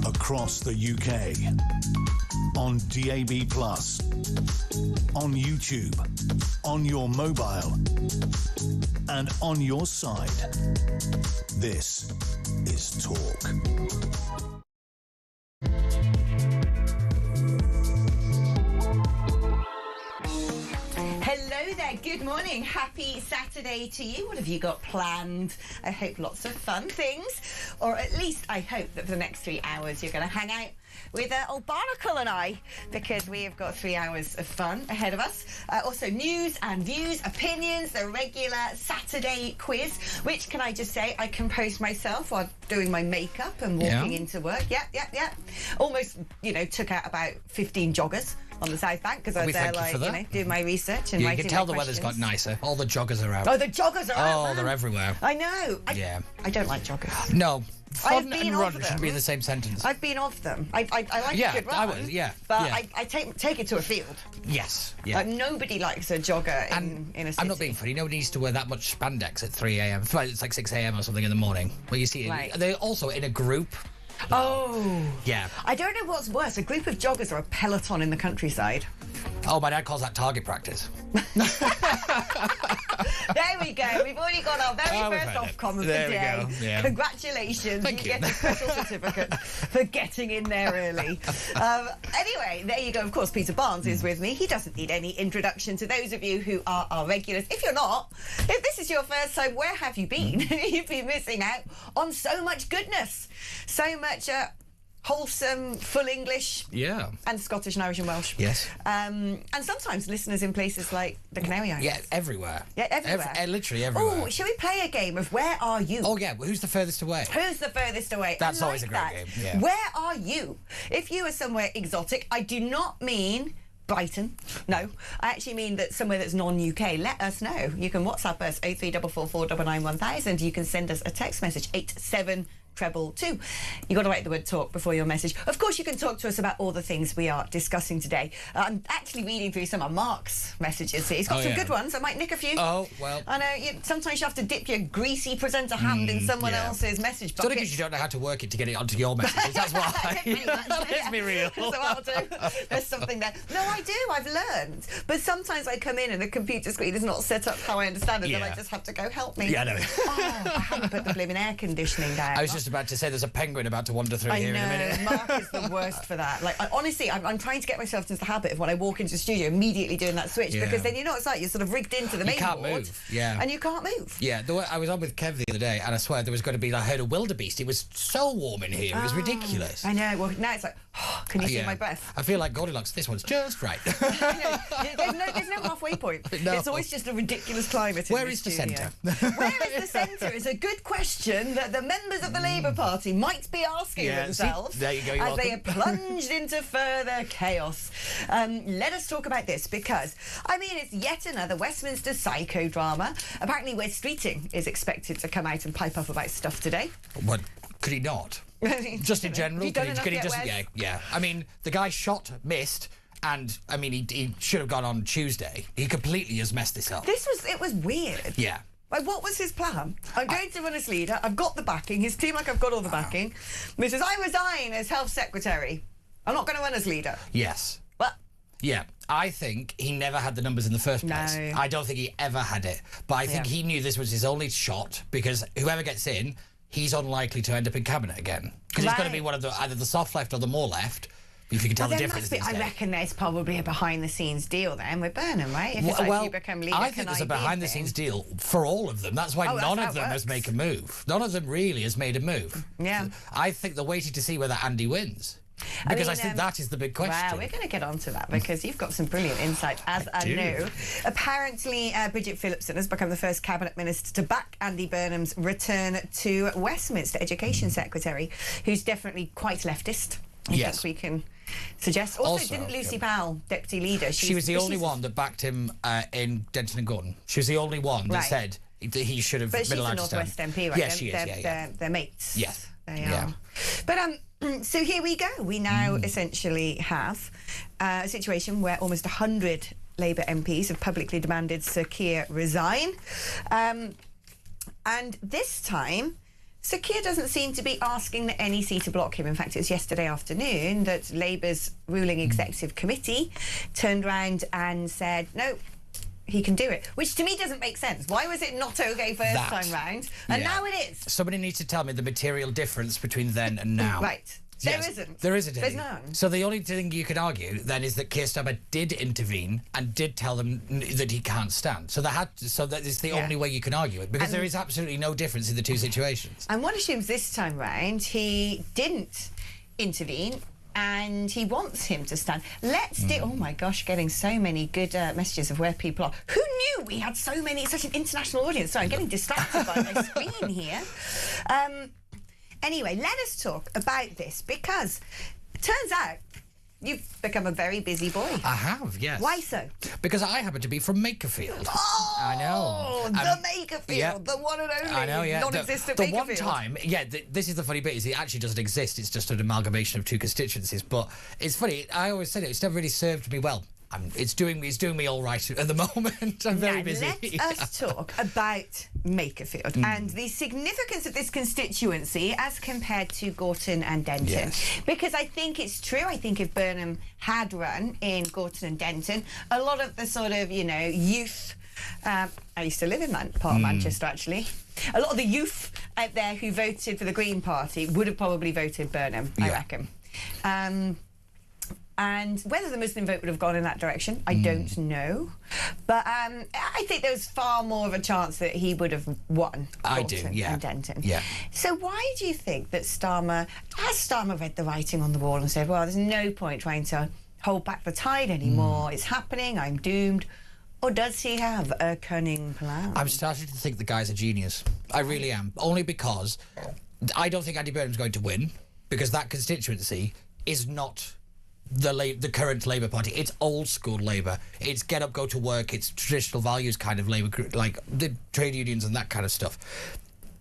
across the UK, on DAB+, on YouTube, on your mobile, and on your side. This is Talk. Hello there, good morning, happy Saturday to you. What have you got planned? I hope lots of fun things, or at least I hope that for the next 3 hours you're going to hang out with old Barnacle and I, because we have got 3 hours of fun ahead of us. Also news and views, opinions, the regular Saturday quiz, which, can I just say, I composed myself while doing my makeup and walking into work. Yeah. Almost, took out about 15 joggers on the South Bank because I was there, doing my research and writing. You can tell the questions. weather's got nicer. All the joggers are out. Oh, the joggers are out. Oh, they're everywhere. I know. I don't like joggers. No. Fun and run shouldn't be in the same sentence. I've been of them. I like a good run. But I take it to a field. Yes. Yeah. Nobody likes a jogger in a city. I'm not being funny. Nobody needs to wear that much spandex at 3 a.m. It's like 6 a.m. or something in the morning. Where you see it. They're also in a group. Oh. Yeah. I don't know what's worse, a group of joggers or a peloton in the countryside. Oh, my dad calls that target practice. There we go. We've already got our very first Ofcom of the day. We go. Yeah. Congratulations. Thank you. Get a special certificate for getting in there early. Anyway, there you go. Of course, Peter Barnes is with me. He doesn't need any introduction to those of you who are our regulars. If you're not, if this is your first time, where have you been? You've been missing out on so much goodness. So much wholesome, full English. Yeah. And Scottish and Irish and Welsh. Yes. And sometimes listeners in places like the Canary Islands. Yeah, everywhere. Yeah, everywhere. Literally everywhere. Oh, shall we play a game of Where Are You? Oh, yeah. Who's the furthest away? Who's the furthest away? That's always a great game. Yeah. Where are you? If you are somewhere exotic, I do not mean Brighton. No, I actually mean that somewhere that's non-UK. Let us know. You can WhatsApp us 03444991000. You can send us a text message 87222. You got to write the word talk before your message. Of course, you can talk to us about all the things we are discussing today. I'm actually reading through some of Mark's messages here. He's got some good ones. I might nick a few. Oh, well. I know, sometimes you have to dip your greasy presenter hand in someone else's message bucket. It's only because you don't know how to work it to get it onto your messages. That's why. Let's be real. So I'll do. There's something there. No, I do. I've learned. But sometimes I come in and the computer screen is not set up how I understand it, and I just have to go, help me. Yeah, I know. Oh, I haven't put the blimmin' air conditioning down. I was just about to say there's a penguin about to wander through here in a minute. Mark is the worst for that. Like, honestly, I'm trying to get myself into the habit of when I walk into the studio immediately doing that switch, because then you know it's like you're sort of rigged into the main board. You can't move. Yeah. And you can't move. Yeah. I was on with Kev the other day, and I swear there was going to be, I heard a wildebeest. It was so warm in here. It was ridiculous. I know. Well, now it's like, can you see my breath? I feel like Goldilocks. This one's just right. There's no halfway point. No. It's always just a ridiculous climate. Where is the centre? Where is the centre is a good question that the members of the Labour Party might be asking themselves. There you go. As they are plunged into further chaos. Let us talk about this, because it's yet another Westminster psychodrama. Apparently, Wes Streeting is expected to come out and pipe up about stuff today. What? Could he not? Just in general? Could he just? Yeah. The guy missed. And, he should have gone on Tuesday. He completely has messed this up. It was weird. Yeah. Like, what was his plan? I'm going to run as leader. I've got the backing. His team, I've got all the backing. He says, I resign as health secretary. I'm not going to run as leader. Yes. What? Yeah. I think he never had the numbers in the first place. No. I don't think he ever had it. But I think he knew this was his only shot, because whoever gets in, he's unlikely to end up in cabinet again. Because it's going to be one of either the soft left or the more left. If you can tell the difference. I reckon there's probably a behind-the-scenes deal then with Burnham, right? If you become leader, I think there's a behind-the-scenes deal for all of them. That's why none of them has made a move. None of them really has made a move. Yeah. I think they're waiting to see whether Andy wins. Because I think that is the big question. Wow, we're going to get onto that, because you've got some brilliant insight, as I know. Apparently, Bridget Phillipson has become the first cabinet minister to back Andy Burnham's return to Westminster, Education Secretary, who's definitely quite leftist. I think we can suggest. Also, didn't Lucy Powell, deputy leader? She was the only one that backed him in Denton and Gordon. She was the only one that said that he should have been allowed to stand. But she's a North West MP, right? Yes, she is. They're mates. Yes. They are. But so here we go. We now essentially have a situation where almost 100 Labour MPs have publicly demanded Sir Keir resign. And this time, So Keir doesn't seem to be asking the NEC to block him. In fact, it was yesterday afternoon that Labour's ruling executive committee turned around and said, no, he can do it, which to me doesn't make sense. Why was it not okay first time round, and now it is? Somebody needs to tell me the material difference between then and now. Right. There isn't. There isn't any. There's none. So the only thing you could argue then is that Keir Starmer did intervene and did tell them that he can't stand. So that is the only way you can argue it, because there is absolutely no difference in the two situations. And one assumes this time round he didn't intervene and he wants him to stand. Oh my gosh, getting so many good messages of where people are. Who knew we had such an international audience? Sorry, I'm getting distracted by my screen here. Anyway, let us talk about this, because it turns out you've become a very busy boy. I have, yes. Why so? Because I happen to be from Makerfield. Oh, I know. The Makerfield, the one and only I know, non-existent the Makerfield. one time, this is the funny bit, is it actually doesn't exist. It's just an amalgamation of two constituencies. But it's funny, I always said it's never really served me well. It's doing me all right at the moment. I'm very busy. Let us talk about Makerfield and the significance of this constituency as compared to Gorton and Denton. Yes. Because I think it's true. I think if Burnham had run in Gorton and Denton, a lot of the sort of, youth... I used to live in that part of Manchester, actually. A lot of the youth out there who voted for the Green Party would have probably voted Burnham, I reckon. And whether the Muslim vote would have gone in that direction, I don't know. But I think there was far more of a chance that he would have won Gorton and Denton. Yeah. So why do you think that has Starmer read the writing on the wall and said, well, there's no point trying to hold back the tide anymore. It's happening, I'm doomed. Or does he have a cunning plan? I'm starting to think the guy's a genius. I really am. Only because I don't think Andy Burnham's going to win, because that constituency is not the current Labour Party. It's old school Labour. It's get up, go to work. It's traditional values kind of Labour, like the trade unions and that kind of stuff.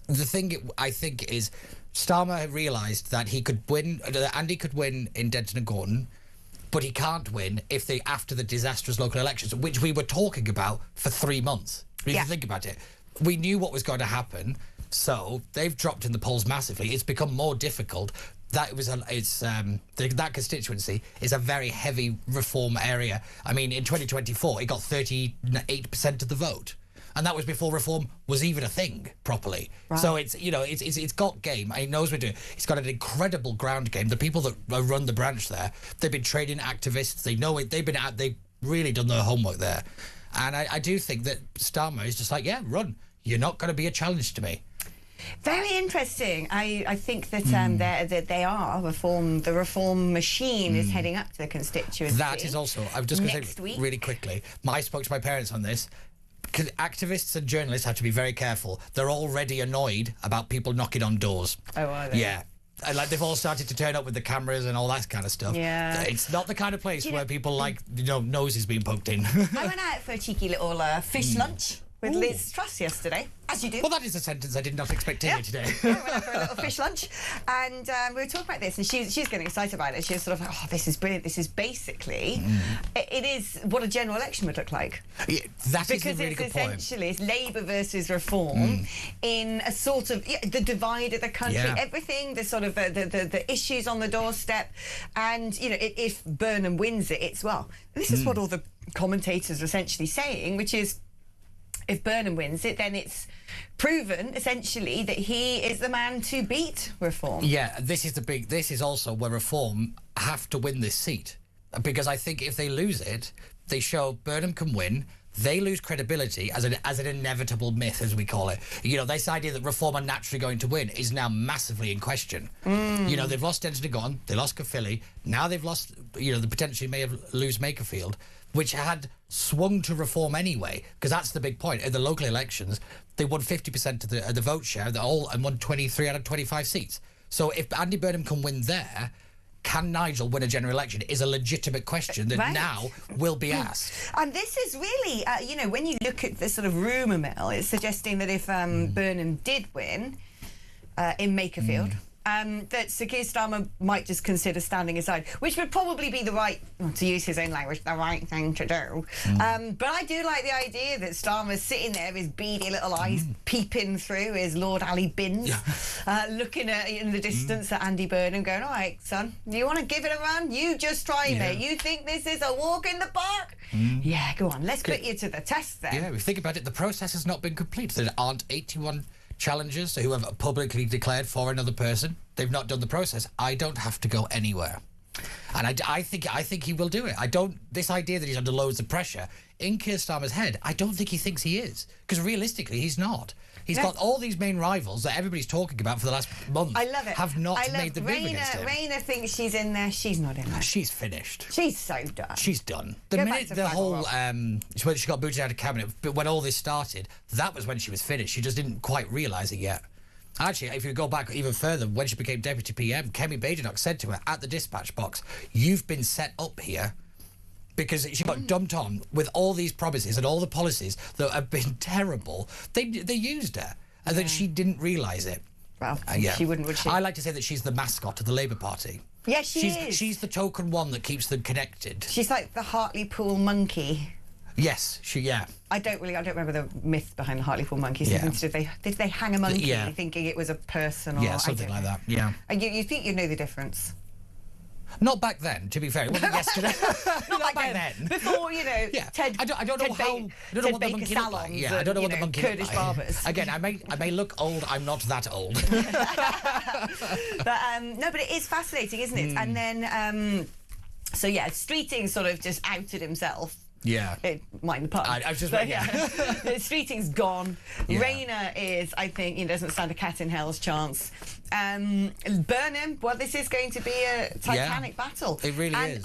The thing I think is Starmer realised that he could win. Andy could win in Denton and Gorton, but he can't win after the disastrous local elections, which we were talking about for 3 months. If you think about it, we knew what was going to happen. So they've dropped in the polls massively. It's become more difficult. That constituency is a very heavy reform area. I mean, in 2024, it got 38% of the vote, and that was before reform was even a thing properly. Right. So it's got game. It knows what to do. It's got an incredible ground game. The people that run the branch there, they've been training activists. They know it. They've really done their homework there, and I do think that Starmer is just like, run. You're not going to be a challenge to me. Very interesting. I think that the reform machine is heading up to the constituency. That is also, I was just going to say really quickly, I spoke to my parents on this. Activists and journalists have to be very careful. They're already annoyed about people knocking on doors. Oh, are they? Yeah. And they've all started to turn up with the cameras and all that kind of stuff. Yeah. It's not the kind of place where people noses being poked in. I went out for a cheeky little fish lunch with Liz Truss yesterday, as you do. Well, that is a sentence I did not expect to hear today. We went out for a little fish lunch, and we were talking about this, and she's getting excited about it. She was sort of, this is brilliant. This is basically, it is what a general election would look like. Yeah, that is a really good point. Because it's Labour versus Reform in a sort of, the divide of the country, everything, the sort of, the issues on the doorstep, and, if Burnham wins it, this is what all the commentators are essentially saying, which is, if Burnham wins it, then it's proven, essentially, that he is the man to beat Reform. Yeah, this is also where Reform have to win this seat. Because I think if they lose it, they show Burnham can win, they lose credibility as an inevitable myth, as we call it. This idea that Reform are naturally going to win is now massively in question. They've lost Denton and Gorton, they lost Caerphilly, now they've lost, they potentially may lose Makerfield, which had swung to Reform anyway, because that's the big point. In the local elections, they won 50% of the vote share, and won 23 out of 25 seats. So if Andy Burnham can win there, can Nigel win a general election is a legitimate question that now will be asked. And this is really, when you look at the sort of rumour mill, it's suggesting that if Burnham did win in Makerfield, that Sir Keir Starmer might just consider standing aside, which would probably be the right, to use his own language, the right thing to do. But I do like the idea that Starmer's sitting there, his beady little eyes peeping through his Lord Ali bins, looking at in the distance at Andy Burnham, going, all right, son, you want to give it a run? You just try it. You think this is a walk in the park? Yeah, go on, let's put you to the test then. Yeah, if you think about it, the process has not been complete. There aren't 81 challengers who have publicly declared for another person. They've not done the process. I don't have to go anywhere. And I think he will do it. This idea that he's under loads of pressure, in Keir Starmer's head, I don't think he thinks he is. Because realistically, he's not. He's got all these main rivals that everybody's talking about for the last month. I love it. Have not made the move against him. Raina thinks she's in there. She's not in there. She's finished. She's so done. She's done. The minute the whole when she got booted out of cabinet, but when all this started, that was when she was finished. She just didn't quite realise it yet. Actually, if you go back even further, when she became deputy PM, Kemi Badenoch said to her at the dispatch box, "You've been set up here." Because she got dumped on with all these promises and all the policies that have been terrible. They used her. And then she didn't realise it. Well, she wouldn't, would she? I like to say that she's the mascot of the Labour Party. Yeah, she is. She's the token one that keeps them connected. She's like the Hartlepool monkey. Yes, I don't remember the myth behind the Hartlepool monkey. Did they hang a monkey thinking it was a person? Or, something like that. Yeah. And you think you know the difference? Not back then, to be fair. It wasn't yesterday. Not back then. Before, Ted. I don't know how. I don't know what the monkey looked like. Yeah, I don't know what the monkey Kurdish looked like. barbers. Again, I may look old. I'm not that old. But it is fascinating, isn't it? And then, Streeting sort of just outed himself. Yeah. Mind the pun. I was just Streeting's gone. Yeah. Raina is, I think, doesn't stand a cat in hell's chance. Burnham, this is going to be a titanic battle. It really is.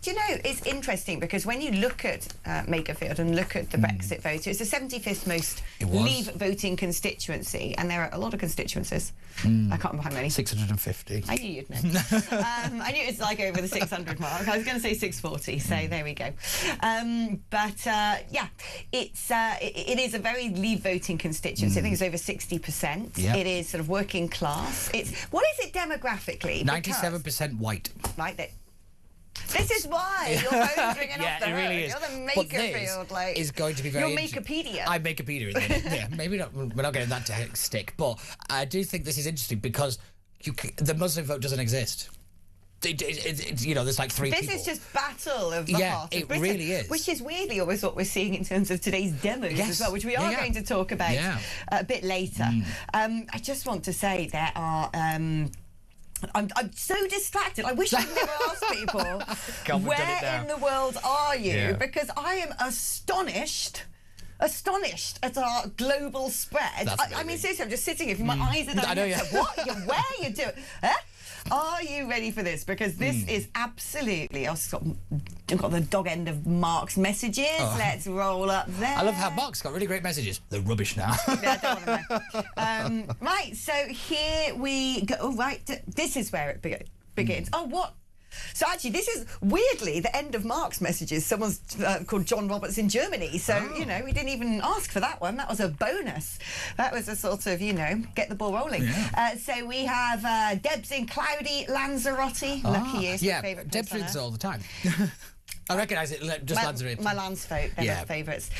Do you know, it's interesting because when you look at Makerfield and look at the Brexit vote, it's the 75th most Leave voting constituency, and there are a lot of constituencies. I can't remember how many. 650. I knew you'd know. I knew it's like over the 600 mark. I was going to say 640, so there we go. It is a very Leave voting constituency. I think it's over 60%. Yep. It is sort of working class. What is it demographically? 97% white. Right there. This is why your phone's ringing off the hook. Really is. You're the Makerfield, is going to be very. You're Makerpedia. I'm Makerpedia. Maybe not. We're not getting that to stick, but I do think this is interesting because the Muslim vote doesn't exist. There's like three people. This is just battle of the heart of Britain. It really is. Which is weirdly always what we're seeing in terms of today's demos as well, which we are going to talk about a bit later. I just want to say there are. I'm so distracted. I wish I'd never asked people, where in the world are you? Yeah. Because I am astonished at our global spread. I mean, seriously, I'm just sitting here, my eyes are down. I know, yeah. What? Where are you doing? Huh? Are you ready for this? Because this is absolutely... I've got the dog end of Mark's messages. Let's roll up there. I love how Mark's got really great messages. They're rubbish now. I don't want to know. Right, so here we go. Oh, right, this is where it begins. Oh, what? So actually, this is weirdly the end of Mark's messages. Someone's called John Roberts in Germany. So, we didn't even ask for that one. That was a bonus. That was a sort of, get the ball rolling. Yeah. So we have Debs in cloudy Lanzarote. Lucky you. Yeah, Debs reads it all the time. I recognise it, just Lanzarote. My Landsfolk, they're my favourites.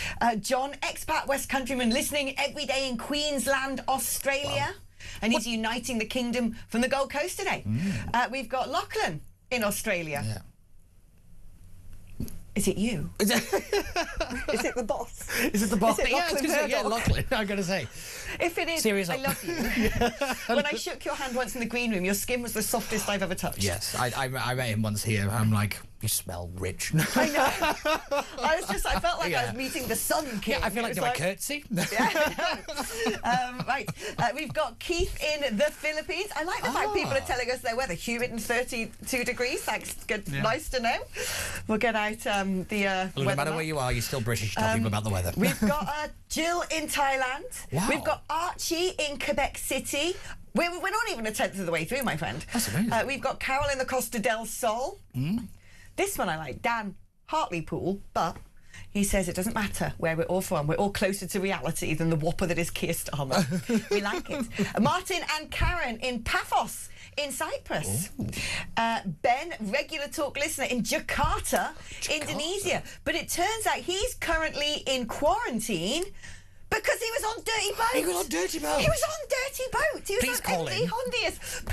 John, expat West Countryman, listening every day in Queensland, Australia. Wow. And he's uniting the kingdom from the Gold Coast today. We've got Lachlan in Australia. Yeah. Is it you? Is it the boss? Is it the boss? Is it Lachlan? Lachlan. I'm going to say. If it is, Serious I love you. When I shook your hand once in the green room, your skin was the softest I've ever touched. Yes, I met him once here. I'm like, you smell rich. I know. I felt like I was meeting the Sun King. Yeah, I feel like doing a curtsy. Right, we've got Keith in the Philippines. I like the fact people are telling us their weather. Humid and 32 degrees. Thanks, good, nice to know. We'll get out the no matter where you are, you're still British talking about the weather. We've got Jill in Thailand. Wow. We've got Archie in Quebec City. We're not even a tenth of the way through, my friend. That's amazing. We've got Carol in the Costa del Sol. This one I like. Dan, Hartlepool, but He says it doesn't matter where we're all from. We're all closer to reality than the whopper that is Keir Starmer. We like it. Martin and Karen in Paphos in Cyprus. Ben, regular talk listener in Jakarta, Indonesia. But it turns out he's currently in quarantine because he was on Dirty Boat. He was on Dirty Boat. He was on Dirty Boat. He was Please on call MV in. Hondius.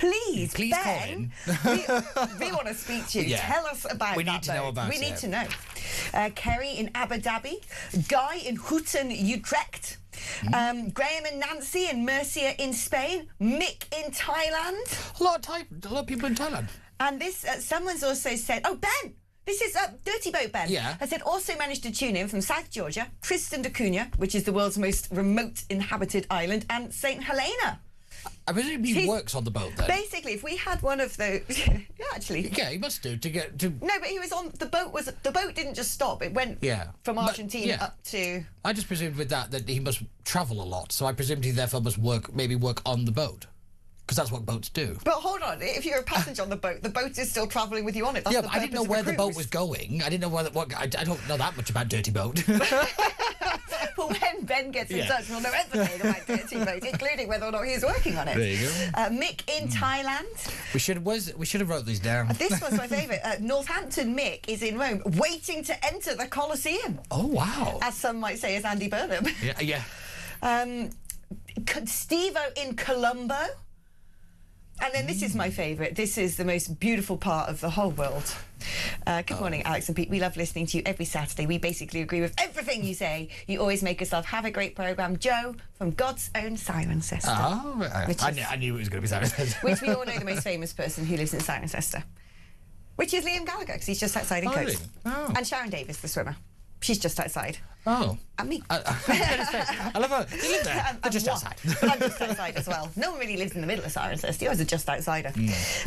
Please call Ben, in. we want to speak to you. Yeah. Tell us about We that need to know boat. about We it. need to know. Kerry in Abu Dhabi. Guy in Houghton, Utrecht. Graham and Nancy in Murcia in Spain. Mick in Thailand. A lot of people in Thailand. And this, someone's also said, oh, Ben, this is Dirty Boat Ben. Yeah. I said, also managed to tune in from South Georgia, Tristan da Cunha, which is the world's most remote inhabited island, and St. Helena. I presume he works on the boat then. Basically, if we had one of those... yeah, actually. Yeah, he must do to get to... No, but he was on... The boat didn't just stop. It went from Argentina up to... I just presumed with that he must travel a lot, so I presumed he therefore must work on the boat. Because that's what boats do. But hold on, if you're a passenger on the boat is still travelling with you on it. That's Yeah, the but I didn't know purpose where of a the boat cruise. was going. I didn't know I don't know that much about Dirty Boat. Well, when Ben gets in touch, we'll know everything about Dirty Boat, including whether or not he's working on it. There you go. Mick in Thailand. We should have wrote these down. This was my favourite. Northampton Mick is in Rome, waiting to enter the Colosseum. Oh wow! As some might say, as Andy Burnham. Yeah. Steve-O in Colombo. And then this is my favourite. This is the most beautiful part of the whole world. Good morning, Alex and Pete. We love listening to you every Saturday. We basically agree with everything you say. You always make us laugh. Have a great programme. Joe from God's Own Cirencester. Oh, I knew it was going to be Cirencester. Which we all know the most famous person who lives in Cirencester. Which is Liam Gallagher, because he's just outside in Coates. Really? Oh. And Sharon Davis, the swimmer. She's just outside. Oh. And me. I love how they live there. They're just outside. I'm just outside as well. No one really lives in the middle of Cirencester. You guys are just outsider.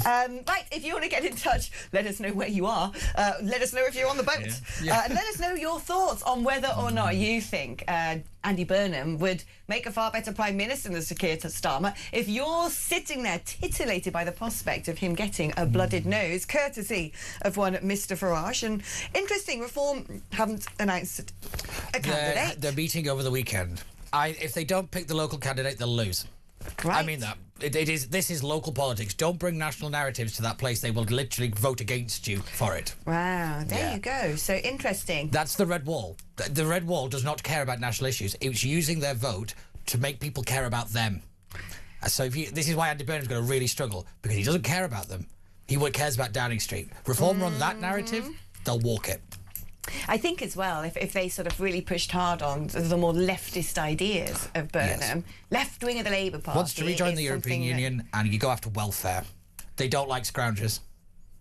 Right, if you want to get in touch, let us know where you are. Let us know if you're on the boat. Yeah. And let us know your thoughts on whether or not you think Andy Burnham would make a far better Prime Minister than Sir Keir Starmer if you're sitting there titillated by the prospect of him getting a blooded nose, courtesy of one Mr Farage. And interesting, Reform haven't announced a candidate. They're meeting over the weekend. If they don't pick the local candidate, they'll lose. Right. I mean that. This is local politics. Don't bring national narratives to that place. They will literally vote against you for it. Wow, there you go. So interesting. That's the red wall. The red wall does not care about national issues. It's using their vote to make people care about them. So this is why Andy Burnham's going to really struggle, because he doesn't care about them. He cares about Downing Street. Reform run that narrative, they'll walk it. I think as well, if they sort of really pushed hard on the more leftist ideas of Burnham, left wing of the Labour Party Wants to rejoin the European Union, and you go after welfare. They don't like scroungers.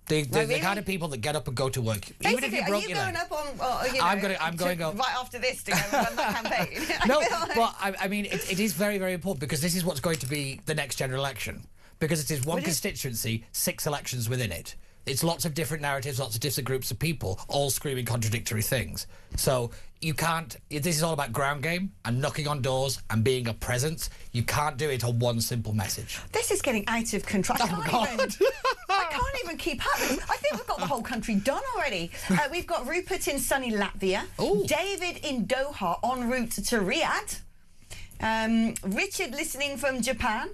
They're the kind of people that get up and go to work. Basically, even if you broke are you your going leg. up on? I'm going up right after this to go and run the campaign. No, but I mean, it is very, very important, because this is what's going to be the next general election. Because it is one constituency, 6 elections within it. It's lots of different narratives, lots of different groups of people, all screaming contradictory things. So you can't... This is all about ground game and knocking on doors and being a presence. You can't do it on one simple message. This is getting out of control. I can't even keep up. I think we've got the whole country done already. We've got Rupert in sunny Latvia. Ooh. David in Doha en route to Riyadh. Richard listening from Japan.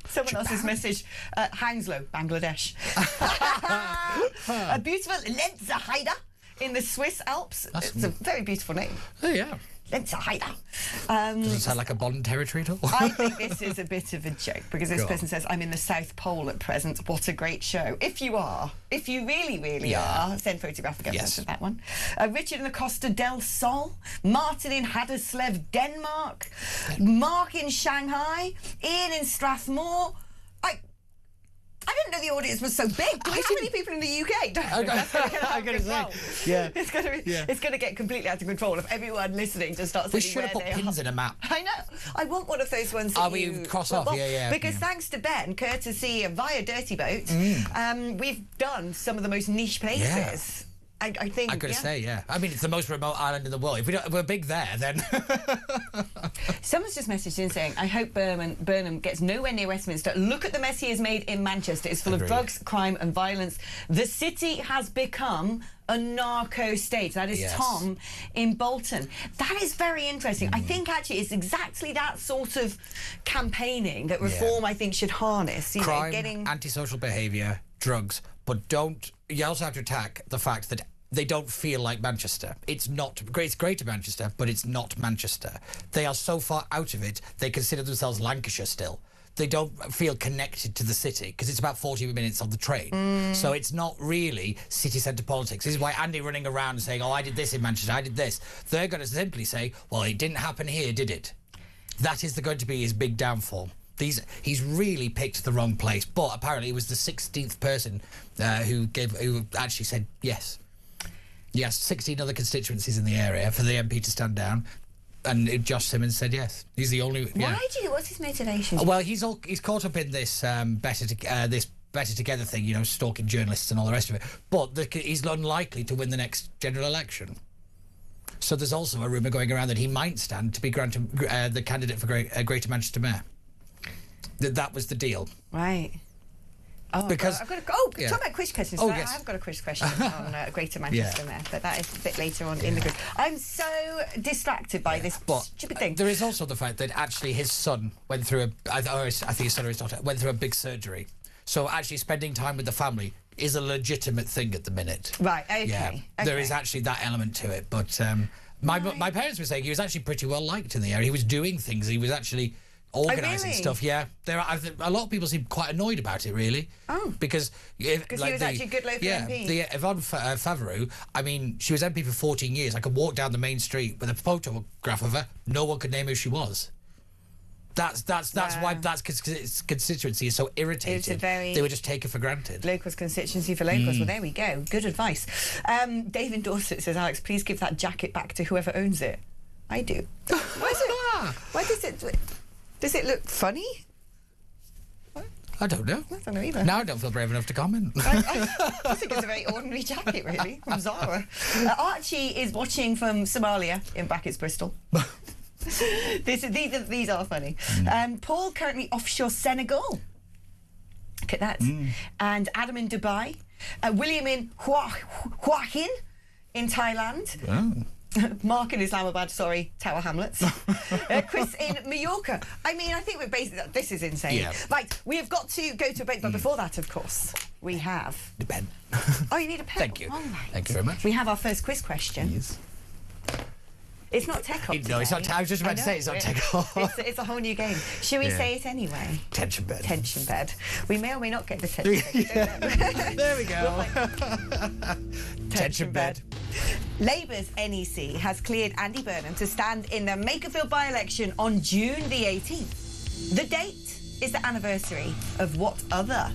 Someone else's message, Hounslow, Bangladesh. A beautiful Lenzerheide in the Swiss Alps. It's a very beautiful name. Oh, yeah. Lenzerheide. Does it sound like a Bond territory at all? I think this is a bit of a joke, because this person says, I'm in the South Pole at present. What a great show. If you really, really are, send photographic evidence of that one. Richard in the Costa del Sol. Martin in Haderslev, Denmark. Mark in Shanghai. Ian in Strathmore. I didn't know the audience was so big. How many people in the UK? I'm going to say, yeah. It's going to get completely out of control if everyone listening just starts saying where they are. We should have put pins in a map. I know. I want one of those ones that we cross off, Because thanks to Ben, courtesy of via Dirty Boat, we've done some of the most niche places. I think... I'm going to say, yeah. I mean, it's the most remote island in the world. If we're big there, then... Someone's just messaged in saying, I hope Burnham gets nowhere near Westminster. Look at the mess he has made in Manchester. It's full of drugs, crime and violence. The city has become a narco state. That is Tom in Bolton. That is very interesting. I think actually it's exactly that sort of campaigning that Reform, I think, should harness. You Crime, know, getting... antisocial behaviour, drugs, but don't... You also have to attack the fact that they don't feel like Manchester. It's not great. It's Greater Manchester, but it's not Manchester. They are so far out of it, they consider themselves Lancashire still. They don't feel connected to the city because it's about 40 minutes on the train. So it's not really city centre politics. This is why Andy running around and saying, oh, I did this in Manchester, I did this. They're going to simply say, well, it didn't happen here, did it? That is going to be his big downfall. He's really picked the wrong place. But apparently it was the 16th person who actually said yes. Yes, 16 other constituencies in the area for the MP to stand down, and Josh Simmons said yes. He's the only. Why do you? What's his motivation? Well, he's caught up in this Better Together thing, you know, stalking journalists and all the rest of it. But he's unlikely to win the next general election. So there's also a rumour going around that he might stand to be granted the candidate for Greater Manchester Mayor. That was the deal. Right. Oh, because I've got to go. Talk about quiz questions. Oh, yes. I've got a quiz question on Greater Manchester there, but that is a bit later on in the quiz. I'm so distracted by this stupid thing. There is also the fact that actually his son went through I think his son or his daughter went through a big surgery. So actually spending time with the family is a legitimate thing at the minute. Right, okay. Yeah, there is actually that element to it. But my parents were saying he was actually pretty well liked in the area. He was doing things. He was actually... organising stuff, yeah. A lot of people seem quite annoyed about it, really. Oh. Because he was actually a good local MP. Yvonne Favreau, I mean, she was MP for 14 years. I could walk down the main street with a photograph of her. No one could name who she was. That's why that constituency is so irritated. They were just taken for granted. Locals constituency for locals. Well, there we go. Good advice. Dave in Dorset says, Alex, please give that jacket back to whoever owns it. I do. Why does it... Does it look funny? I don't know. I don't know either. Now I don't feel brave enough to comment. I think it's a very ordinary jacket, really, from Zara. Archie is watching from Somalia, in brackets Bristol. These are funny. Paul currently offshore Senegal. Look at that. And Adam in Dubai. William in Hua Hin in Thailand. Oh. Mark in Islamabad, sorry, Tower Hamlets. Chris in Mallorca. I mean, I think we're basically... This is insane. Yeah. Right, we have got to go to a break, but before that, of course, we have... The pen. Oh, you need a pen? Thank you. All right. Thank you very much. We have our first quiz question. Yes. It's not tech up No, it's not. I was just about to say it's not tech up. It's a whole new game. Shall we say it anyway? Tension bed. Tension bed. We may or may not get the tension bed. There we go. Tension bed. Labour's NEC has cleared Andy Burnham to stand in the Makerfield by-election on June the 18th. The date is the anniversary of what other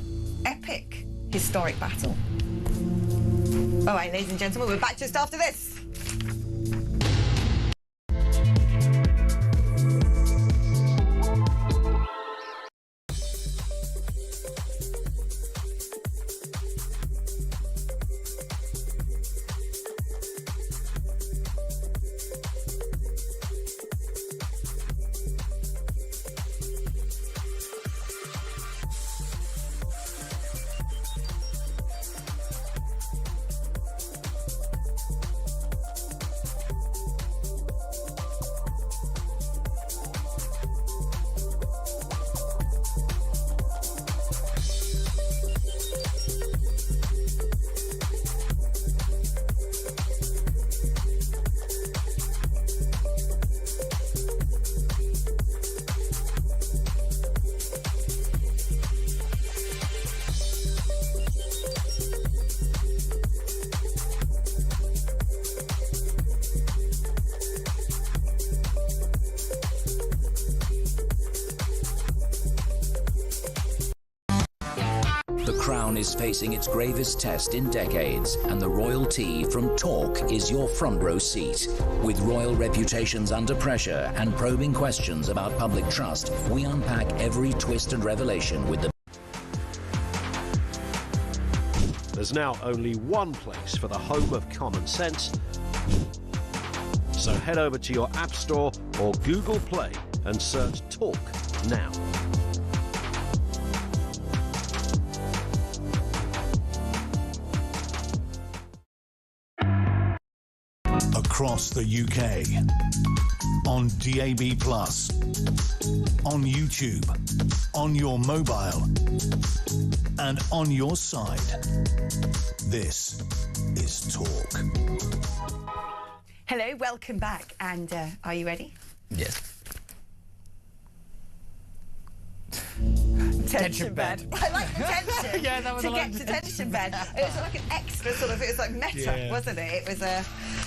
epic historic battle? All right, ladies and gentlemen, we're back just after this. Crown is facing its gravest test in decades, and the royal tea from Talk is your front row seat. With royal reputations under pressure and probing questions about public trust, we unpack every twist and revelation with the There's now only one place for the home of common sense. So head over to your App Store or Google Play and search Talk now. Across the UK, on DAB+, on YouTube, on your mobile, and on your side. This is Talk. Hello, welcome back. And are you ready? Yes. Tension bed. I like the tension. Yeah, that was to a lot get of to tension bed. It was like an extra sort of, it was like meta, wasn't it? It was a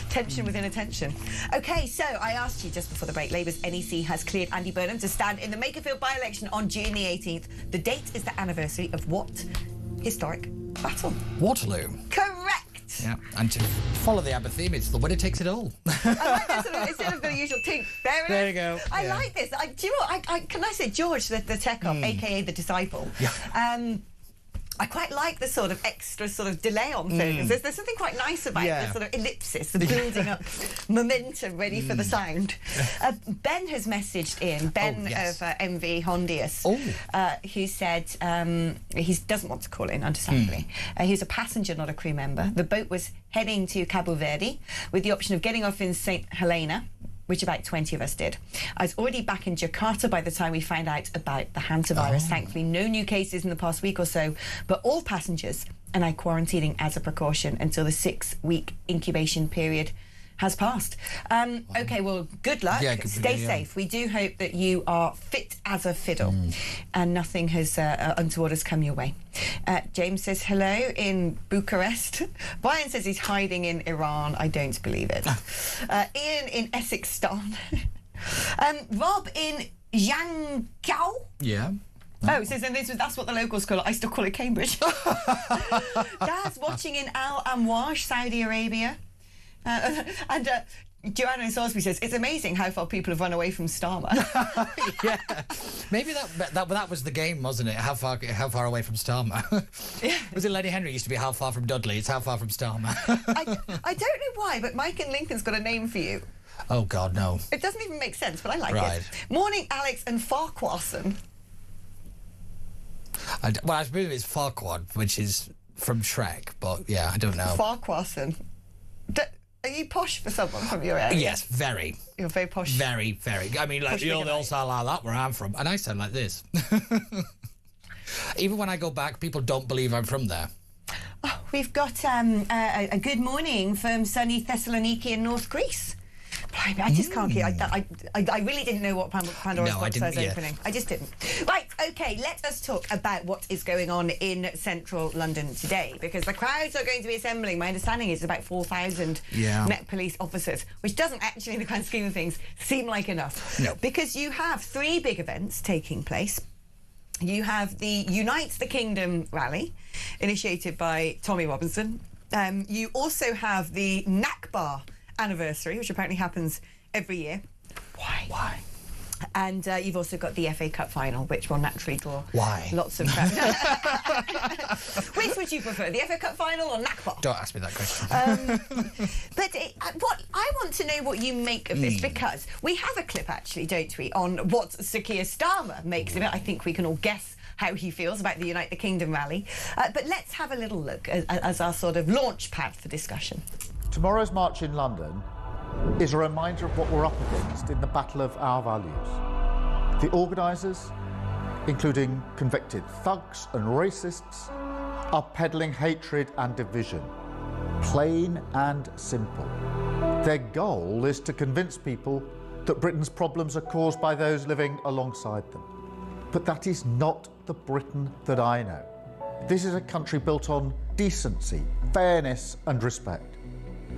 tension within a tension. OK, so I asked you just before the break, Labour's NEC has cleared Andy Burnham to stand in the Makerfield by-election on June the 18th. The date is the anniversary of what historic battle? Waterloo. Correct. Yeah, and to follow the ABBA theme, it's the winner takes it all. I like that sort of, instead of the usual tink. There you go. I like this. Do you know what? Can I say George, the tech op, a.k.a. the disciple? Yeah. I quite like the sort of extra sort of delay on things. There's something quite nice about the sort of ellipsis, the building up momentum ready for the sound. Ben has messaged in, Ben of MV Hondius, who said he doesn't want to call in, understandably. He's a passenger, not a crew member. The boat was heading to Cabo Verde with the option of getting off in St Helena, which about 20 of us did. I was already back in Jakarta by the time we found out about the hantavirus. Thankfully, no new cases in the past week or so, but all passengers and I quarantining as a precaution until the 6-week incubation period has passed. OK, well, good luck. Yeah, Stay safe. We do hope that you are fit as a fiddle and nothing has untoward has come your way. James says hello in Bucharest. Brian says he's hiding in Iran. I don't believe it. Ian in Essexstan. Rob in Zhangjiao. Yeah. Oh, it says that's what the locals call it. I still call it Cambridge. Dad's watching in Al Amwash, Saudi Arabia. And Joanna in Salisbury says, it's amazing how far people have run away from Starmer. Yeah. Maybe that was the game, wasn't it? How far away from Starmer? Was it Lady Henry used to be how far from Dudley? It's how far from Starmer. I don't know why, but Mike and Lincoln's got a name for you. Oh, God, no. It doesn't even make sense, but I like Right. it. Morning, Alex and Farquharson. Well, I believe it's Farquaad, which is from Shrek, but yeah, I don't know. Farquharson. Are you posh for someone from your area? Yes, very. You're very posh. Very, very. I mean, like, they all sound like that where I'm from, and I sound like this. Even when I go back, people don't believe I'm from there. Oh, we've got a good morning from sunny Thessaloniki in North Greece. Blimey, I just can't keep... I really didn't know what Pandora's box was opening. I just didn't. Right, OK, let us talk about what is going on in central London today, because the crowds are going to be assembling. My understanding is about 4,000 Met Police officers, which doesn't actually, in the grand scheme of things, seem like enough. No. Because you have 3 big events taking place. You have the Unite the Kingdom rally, initiated by Tommy Robinson. You also have the Nakba anniversary, which apparently happens every year. Why? And you've also got the FA Cup final, which will naturally draw lots of crowds. Which would you prefer, the FA Cup final or Nakba? Don't ask me that question. But what I want to know what you make of this, because we have a clip, actually, don't we, on what Sir Keir Starmer makes of it. I think we can all guess how he feels about the Unite the Kingdom rally. But let's have a little look as our sort of launch pad for discussion. Tomorrow's march in London is a reminder of what we're up against in the battle of our values. The organisers, including convicted thugs and racists, are peddling hatred and division, plain and simple. Their goal is to convince people that Britain's problems are caused by those living alongside them. But that is not the Britain that I know. This is a country built on decency, fairness and respect.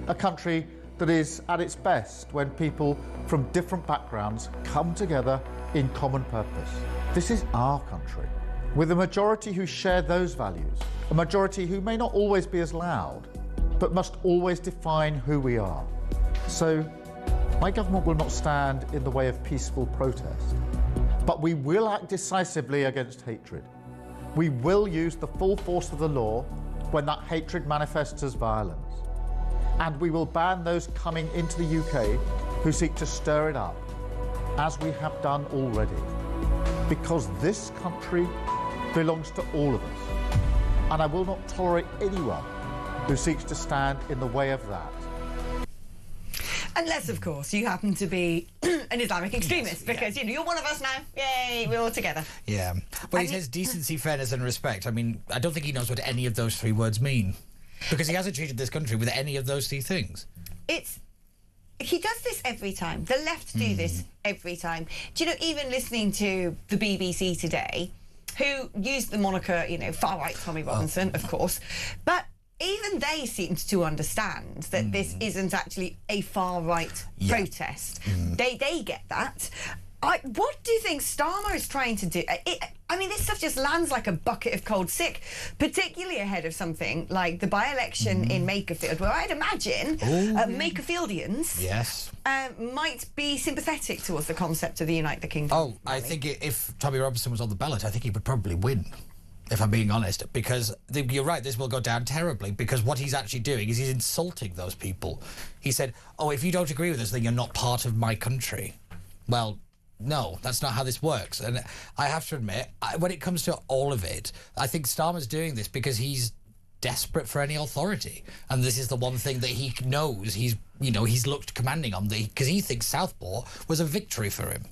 A country that is at its best when people from different backgrounds come together in common purpose. This is our country, with a majority who share those values, a majority who may not always be as loud, but must always define who we are. So, my government will not stand in the way of peaceful protest, but we will act decisively against hatred. We will use the full force of the law when that hatred manifests as violence. And we will ban those coming into the UK who seek to stir it up, as we have done already. Because this country belongs to all of us. And I will not tolerate anyone who seeks to stand in the way of that. Unless, of course, you happen to be an Islamic extremist, because, you know, you're one of us now. Yay, we're all together. Yeah. But he says decency, fairness and respect. I mean, I don't think he knows what any of those three words mean, because he hasn't treated this country with any of those three things. He does this every time. The left do this every time. Do you know, even listening to the BBC today, who used the moniker, you know, far-right Tommy Robinson, of course, but even they seemed to understand that this isn't actually a far-right protest. They get that. What do you think Starmer is trying to do? I mean, this stuff just lands like a bucket of cold sick, particularly ahead of something like the by-election in Makerfield, where I'd imagine Makerfieldians might be sympathetic towards the concept of the Unite the Kingdom. Oh, I think if Tommy Robinson was on the ballot, I think he would probably win, if I'm being honest, because you're right, this will go down terribly, because what he's actually doing is he's insulting those people. He said, oh, if you don't agree with us, then you're not part of my country. Well, no, that's not how this works. And I have to admit, when it comes to all of it, I think Starmer's doing this because he's desperate for any authority. And this is the one thing that he knows he's looked commanding on, because he thinks Southport was a victory for him.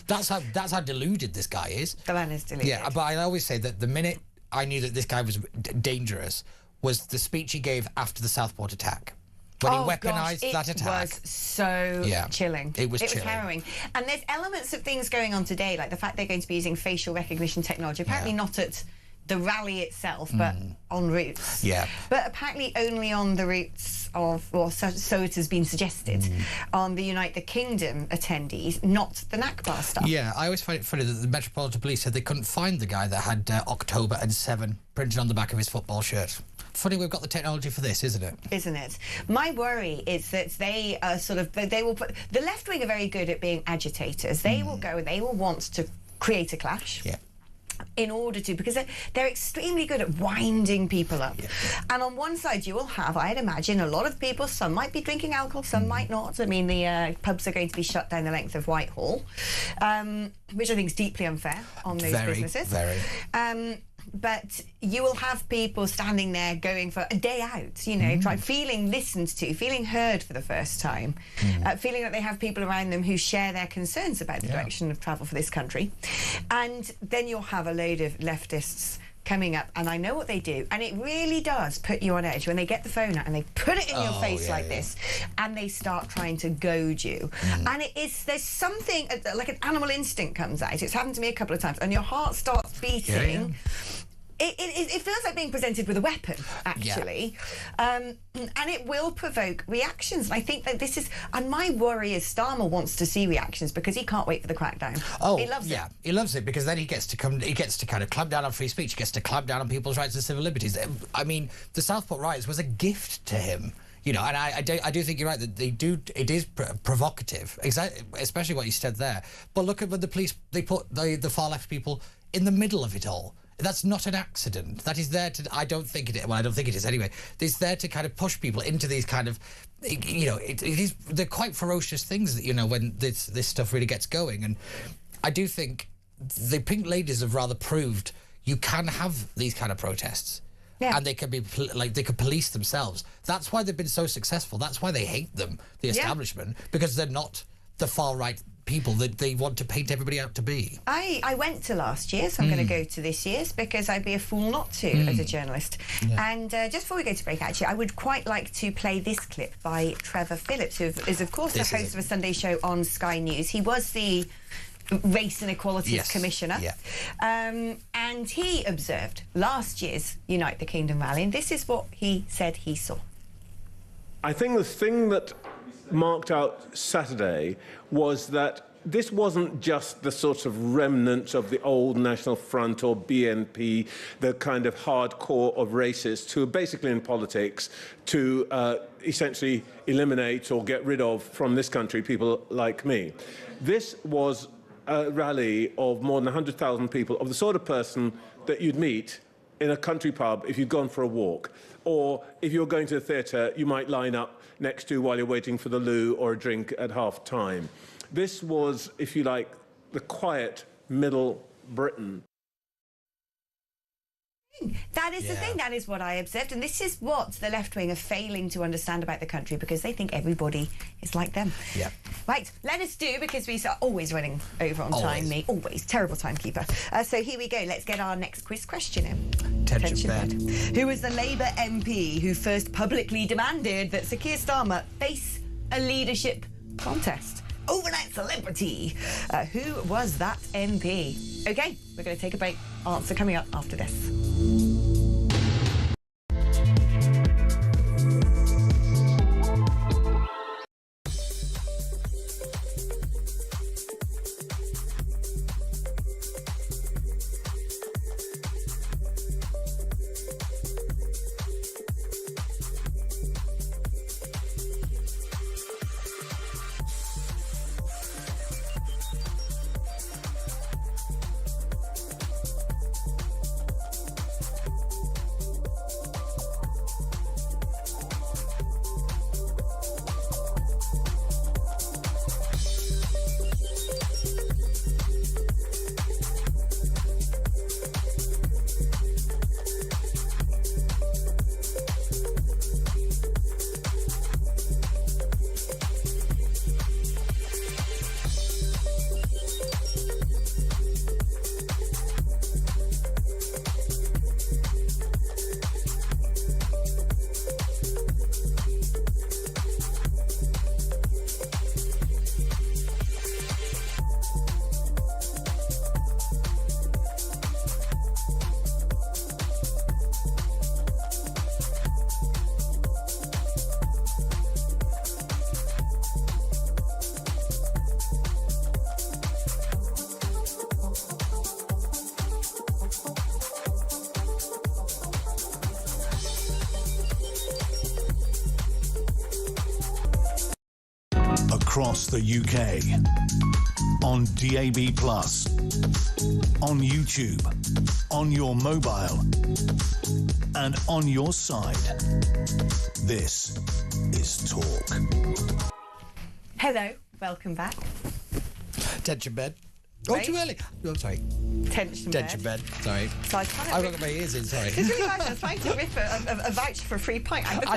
That's how deluded this guy is. The man is deluded. Yeah, but I always say that the minute I knew that this guy was dangerous was the speech he gave after the Southport attack. When he weaponised that attack. It was so chilling. It was chilling. Harrowing. And there's elements of things going on today, like the fact they're going to be using facial recognition technology, apparently not at the rally itself, but en route. Yeah. But apparently only on the routes of, or so it has been suggested, on the Unite the Kingdom attendees, not the NACBAR stuff. Yeah, I always find it funny that the Metropolitan Police said they couldn't find the guy that had October and 7 printed on the back of his football shirt. Funny we've got the technology for this, isn't it? Isn't it? My worry is that they are they will put... The left wing are very good at being agitators. They will go and they will want to create a clash. Yeah. In order to, because they're extremely good at winding people up. Yeah. And on one side you will have, I'd imagine, a lot of people, some might be drinking alcohol, some might not. I mean, the pubs are going to be shut down the length of Whitehall, which I think is deeply unfair on those businesses. Very. But you will have people standing there going for a day out, you know, feeling listened to, feeling heard for the first time, feeling that they have people around them who share their concerns about the direction of travel for this country. And then you'll have a load of leftists coming up, and I know what they do, and it really does put you on edge when they get the phone out and they put it in your face like this, and they start trying to goad you. And there's something like an animal instinct comes out. It's happened to me a couple of times, and your heart starts beating. It feels like being presented with a weapon, actually. And it will provoke reactions. And I think that this is... And my worry is Starmer wants to see reactions because he can't wait for the crackdown. Oh, he loves it. He loves it because then he gets to kind of clamp down on free speech. He gets to clamp down on people's rights and civil liberties. I mean, the Southport riots was a gift to him. You know, and I do think you're right that it is provocative, especially what you said there. But look at when the police, they put the far left people in the middle of it all. That's not an accident. That is there to... I don't think it is. Well, I don't think it is anyway. It's there to kind of push people into these kind of... You know, they're quite ferocious things, you know, when this stuff really gets going. And I do think the Pink Ladies have rather proved you can have these kind of protests. Yeah. And they can be they could police themselves. That's why they've been so successful. That's why they hate them, the establishment, because they're not the far right people that they want to paint everybody out to be. I went to last year, so I'm going to go to this year's because I'd be a fool not to as a journalist. And just before we go to break, actually, I would quite like to play this clip by Trevor Phillips, who is, of course, the host of a Sunday show on Sky News. He was the Race and Equalities Commissioner. And he observed last year's Unite the Kingdom rally, and this is what he said he saw. I think the thing that marked out Saturday was that this wasn't just the sort of remnants of the old National Front or BNP, the kind of hardcore of racists who are basically in politics to essentially eliminate or get rid of from this country people like me. This was a rally of more than 100,000 people, of the sort of person that you'd meet in a country pub if you've gone for a walk. Or if you're going to the theatre, you might line up next to while you're waiting for the loo or a drink at half-time. This was, if you like, the quiet middle Britain. That is the thing. That is what I observed. And this is what the left wing are failing to understand about the country, because they think everybody is like them. Yeah. Right, let us do, because we are always running over on time, me. Always. Terrible timekeeper. So here we go. Let's get our next quiz question in. Tension bed. Who was the Labour MP who first publicly demanded that Sir Keir Starmer face a leadership contest? Overnight celebrity. Who was that MP? OK, we're going to take a break. Answer coming up after this. Across the UK, on DAB+, on YouTube, on your mobile, and on your side. This is Talk. Hello, welcome back. Tension bed. Oh, Right. too early. Oh, sorry. Tension bed. Sorry. So I was trying to I've got my ears in, sorry. It's really nice. I was trying to rip a voucher for a free pint. In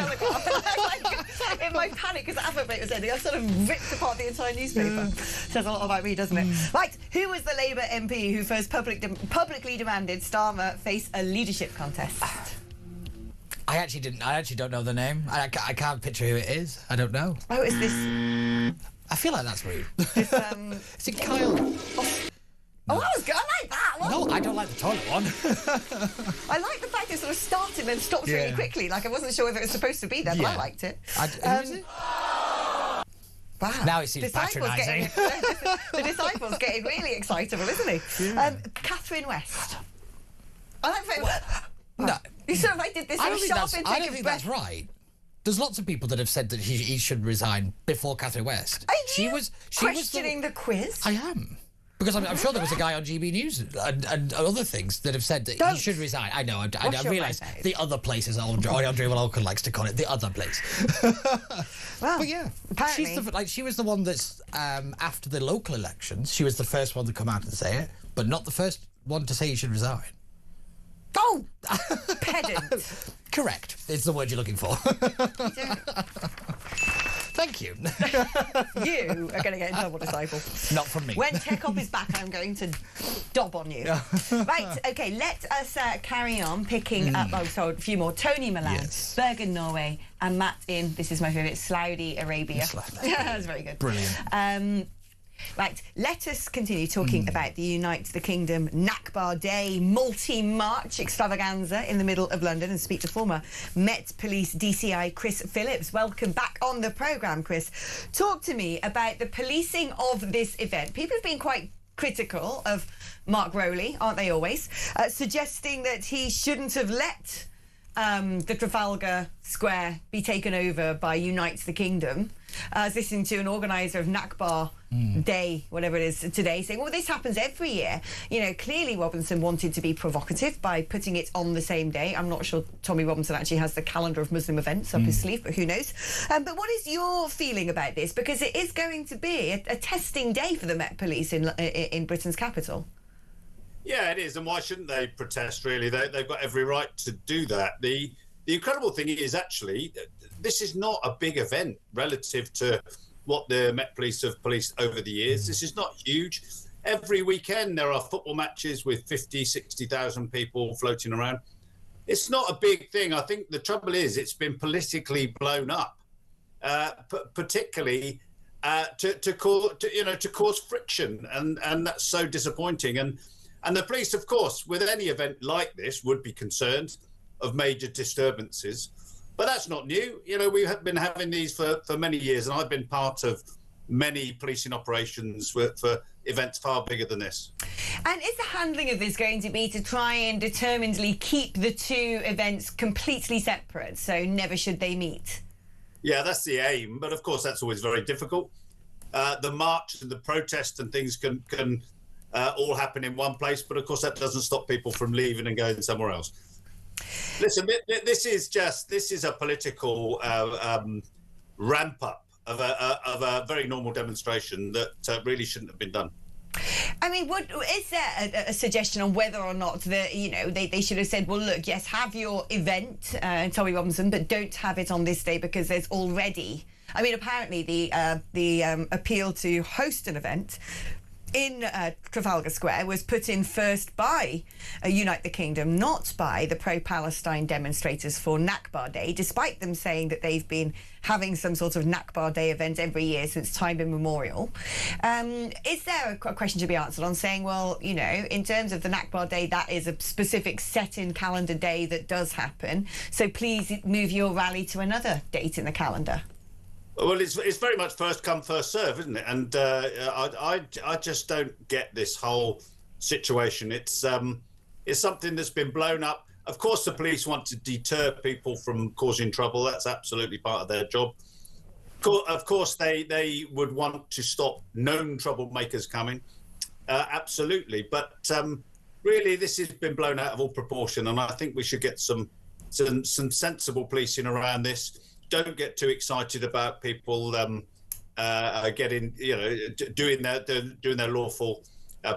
my panic, because the advert break was ending, I sort of ripped apart the entire newspaper. Says a lot about me, doesn't it? Right, who was the Labour MP who first publicly demanded Starmer face a leadership contest? I actually don't know the name. I can't picture who it is. I don't know. Oh, is this... I feel like that's rude. this Is it Kyle? Oh, that was good. I like that one. No, I don't like the toilet one. I like the fact it sort of started and then stopped really quickly. Like, I wasn't sure if it was supposed to be there, but I liked it. Who is it? Wow. Now it seems patronising. The disciple's getting really excitable, isn't he? Yeah. Catherine West. I like the No. You sort of like did this I don't think sharp that's, intake I don't of think breath. that's right. There's lots of people that have said that he should resign before Catherine West. Are she you was questioning the quiz? I am. Because I'm sure there was a guy on GB News and other things that have said that he should resign. I know, I realise the other place, as Andre Walker likes to call it, the other place. Well, but yeah, apparently. she was the one that's, after the local elections, she was the first one to come out and say it, but not the first one to say he should resign. Oh, pedant. Correct. It's the word you're looking for. Thank you. You are going to get in trouble, disciple. Not from me. When Tech-Op is back, I'm going to dob on you. Right, OK, let us carry on picking up, a few more. Tony Milan, Yes. Bergen, Norway, and Matt in, this is my favourite, Saudi Arabia. Yeah, that's very good. Brilliant. Right, let us continue talking about the Unite the Kingdom Nakba Day multi-march extravaganza in the middle of London and speak to former Met Police DCI Chris Phillips. Welcome back on the programme, Chris. Talk to me about the policing of this event. People have been quite critical of Mark Rowley, aren't they always, suggesting that he shouldn't have let the Trafalgar Square be taken over by Unite the Kingdom. I was listening to an organiser of Nakba Day, whatever it is today, saying, well, this happens every year. You know, clearly Robinson wanted to be provocative by putting it on the same day. I'm not sure Tommy Robinson actually has the calendar of Muslim events up his sleeve, but who knows? But what is your feeling about this? Because it is going to be a testing day for the Met Police in Britain's capital. Yeah, it is, and why shouldn't they protest, really? They've got every right to do that. The incredible thing is, actually, this is not a big event relative to what the Met Police have policed over the years. This is not huge. Every weekend there are football matches with 50, 60,000 people floating around. It's not a big thing. I think the trouble is it's been politically blown up, particularly to cause friction, and that's so disappointing. And the police, of course, with any event like this, would be concerned of major disturbances. But that's not new. You know, we have been having these for many years, and I've been part of many policing operations for events far bigger than this. And is the handling of this going to be to try and determinedly keep the two events completely separate, so never should they meet? Yeah, that's the aim, but of course that's always very difficult. The march and the protest and things can all happen in one place, but of course that doesn't stop people from leaving and going somewhere else. Listen, this is a political ramp up of a very normal demonstration that really shouldn't have been done. I mean, is there a suggestion on whether or not they should have said, well, look, yes, have your event, Tommy Robinson, but don't have it on this day because there's already. I mean, apparently the appeal to host an event in Trafalgar Square was put in first by Unite the Kingdom, not by the pro-Palestine demonstrators for Nakba Day, despite them saying that they've been having some sort of Nakba Day event every year since time immemorial. Is there a question to be answered on saying, well, you know, in terms of the Nakba Day, that is a specific set-in calendar day that does happen, so please move your rally to another date in the calendar? Well, it's very much first come, first serve, isn't it? And I just don't get this whole situation. It's something that's been blown up. Of course, the police want to deter people from causing trouble. That's absolutely part of their job. Of course, they would want to stop known troublemakers coming. Absolutely. But really, this has been blown out of all proportion. And I think we should get some sensible policing around this. Don't get too excited about people getting, doing their lawful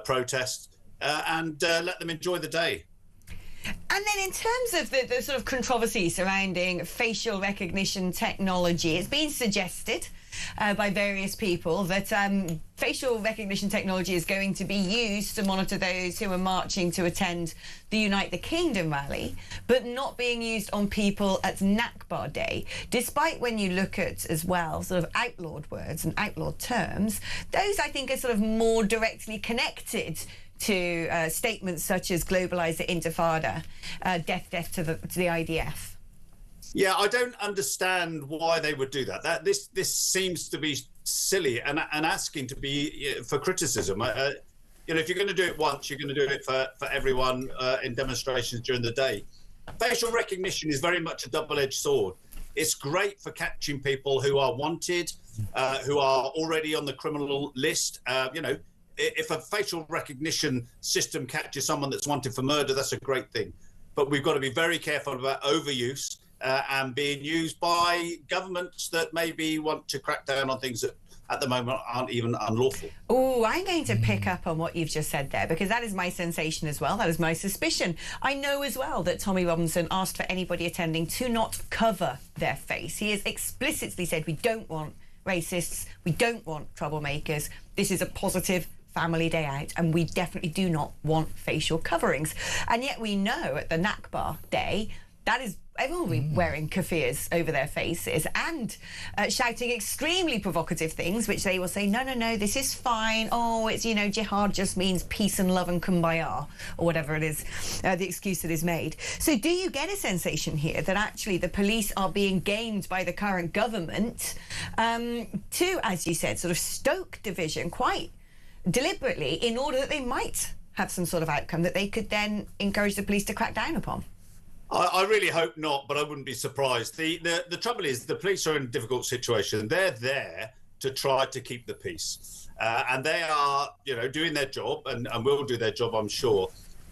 protest, and let them enjoy the day. And then in terms of the sort of controversy surrounding facial recognition technology, it's been suggested by various people that facial recognition technology is going to be used to monitor those who are marching to attend the Unite the Kingdom rally, but not being used on people at Nakba Day. Despite when you look at, as well, sort of outlawed words and outlawed terms, those I think are sort of more directly connected to statements such as globalise the intifada, death to the IDF. Yeah, I don't understand why they would do that. This seems to be silly and asking to be for criticism. If you're going to do it once, you're going to do it for everyone in demonstrations during the day. Facial recognition is very much a double-edged sword. It's great for catching people who are wanted, who are already on the criminal list. If a facial recognition system catches someone that's wanted for murder, that's a great thing. But we've got to be very careful about overuse and being used by governments that maybe want to crack down on things that at the moment aren't even unlawful. Oh, I'm going to pick up on what you've just said there, because that is my sensation as well. That is my suspicion. I know as well that Tommy Robinson asked for anybody attending to not cover their face. He has explicitly said we don't want racists, we don't want troublemakers. This is a positive family day out, and we definitely do not want facial coverings. And yet we know at the Nakba Day, that is, everyone will be wearing kaffirs over their faces and shouting extremely provocative things, which they will say, no, this is fine. Oh, it's, jihad just means peace and love and kumbaya, or whatever it is, the excuse that is made. So do you get a sensation here that actually the police are being gamed by the current government to, as you said, sort of stoke division quite deliberately in order that they might have some sort of outcome that they could then encourage the police to crack down upon? I really hope not, but I wouldn't be surprised. The trouble is the police are in a difficult situation. They're there to try to keep the peace. And they are, doing their job and will do their job, I'm sure.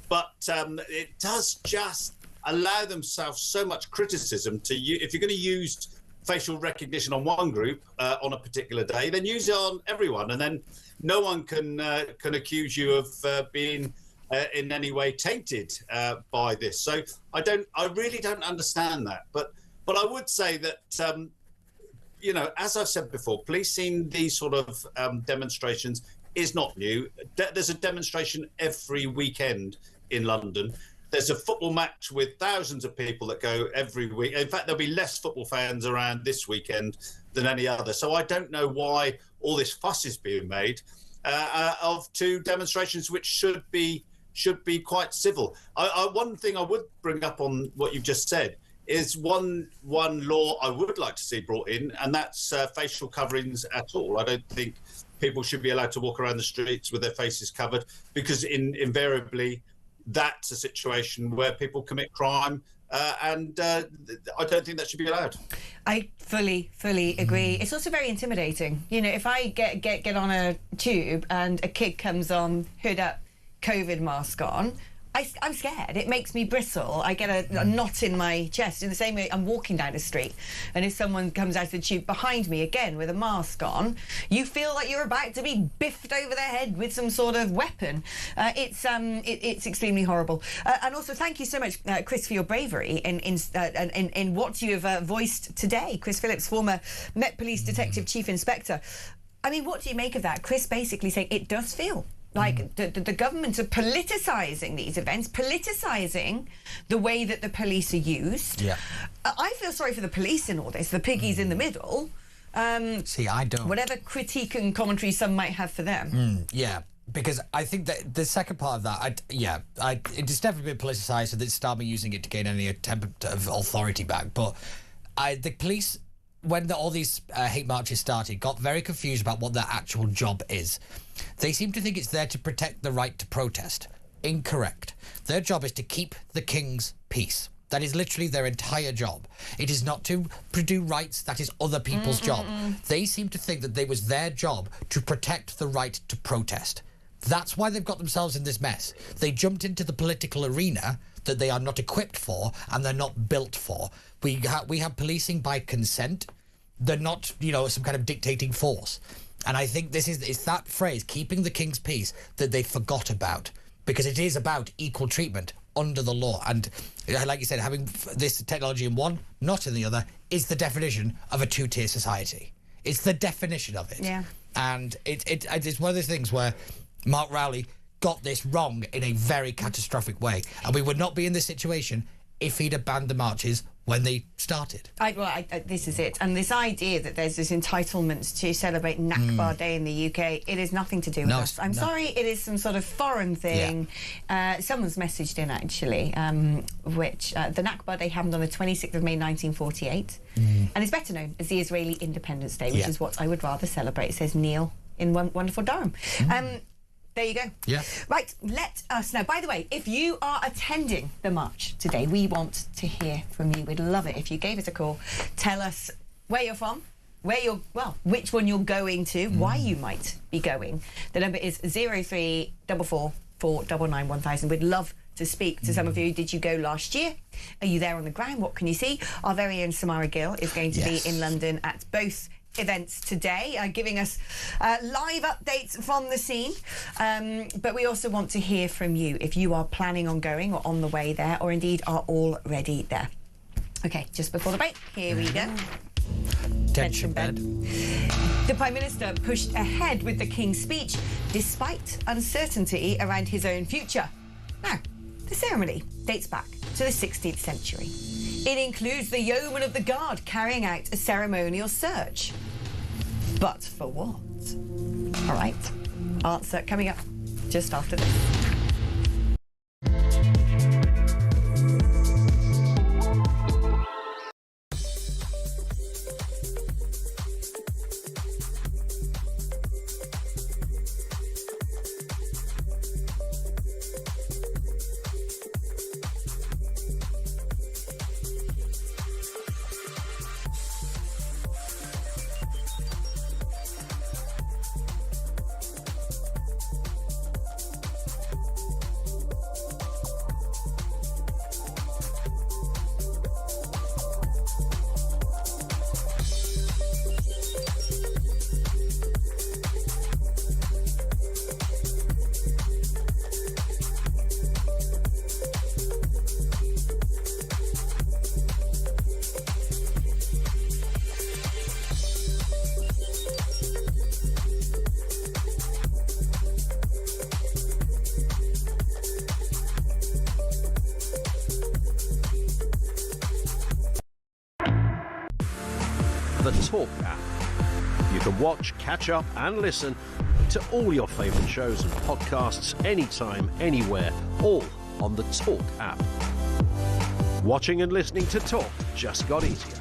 But it does just allow themselves so much criticism if you're going to use facial recognition on one group on a particular day, then use it on everyone. And then no one can accuse you of being in any way tainted by this. So I really don't understand that. But I would say that, as I've said before, policing these sort of demonstrations is not new. There's a demonstration every weekend in London. There's a football match with thousands of people that go every week. In fact, there'll be less football fans around this weekend than any other. So I don't know why all this fuss is being made of two demonstrations which should be quite civil. One thing I would bring up on what you've just said is one law I would like to see brought in, and that's facial coverings at all. I don't think people should be allowed to walk around the streets with their faces covered, because invariably that's a situation where people commit crime, and I don't think that should be allowed. I fully agree. It's also very intimidating. If I get on a tube and a kid comes on, hood up, COVID mask on, I'm scared. It makes me bristle. I get a knot in my chest in the same way I'm walking down the street. And if someone comes out of the tube behind me, again, with a mask on, you feel like you're about to be biffed over the head with some sort of weapon. It's extremely horrible. And also, thank you so much, Chris, for your bravery in what you have voiced today. Chris Phillips, former Met Police Detective Chief Inspector. I mean, what do you make of that? Chris basically saying it does feel like the government are politicising these events, politicising the way that the police are used. Yeah. I feel sorry for the police in all this, the piggies in the middle. See, I don't. Whatever critique and commentary some might have for them. Yeah, because I think that the second part of that, it's definitely been politicised, so they start me using it to gain any attempt of authority back. But the police, when all these hate marches started, got very confused about what their actual job is. They seem to think it's there to protect the right to protest. Incorrect. Their job is to keep the king's peace. That is literally their entire job. It is not to do rights. That is other people's job. They seem to think that it was their job to protect the right to protest. That's why they've got themselves in this mess. They jumped into the political arena that they are not equipped for and they're not built for. We have policing by consent. They're not, some kind of dictating force. And I think it's that phrase, keeping the king's peace, that they forgot about, because it is about equal treatment under the law. And like you said, having this technology in one, not in the other, is the definition of a two-tier society. It's the definition of it. Yeah. And it's one of those things where Mark Rowley got this wrong in a very catastrophic way. And we would not be in this situation if he'd have banned the marches when they started. This is it. And this idea that there's this entitlement to celebrate Nakba Day in the UK, it has nothing to do with us. I'm sorry, it is some sort of foreign thing. Yeah. Someone's messaged in, actually, which the Nakba Day happened on the 26th of May 1948, and it's better known as the Israeli Independence Day, which is what I would rather celebrate, says Neil in wonderful Durham. There you go. Yeah. Right, let us know. By the way, if you are attending the march today, we want to hear from you. We'd love it if you gave us a call. Tell us where you're from, which one you're going to, why you might be going. The number is 0344 499 1000. We'd love to speak to some of you. Did you go last year? Are you there on the ground? What can you see? Our very own Samara Gill is going to be in London at both events today, giving us live updates from the scene, but we also want to hear from you if you are planning on going or on the way there, or indeed are already there. Okay, just before the break, here we go. Tension bed. The Prime Minister pushed ahead with the King's speech despite uncertainty around his own future. Now, the ceremony dates back to the 16th century. It includes the yeomen of the guard carrying out a ceremonial search. But for what? All right, answer coming up just after this. the Talk app. You can watch, catch up and listen to all your favourite shows and podcasts anytime, anywhere, all on the Talk app. Watching and listening to Talk just got easier.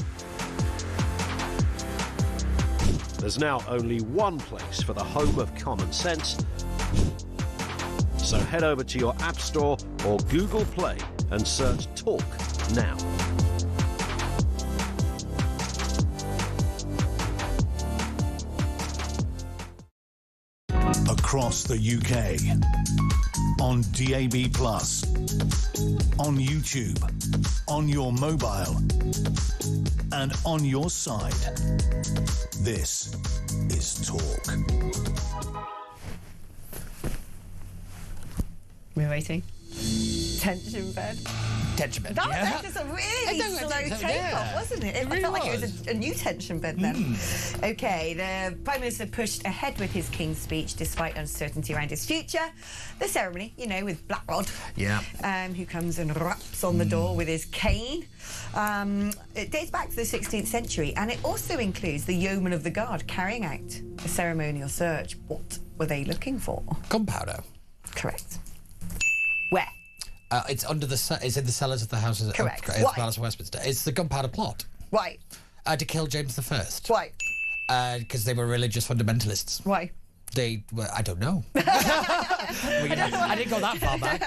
There's now only one place for the home of common sense. So head over to your App Store or Google Play and search Talk now. Across the UK, on DAB+, on YouTube, on your mobile, and on your side. This is Talk. We're waiting. Tension bed. Tension bed. That was actually a really slow take-off, wasn't it? It really felt like it was. was a new tension bed then. OK, the Prime Minister pushed ahead with his King's speech despite uncertainty around his future. The ceremony, you know, with Black Rod, who comes and raps on the door with his cane. It dates back to the 16th century, and it also includes the Yeomen of the Guard carrying out a ceremonial search. What were they looking for? Gunpowder. Correct. Where? It's under the it's in the cellars of the houses. Correct. At the Palace of Westminster. It's the Gunpowder Plot. Why? To kill James I. Why? Because they were religious fundamentalists. Why? They were, I don't know. I didn't go that far back.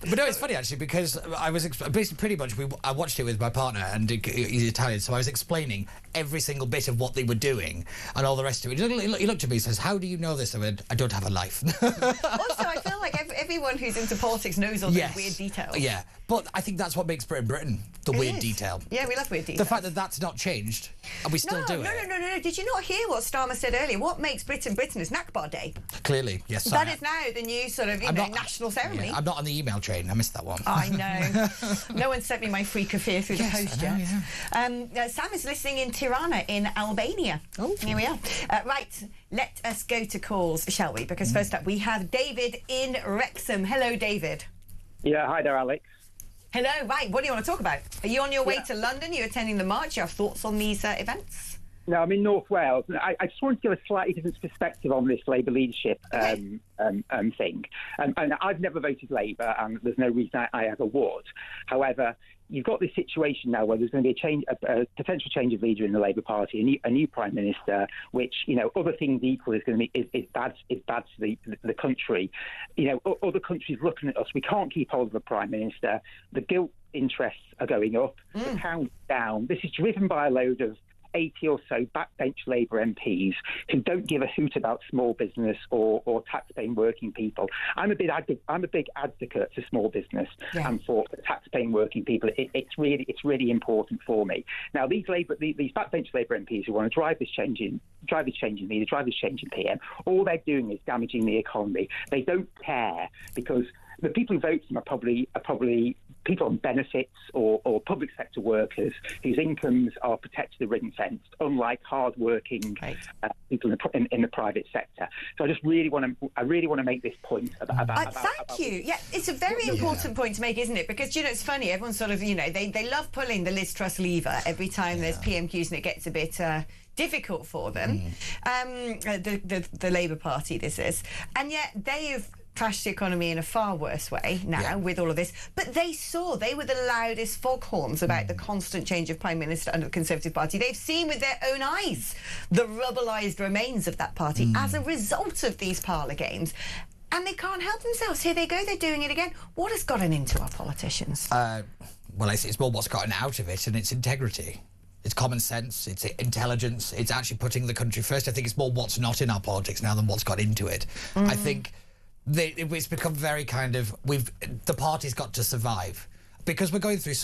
But no, it's funny actually because I was basically pretty much I watched it with my partner and he's Italian, so I was explaining every single bit of what they were doing and all the rest of it. He looked at me and says, "How do you know this?" I went, "I don't have a life." Also, I feel like everyone who's into politics knows all those weird details. Yeah, but I think that's what makes Britain, the weird detail. Yeah, we love weird details. The fact that that's not changed and we still do it. No. Did you not hear what Starmer said earlier? What makes Britain is Nakba Day. Clearly, yes. That is now the new sort of national ceremony. Yeah, I'm not on the email train. I missed that one. I know. No one sent me my free kefir through the post yet. Sam is listening in Tirana in Albania. Oh. Here we are. Right, let us go to calls, shall we? Because first up we have David in Wrexham. Hello, David. Yeah, hi there, Alex. Hello, right, what do you want to talk about? Are you on your way to London? Are you attending the march? You have thoughts on these events? No, I'm in North Wales. I just wanted to give a slightly different perspective on this Labour leadership thing. And I've never voted Labour, and there's no reason I ever would. However, you've got this situation now where there's going to be a potential change of leader in the Labour Party, a new Prime Minister, which, you know, other things equal is going to be is bad to the country. You know, other countries looking at us. We can't keep hold of a Prime Minister. The gilt interests are going up. The pound's down. This is driven by a load of 80 or so backbench Labour MPs who don't give a hoot about small business or tax-paying working people. I'm a big advocate for small business and for tax-paying working people. It's really important for me. Now, these backbench Labour MPs who want to drive this change in leader, drive this change in PM, all they're doing is damaging the economy. They don't care because the people who vote for them are probably people on benefits or public sector workers whose incomes are protected and ring-fenced, unlike hard-working people in the private sector. So I just really want to make this point about thank you. Yeah, it's a very important point to make, isn't it? Because, you know, it's funny. Everyone's sort of, you know, they love pulling the Liz Truss lever every time there's PMQs and it gets a bit difficult for them. The Labour Party, this is, and yet they have trashed the economy in a far worse way now with all of this. But they were the loudest foghorns about the constant change of Prime Minister under the Conservative Party. They've seen with their own eyes the rubbleised remains of that party as a result of these parlour games. And they can't help themselves. Here they go, they're doing it again. What has gotten into our politicians? Well, it's more what's gotten out of it, and it's integrity. It's common sense, it's intelligence, it's actually putting the country first. I think it's more what's not in our politics now than what's got into it. I think it's become very kind of the party's got to survive because we're going through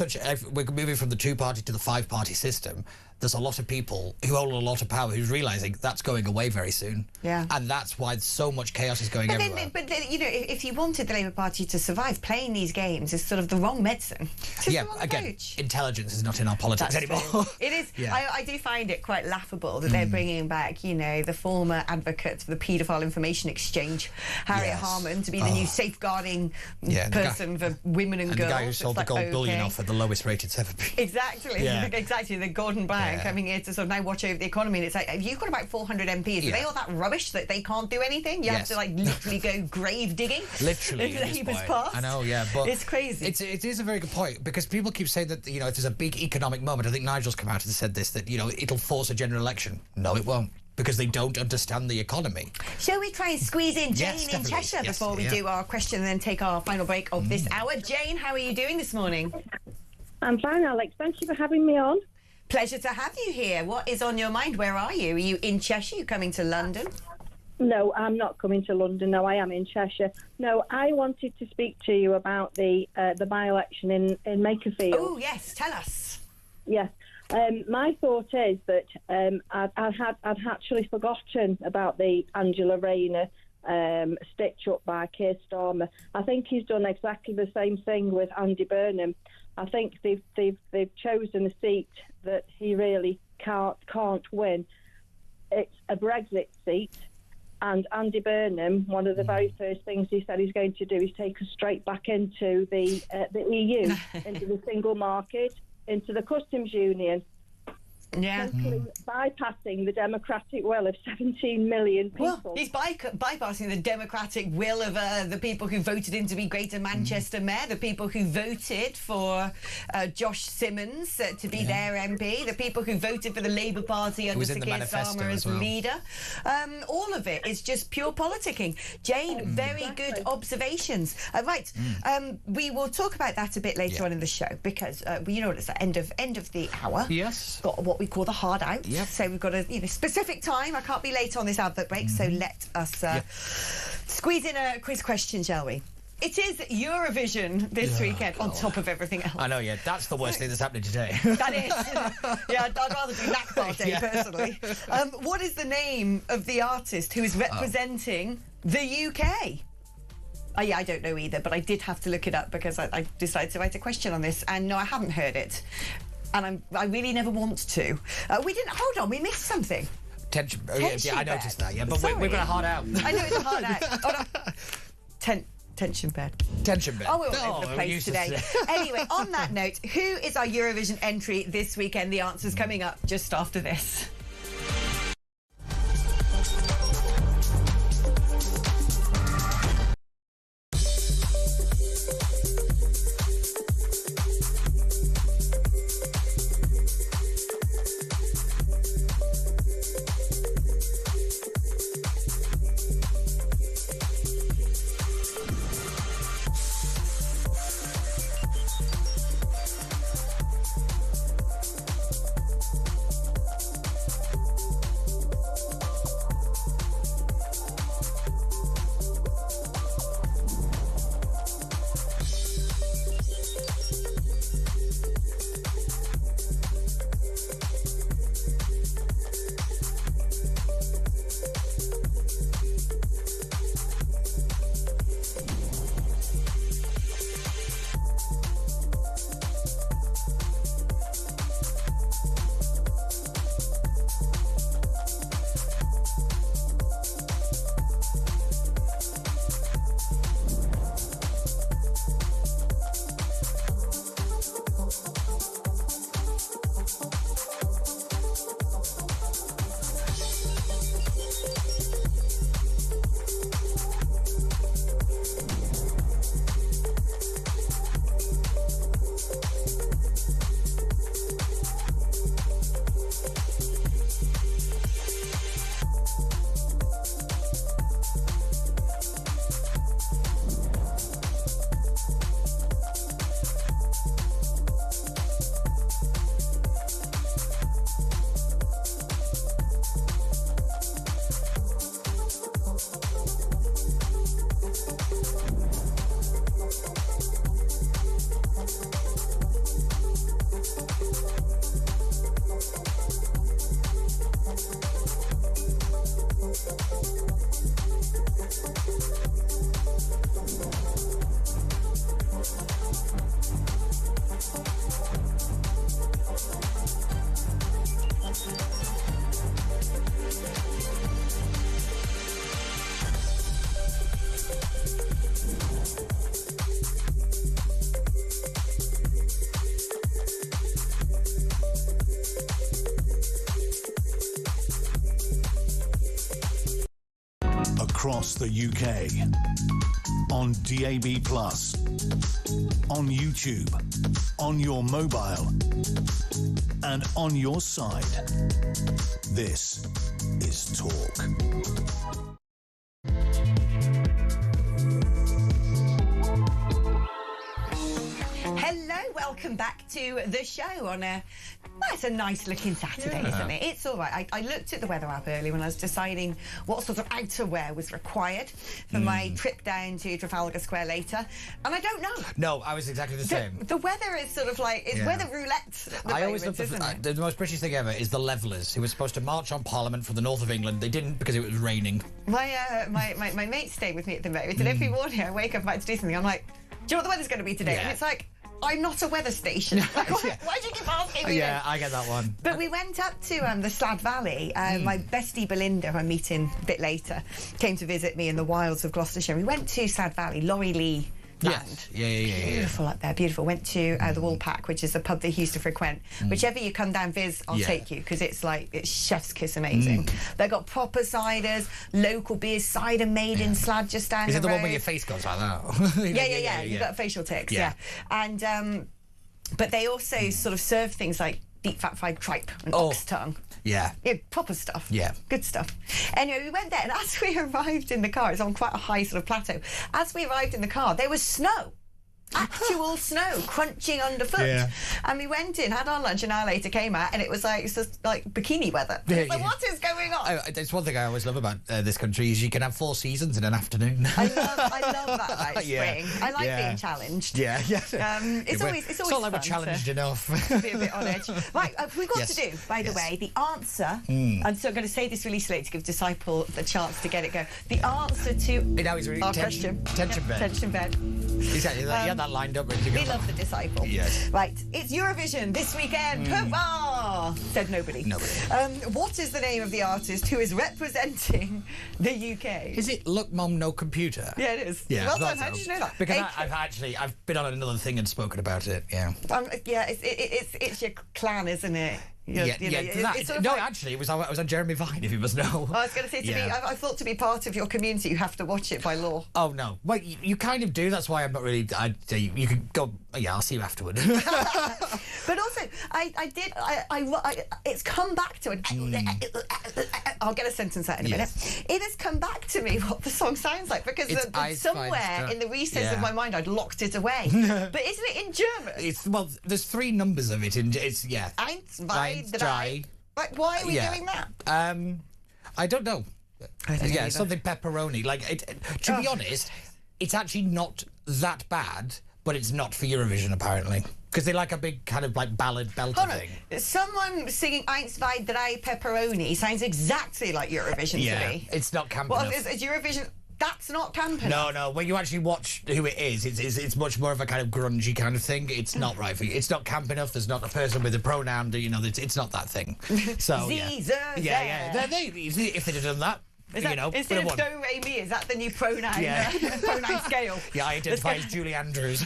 we're moving from the 2-party to the 5-party system. There's a lot of people who hold a lot of power who's realising that's going away very soon. Yeah. And that's why so much chaos is going everywhere. But you know, if you wanted the Labour Party to survive, playing these games is sort of the wrong medicine. Intelligence is not in our politics anymore. It is. Yeah. I do find it quite laughable that they're bringing back, you know, the former advocate for the paedophile information exchange, Harriet Harman, to be the new safeguarding person for women and girls. The guy who sold the gold bullion off at the lowest rate it's ever been. Exactly. The Gordon Brown now, coming here to sort of now watch over the economy. And it's like, you've got about 400 MPs. Are they all that rubbish that they can't do anything? You have to like literally go grave digging. Literally, Labour's past. I know, yeah, but it's crazy. It is a very good point, because people keep saying that, you know, if there's a big economic moment, I think Nigel's come out and said this, that, you know, it'll force a general election. No, it won't, because they don't understand the economy. Shall we try and squeeze in Jane in Cheshire before we do our question and then take our final break of this hour? Jane, how are you doing this morning? I'm fine, Alex. Thank you for having me on. Pleasure to have you here. What is on your mind? Where are you? Are you in Cheshire? You coming to London? No, I'm not coming to London. No, I am in Cheshire. No, I wanted to speak to you about the by-election in Makerfield. Oh, yes. Tell us. Yes. My thought is that I'd actually forgotten about the Angela Rayner stitch-up by Keir Starmer. I think he's done exactly the same thing with Andy Burnham. I think they've chosen a seat that he really can't win. It's a Brexit seat, and Andy Burnham, one of the very first things he said he's going to do is take us straight back into the EU, into the single market, into the customs union. Yeah. Bypassing the democratic will of 17 million people. Well, he's bypassing the democratic will of the people who voted him to be Greater Manchester Mayor, the people who voted for Josh Simmons to be their MP, the people who voted for the Labour Party under Sir Keir Starmer as leader. All of it is just pure politicking. Jane, very good observations. Right, we will talk about that a bit later on in the show, because you know it's the end of the hour. Yes. Got what we call the hard out. Yep. So we've got a specific time. I can't be late on this advert break, so let us squeeze in a quiz question, shall we? It is Eurovision this weekend, on top of everything else. I know, yeah, that's the worst thing that's happening today. That is. Yeah, I'd rather do Nakbar Day, personally. What is the name of the artist who is representing the UK? I don't know either, but I did have to look it up because I decided to write a question on this, and no, I haven't heard it. And I really never want to. We didn't. Hold on, we missed something. Tension. I noticed that. Yeah, but we're going to hard out. I know it's a hard out. Hold on. Tension bed. Tension bed. Oh, we're all over the place today. Anyway, on that note, who is our Eurovision entry this weekend? The answer's coming up just after this. across the UK. On DAB+, on YouTube, on your mobile, and on your side. This is Talk. Hello, welcome back to the show on a... Well, it's a nice looking Saturday, isn't it? It's all right. I looked at the weather app early when I was deciding what sort of outerwear was required for my trip down to Trafalgar Square later, and I don't know. No, I was exactly the same. The weather is sort of like, it's weather roulette at the I always moment, love isn't it? the most British thing ever is the Levellers, who were supposed to march on Parliament from the north of England. They didn't because it was raining. My mates stay with me at the moment, and every morning I wake up about to do something, I'm like, do you know what the weather's going to be today? Yeah. And it's like, I'm not a weather station. Like, why do you keep asking me Yeah, this? I get that one. But we went up to the Slad Valley. My bestie Belinda, who I'm meeting a bit later, came to visit me in the wilds of Gloucestershire. We went to Slad Valley, Laurie Lee land. Yes. Yeah. Beautiful up there, beautiful. Went to the Woolpack, which is the pub they used to frequent. Whichever you come down Viz, I'll take you, because it's like, it's chef's kiss amazing. They've got proper ciders, local beers, cider made in Slad just down Is the it the road. one where your face goes like that? Yeah. You've got facial tics, yeah. And but they also sort of serve things like deep fat fried tripe and ox tongue. Yeah, proper stuff. Yeah. Good stuff. Anyway, we went there, and as we arrived in the car, it's on quite a high sort of plateau. As we arrived in the car, there was snow. Actual snow crunching underfoot. Yeah. And we went in, had our lunch, an hour later came out, and it was like, it's just like bikini weather. It's like, what is going on? It's one thing I always love about this country is you can have 4 seasons in an afternoon. I love that about spring. I like being challenged. Yeah. It's always not like we're fun challenged enough. to be a bit on edge. Right, we've got to do, by the way, the answer, and so I'm going to say this really slowly to give Disciple the chance to get it going. The answer to Now he's really our question. Tension bed. Tension bed. Exactly. He had that lined up ready to go. We love the Disciple. Yes. Right, it's Eurovision this weekend. Hurrah! Said nobody. What is the name of the artist who is representing the UK? Is it Look Mum No Computer? Yeah, it is. Yeah, Well done. How did you know that? Because I've been on another thing and spoken about it. Yeah. It's your clan, isn't it? It's sort of like, actually, I was on Jeremy Vine, if you must know. I was going to say, I thought to be part of your community, you have to watch it by law. Oh, no. Well, you kind of do. That's why I'm not really... You can go... Yeah, I'll see you afterward. But also, it's come back to it. I'll get a sentence out in a minute. It has come back to me what the song sounds like, because somewhere in the recess of my mind, I'd locked it away. But isn't it in German? There's 3 numbers of it. Eins, zwei, drei. Like, why are we doing that? I don't know. I don't know either. Something pepperoni. To be honest, it's actually not that bad, but it's not for Eurovision, apparently. Because they like a big kind of like ballad belter thing. Someone singing Eins, zwei, drei, pepperoni sounds exactly like Eurovision to me. It's not camp Well, enough. is Eurovision... That's not camp enough. No. When you actually watch who it is, it's much more of a kind of grungy kind of thing. It's not right for you. It's not camp enough. There's not a person with a pronoun. It's not that thing. So if they'd have done that. Instead of do, re, mi, is that the new pronoun pronoun scale? Yeah, I identify as Julie Andrews.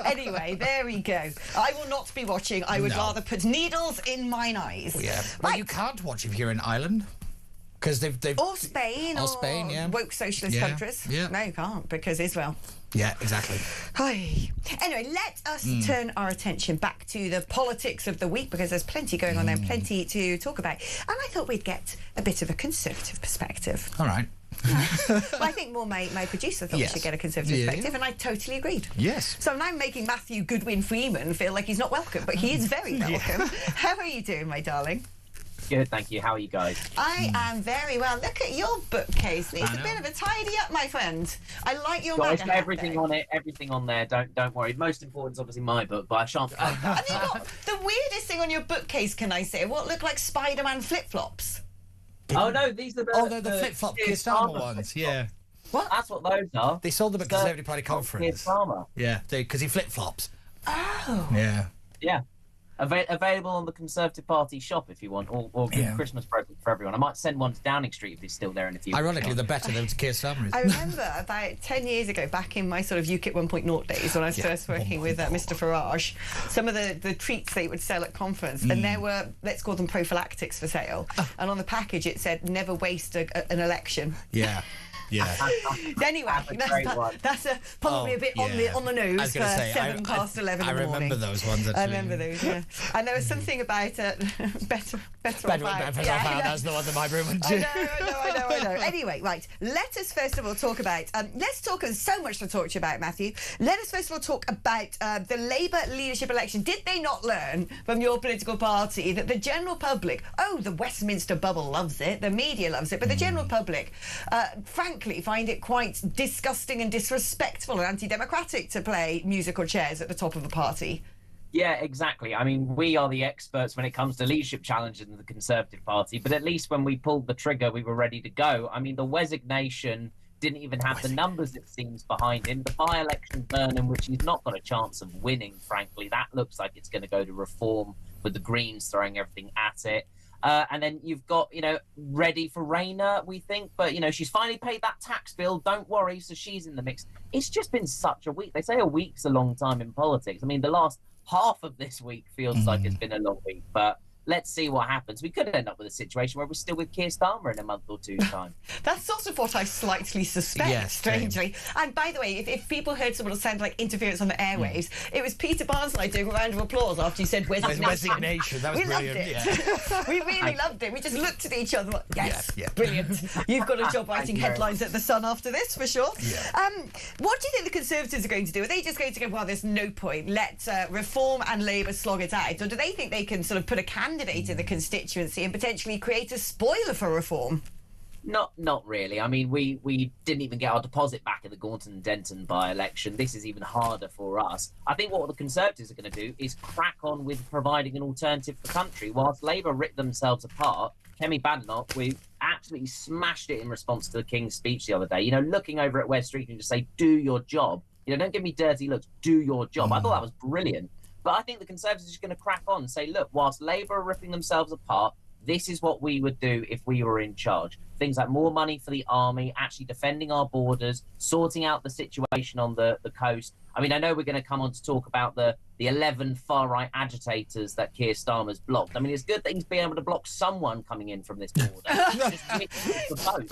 Anyway, there we go. I will not be watching. I would rather put needles in mine eyes. Yeah. Well, you can't watch if you're in Ireland. Because they've or Spain, woke socialist countries. Yeah. No, you can't, because Israel. Yeah, exactly. Hi. Anyway, let us turn our attention back to the politics of the week, because there's plenty going on there, plenty to talk about. And I thought we'd get a bit of a conservative perspective. All right. Well, I think more my producer thought we should get a conservative perspective, and I totally agreed. Yes. So I'm now making Matthew Goodwin Freeman feel like he's not welcome, but he is very welcome. How are you doing, my darling? Good, thank you. How are you guys? I am very well. Look at your bookcase. It's a bit of a tidy up, my friend. I like your MAGA hat everything there. on it. Everything on there. Don't worry. Most important is obviously my book, but I shan't. Have you got the weirdest thing on your bookcase? Can I say what look like Spider-Man flip-flops? Oh no, these are the the flip-flop Keir Starmer ones. Yeah. What? That's what those are. They sold them at Conservative Party conference. Keir Starmer. Yeah, because he flip-flops. Oh. Yeah. Yeah. Available on the Conservative Party shop if you want, or good Christmas present for everyone. I might send one to Downing Street if he's still there in a few weeks. Ironically, the better than to Keir Starmer is. I remember about 10 years ago, back in my sort of UKIP 1.0 days, when I was first working with Mr Farage, some of the treats they would sell at conference, and there were, let's call them prophylactics for sale, and on the package it said, never waste an election. Yeah. Yeah. Anyway, that's probably a bit on the nose. I was going to say, 7 past 11 in the morning. I remember those ones. Actually. I remember those. Yeah, and there was something about better off out. That's the one that my room went to. I know. Anyway, right. Let us first of all talk about. Let's talk. There's so much to talk to you about, Matthew. Let us first of all talk about the Labour leadership election. Did they not learn from your political party that the general public, the Westminster bubble loves it, the media loves it, but the general public, frankly, find it quite disgusting and disrespectful and anti-democratic to play musical chairs at the top of a party? Yeah, exactly. I mean, we are the experts when it comes to leadership challenges in the Conservative Party, but at least when we pulled the trigger, we were ready to go. I mean, the Wesignation didn't even have the numbers, it seems, behind him. The by-election Burnham, which he's not got a chance of winning, frankly, that looks like it's going to go to Reform with the Greens throwing everything at it. And then you've got, ready for Rayner, we think. But, she's finally paid that tax bill. Don't worry. So she's in the mix. It's just been such a week. They say a week's a long time in politics. I mean, the last half of this week feels like it's been a long week. But let's see what happens. We could end up with a situation where we're still with Keir Starmer in a month or two's time. That's sort of what I slightly suspect, strangely. And by the way, if people heard someone sound like interference on the airwaves, it was Peter Barnes and I doing a round of applause after you said Wesignation. That was Loved brilliant. it. Yeah. We really loved it. We just looked at each other and went, brilliant. You've got a job writing headlines at The Sun after this, for sure. Yeah. What do you think the Conservatives are going to do? Are they just going to go, well, there's no point, let Reform and Labour slog it out? Or do they think they can sort of put a candidate in the constituency and potentially create a spoiler for Reform? Not really. I mean, we didn't even get our deposit back in the Gaunton and Denton by-election. This is even harder for us. I think what the Conservatives are going to do is crack on with providing an alternative for the country. Whilst Labour ripped themselves apart, Kemi Badenoch, we absolutely smashed it in response to the King's speech the other day. Looking over at West Street and just say, do your job. Don't give me dirty looks, do your job. I thought that was brilliant. But I think the Conservatives are going to crack on and say, look, whilst Labour are ripping themselves apart, this is what we would do if we were in charge. Things like more money for the army, actually defending our borders, sorting out the situation on the coast. I mean, I know we're going to come on to talk about the 11 far-right agitators that Keir Starmer's blocked. I mean, it's good that he's been able to block someone coming in from this border.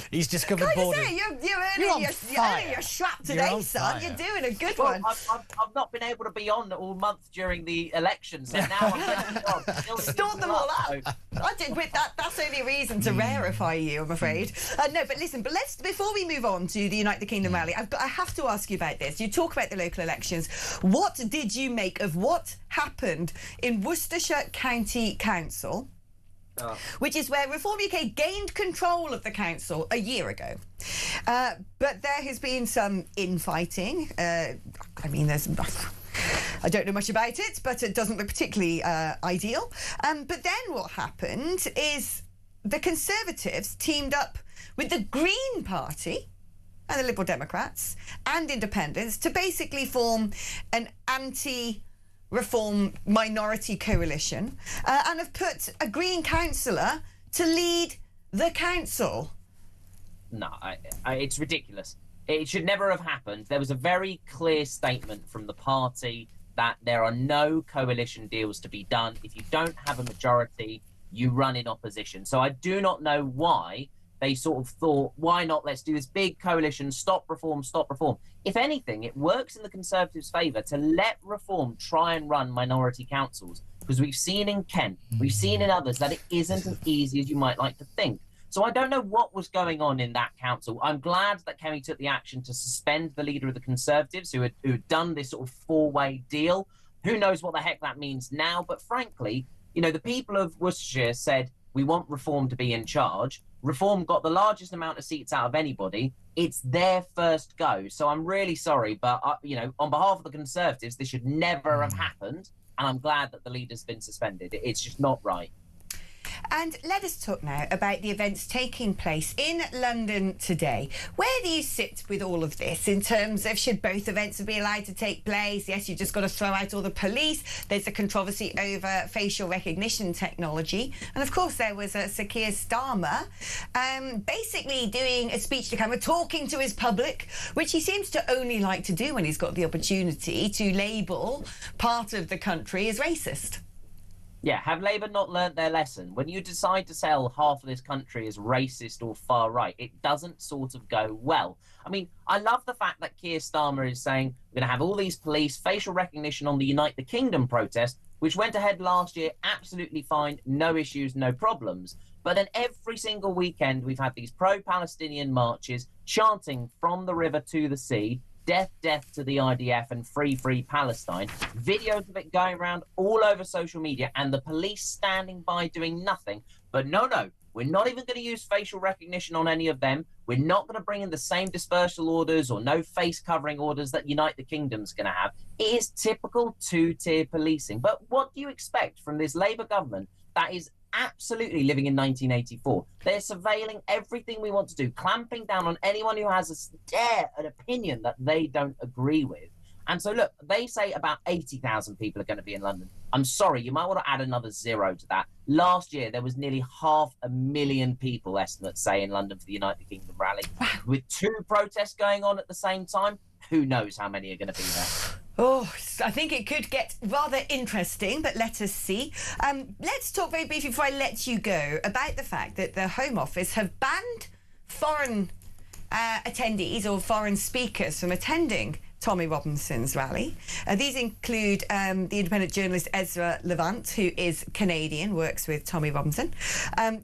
He's discovered borders. You're earning your strap today, son. You're doing a good one. I've not been able to be on all month during the elections, so now I'm stored them all up. I did with that. That's only a reason to rarefy you, I'm afraid. No, but listen. But before we move on to the Unite the Kingdom rally, I have to ask you about this. You talk about the local elections. What did you make of what happened in Worcestershire County Council? Which is where Reform UK gained control of the council a year ago. But there has been some infighting. I don't know much about it, but it doesn't look particularly ideal. But then what happened is the Conservatives teamed up with the Green Party and the Liberal Democrats and Independents to basically form an anti-Reform minority coalition and have put a Green councillor to lead the council. No, it's ridiculous. It should never have happened. There was a very clear statement from the party that there are no coalition deals to be done. If you don't have a majority, you run in opposition. So I do not know why they sort of thought, why not, let's do this big coalition, stop Reform, stop Reform. If anything, it works in the Conservatives' favour to let Reform try and run minority councils, because we've seen in Kent, we've seen in others that it isn't as easy as you might like to think. So I don't know what was going on in that council. I'm glad that Kemi took the action to suspend the leader of the Conservatives who had done this sort of four-way deal. Who knows what the heck that means now? But frankly, the people of Worcestershire said, we want Reform to be in charge. Reform got the largest amount of seats out of anybody. It's their first go. So I'm really sorry, but, on behalf of the Conservatives, this should never have happened. And I'm glad that the leader's been suspended. It's just not right. And let us talk now about the events taking place in London today. Where do you sit with all of this in terms of should both events be allowed to take place? Yes, you've just got to throw out all the police. There's a controversy over facial recognition technology. And of course, there was Sir Keir Starmer basically doing a speech to camera, talking to his public, which he seems to only like to do when he's got the opportunity to label part of the country as racist. Yeah, have Labour not learnt their lesson? When you decide to sell half of this country as racist or far right, it doesn't sort of go well. I mean, I love the fact that Keir Starmer is saying we're going to have all these police, facial recognition on the Unite the Kingdom protest, which went ahead last year, absolutely fine, no issues, no problems. But then every single weekend we've had these pro-Palestinian marches chanting from the river to the sea, death, death to the IDF and free, free Palestine. Videos of it going around all over social media and the police standing by doing nothing. But no, we're not even going to use facial recognition on any of them. We're not going to bring in the same dispersal orders or no face covering orders that Unite the Kingdom's going to have. It is typical two-tier policing. But what do you expect from this Labour government that is absolutely living in 1984? They're surveilling everything we want to do, clamping down on anyone who has an opinion that they don't agree with. And so, look, they say about 80,000 people are going to be in London. I'm sorry, you might want to add another 0 to that. Last year, there was nearly 500,000 people, estimates say, in London for the United Kingdom rally. With 2 protests going on at the same time, who knows how many are going to be there. Oh, I think it could get rather interesting, but let us see. Let's talk very briefly before I let you go about the fact that the Home Office have banned foreign attendees or foreign speakers from attending Tommy Robinson's rally. These include the independent journalist Ezra Levant, who is Canadian, works with Tommy Robinson,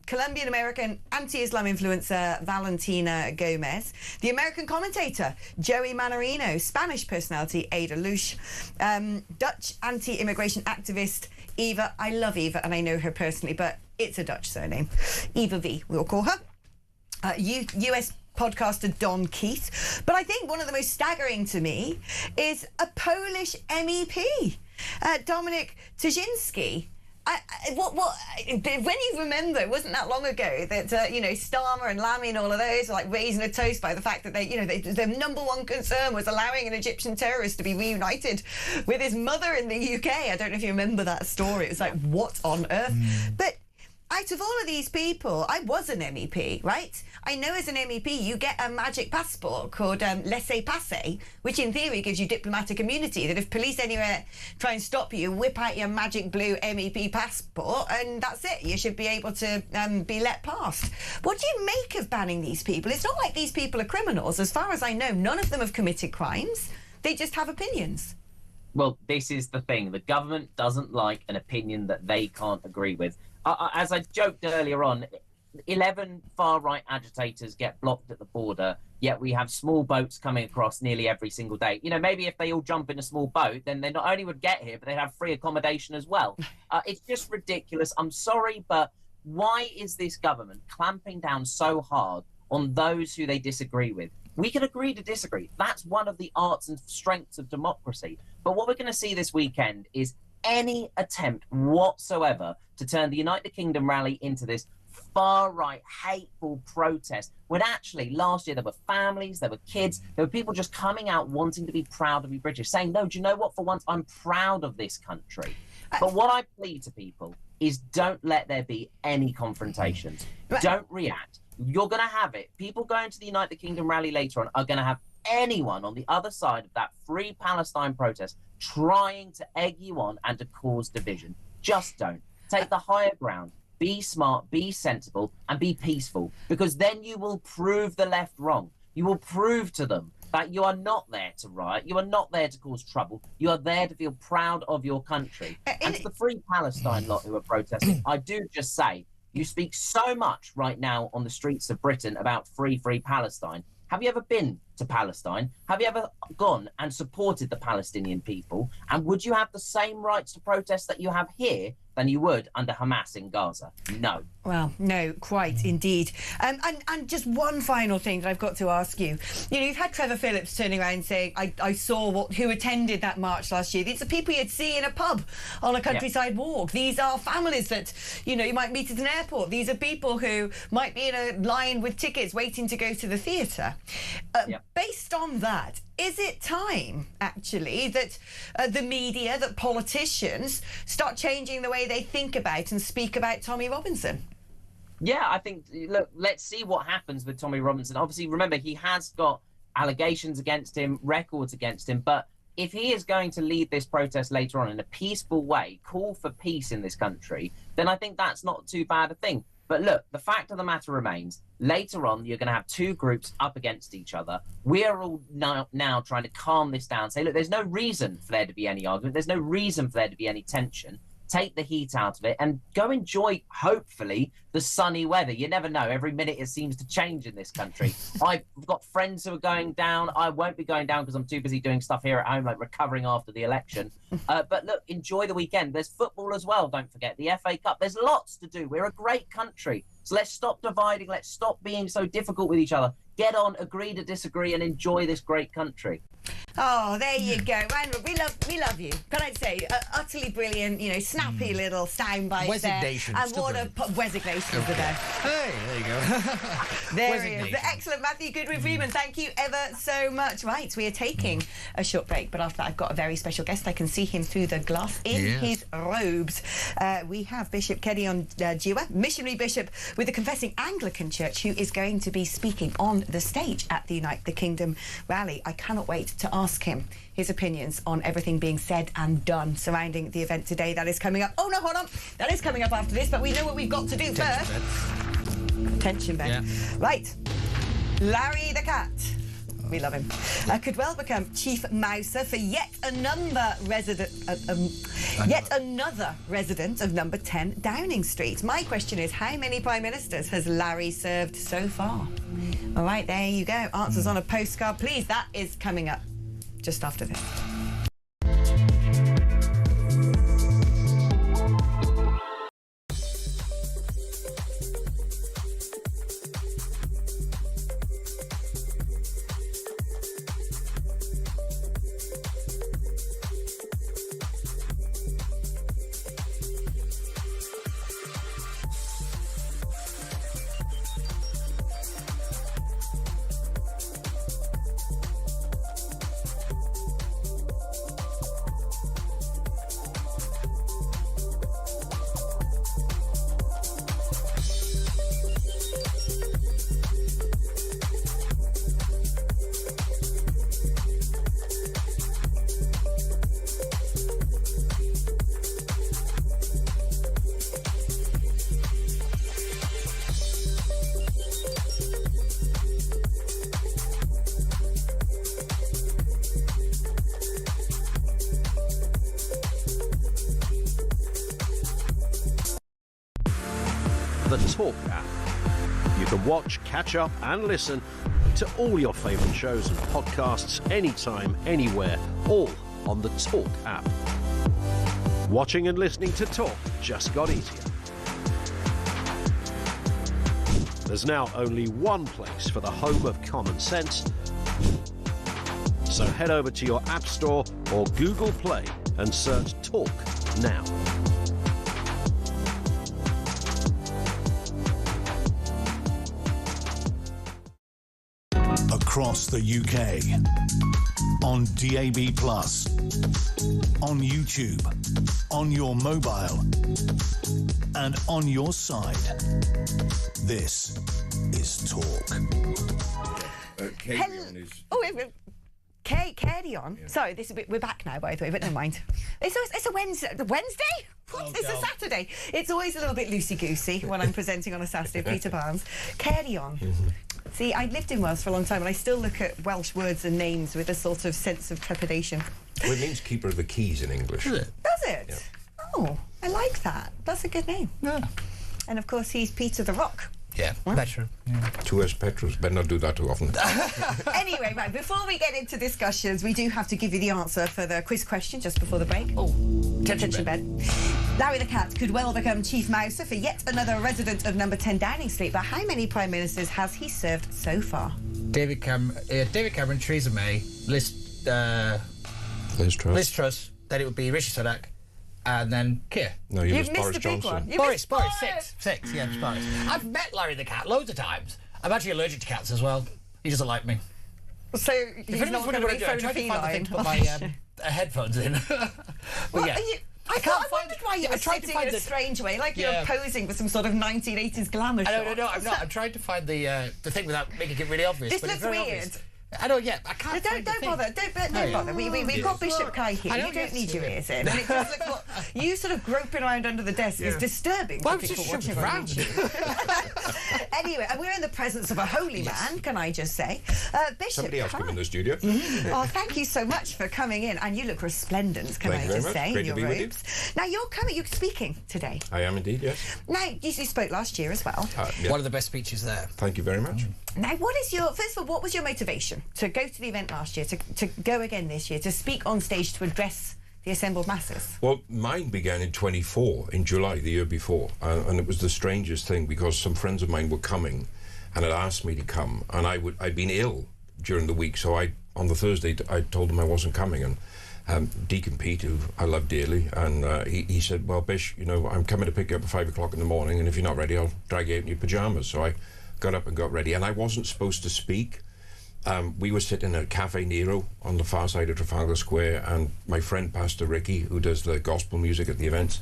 Colombian-American anti-Islam influencer Valentina Gomez, the American commentator Joey Manorino, Spanish personality Ada Lush, Dutch anti-immigration activist Eva. I love Eva and I know her personally, but it's a Dutch surname. Eva V, we'll call her. US podcaster Don Keith. But I think one of the most staggering to me is a Polish MEP, Dominik Tuschinski. When you remember, it wasn't that long ago that Starmer and Lamy and all of those were like raising a toast by the fact that their number one concern was allowing an Egyptian terrorist to be reunited with his mother in the UK. I don't know if you remember that story. It was like, what on earth? But out of all of these people, I was an MEP, right? I know as an MEP you get a magic passport called laissez-passer, which in theory gives you diplomatic immunity, that if police anywhere try and stop you, whip out your magic blue MEP passport and that's it. You should be able to be let past. What do you make of banning these people? It's not like these people are criminals. As far as I know, none of them have committed crimes. They just have opinions. Well, this is the thing. The government doesn't like an opinion that they can't agree with. As I joked earlier on, 11 far-right agitators get blocked at the border, yet we have small boats coming across nearly every single day. Maybe if they all jump in a small boat, then they not only would get here, but they'd have free accommodation as well. It's just ridiculous. I'm sorry, but why is this government clamping down so hard on those who they disagree with? We can agree to disagree. That's one of the arts and strengths of democracy. But what we're going to see this weekend is any attempt whatsoever to turn the United Kingdom rally into this far-right, hateful protest, when actually last year there were families, there were kids, there were people just coming out wanting to be proud to be British, saying, no, do you know what, for once I'm proud of this country. But what I plead to people is don't let there be any confrontations. Don't react. You're going to have it. People going to the United Kingdom rally later on are going to have anyone on the other side of that free Palestine protest trying to egg you on and to cause division. Just don't. Take the higher ground. Be smart, be sensible, and be peaceful, because then you will prove the left wrong. You will prove to them that you are not there to riot. You are not there to cause trouble. You are there to feel proud of your country. And to the Free Palestine lot who are protesting, I do just say, you speak so much right now on the streets of Britain about free Palestine. Have you ever been to Palestine? Have you ever gone and supported the Palestinian people? And would you have the same rights to protest that you have here than you would under Hamas in Gaza? No. Well, no, quite indeed. And just one final thing that I've got to ask you. You know, you've had Trevor Phillips turning around saying, I saw who attended that march last year. These are people you'd see in a pub on a countryside walk. These are families that, you know, you might meet at an airport. These are people who might be in a line with tickets waiting to go to the theatre. Based on that, is it time, actually, that the media, that politicians start changing the way they think about and speak about Tommy Robinson? Yeah, I think, look, let's see what happens with Tommy Robinson. Obviously, remember, he has got allegations against him, records against him, but if he is going to lead this protest later on in a peaceful way, call for peace in this country, then I think that's not too bad a thing. But look, the fact of the matter remains, later on, you're going to have two groups up against each other. We're all now trying to calm this down, say, look, there's no reason for there to be any argument. There's no reason for there to be any tension. Take the heat out of it and go enjoy, hopefully, the sunny weather. You never know. Every minute it seems to change in this country. I've got friends who are going down. I won't be going down because I'm too busy doing stuff here at home, like recovering after the election. But look, enjoy the weekend. There's football as well, don't forget. The FA Cup. There's lots to do. We're a great country. So let's stop dividing. Let's stop being so difficult with each other. Get on, agree to disagree, and enjoy this great country. Oh, there you go. And we love you. Can I say, utterly brilliant, you know, snappy little soundbites there. And what a resignation for there. Hey, there you go. There he is. The excellent Matthew Goodwin-Freeman. Thank you ever so much. Right, we are taking a short break, but after that I've got a very special guest. I can see him through the glass in his robes. We have Bishop Kenyon Dewar, missionary bishop with the Confessing Anglican Church, who is going to be speaking on the stage at the Unite the Kingdom rally. I cannot wait to ask him his opinions on everything being said and done surrounding the event today. That is coming up. Oh, no, hold on. That is coming up after this, but we know what we've got to do first. Tension bed. Yeah. Right. Larry the cat. We love him. Could well become chief mouser for yet another resident of number 10 Downing Street. My question is, how many prime ministers has Larry served so far? All right, there you go. Answers on a postcard, please. That is coming up just after this. The Talk app. You can watch, catch up and listen to all your favourite shows and podcasts anytime, anywhere, all on the Talk app. Watching and listening to Talk just got easier. There's now only one place for the home of common sense. So head over to your App Store or Google Play and search Talk now. Across the UK, on DAB+, on YouTube, on your mobile, and on your side. This is Talk. Carry on. Yeah. Sorry, we're back now, by the way, but never mind. It's a Wednesday. Wednesday? What? It's a Saturday. It's always a little bit loosey-goosey when I'm presenting on a Saturday. Peter Barnes. Carry on. See, I lived in Wales for a long time, and I still look at Welsh words and names with a sort of sense of trepidation. Well, it means keeper of the keys in English. Does it? Yeah. Oh, I like that. That's a good name. Yeah. And, of course, he's Peter the Rock. Yeah, better. Yeah. 2S petrol. Better not do that too often. Anyway, right, before we get into discussions, we do have to give you the answer for the quiz question just before the break. Oh, attention bed. Larry the Cat could well become Chief Mouser for yet another resident of number 10 Downing Street, but how many Prime Ministers has he served so far? David Cameron, Theresa May, Liz Truss, then it would be Rishi Sunak, and then Keir. No, You've missed missed Boris the big Johnson. one. You Boris, missed Boris. six, yeah, Boris. I've met Larry the Cat loads of times. I'm actually allergic to cats as well. He doesn't like me. So he's not going to be phone a feline. To put my headphones in. But yeah. I wondered why you were sitting in a strange way, like you were posing for some sort of 1980s glamour shot. No, I'm not. I'm trying to find the thing without making it really obvious. This but looks it's very weird. Obvious. I know, yeah. I can't. Don't bother. Don't bother. We've got Bishop Kai here. You don't need your ears in. And it just looks what you sort of groping around under the desk is disturbing for people watching on YouTube. Anyway, and we're in the presence of a holy man, can I just say? Bishop Somebody else come in the studio. Oh, thank you so much for coming in, and you look resplendent, can I just say, in your robes. Now you're speaking today. I am indeed, yes. Now you spoke last year as well. One of the best speeches there. Thank you very much. Now, first of all, what was your motivation to go to the event last year, to go again this year, to speak on stage, to address the assembled masses? Well, mine began in 24, in July, the year before, and it was the strangest thing because some friends of mine were coming and had asked me to come, and I'd been ill during the week, so on the Thursday I told them I wasn't coming, and Deacon Pete, who I love dearly, and he said, well, Bish, I'm coming to pick you up at 5 o'clock in the morning, and if you're not ready, I'll drag you out in your pyjamas. So I got up and got ready, and I wasn't supposed to speak. We were sitting at Cafe Nero on the far side of Trafalgar Square, and my friend Pastor Ricky, who does the gospel music at the events,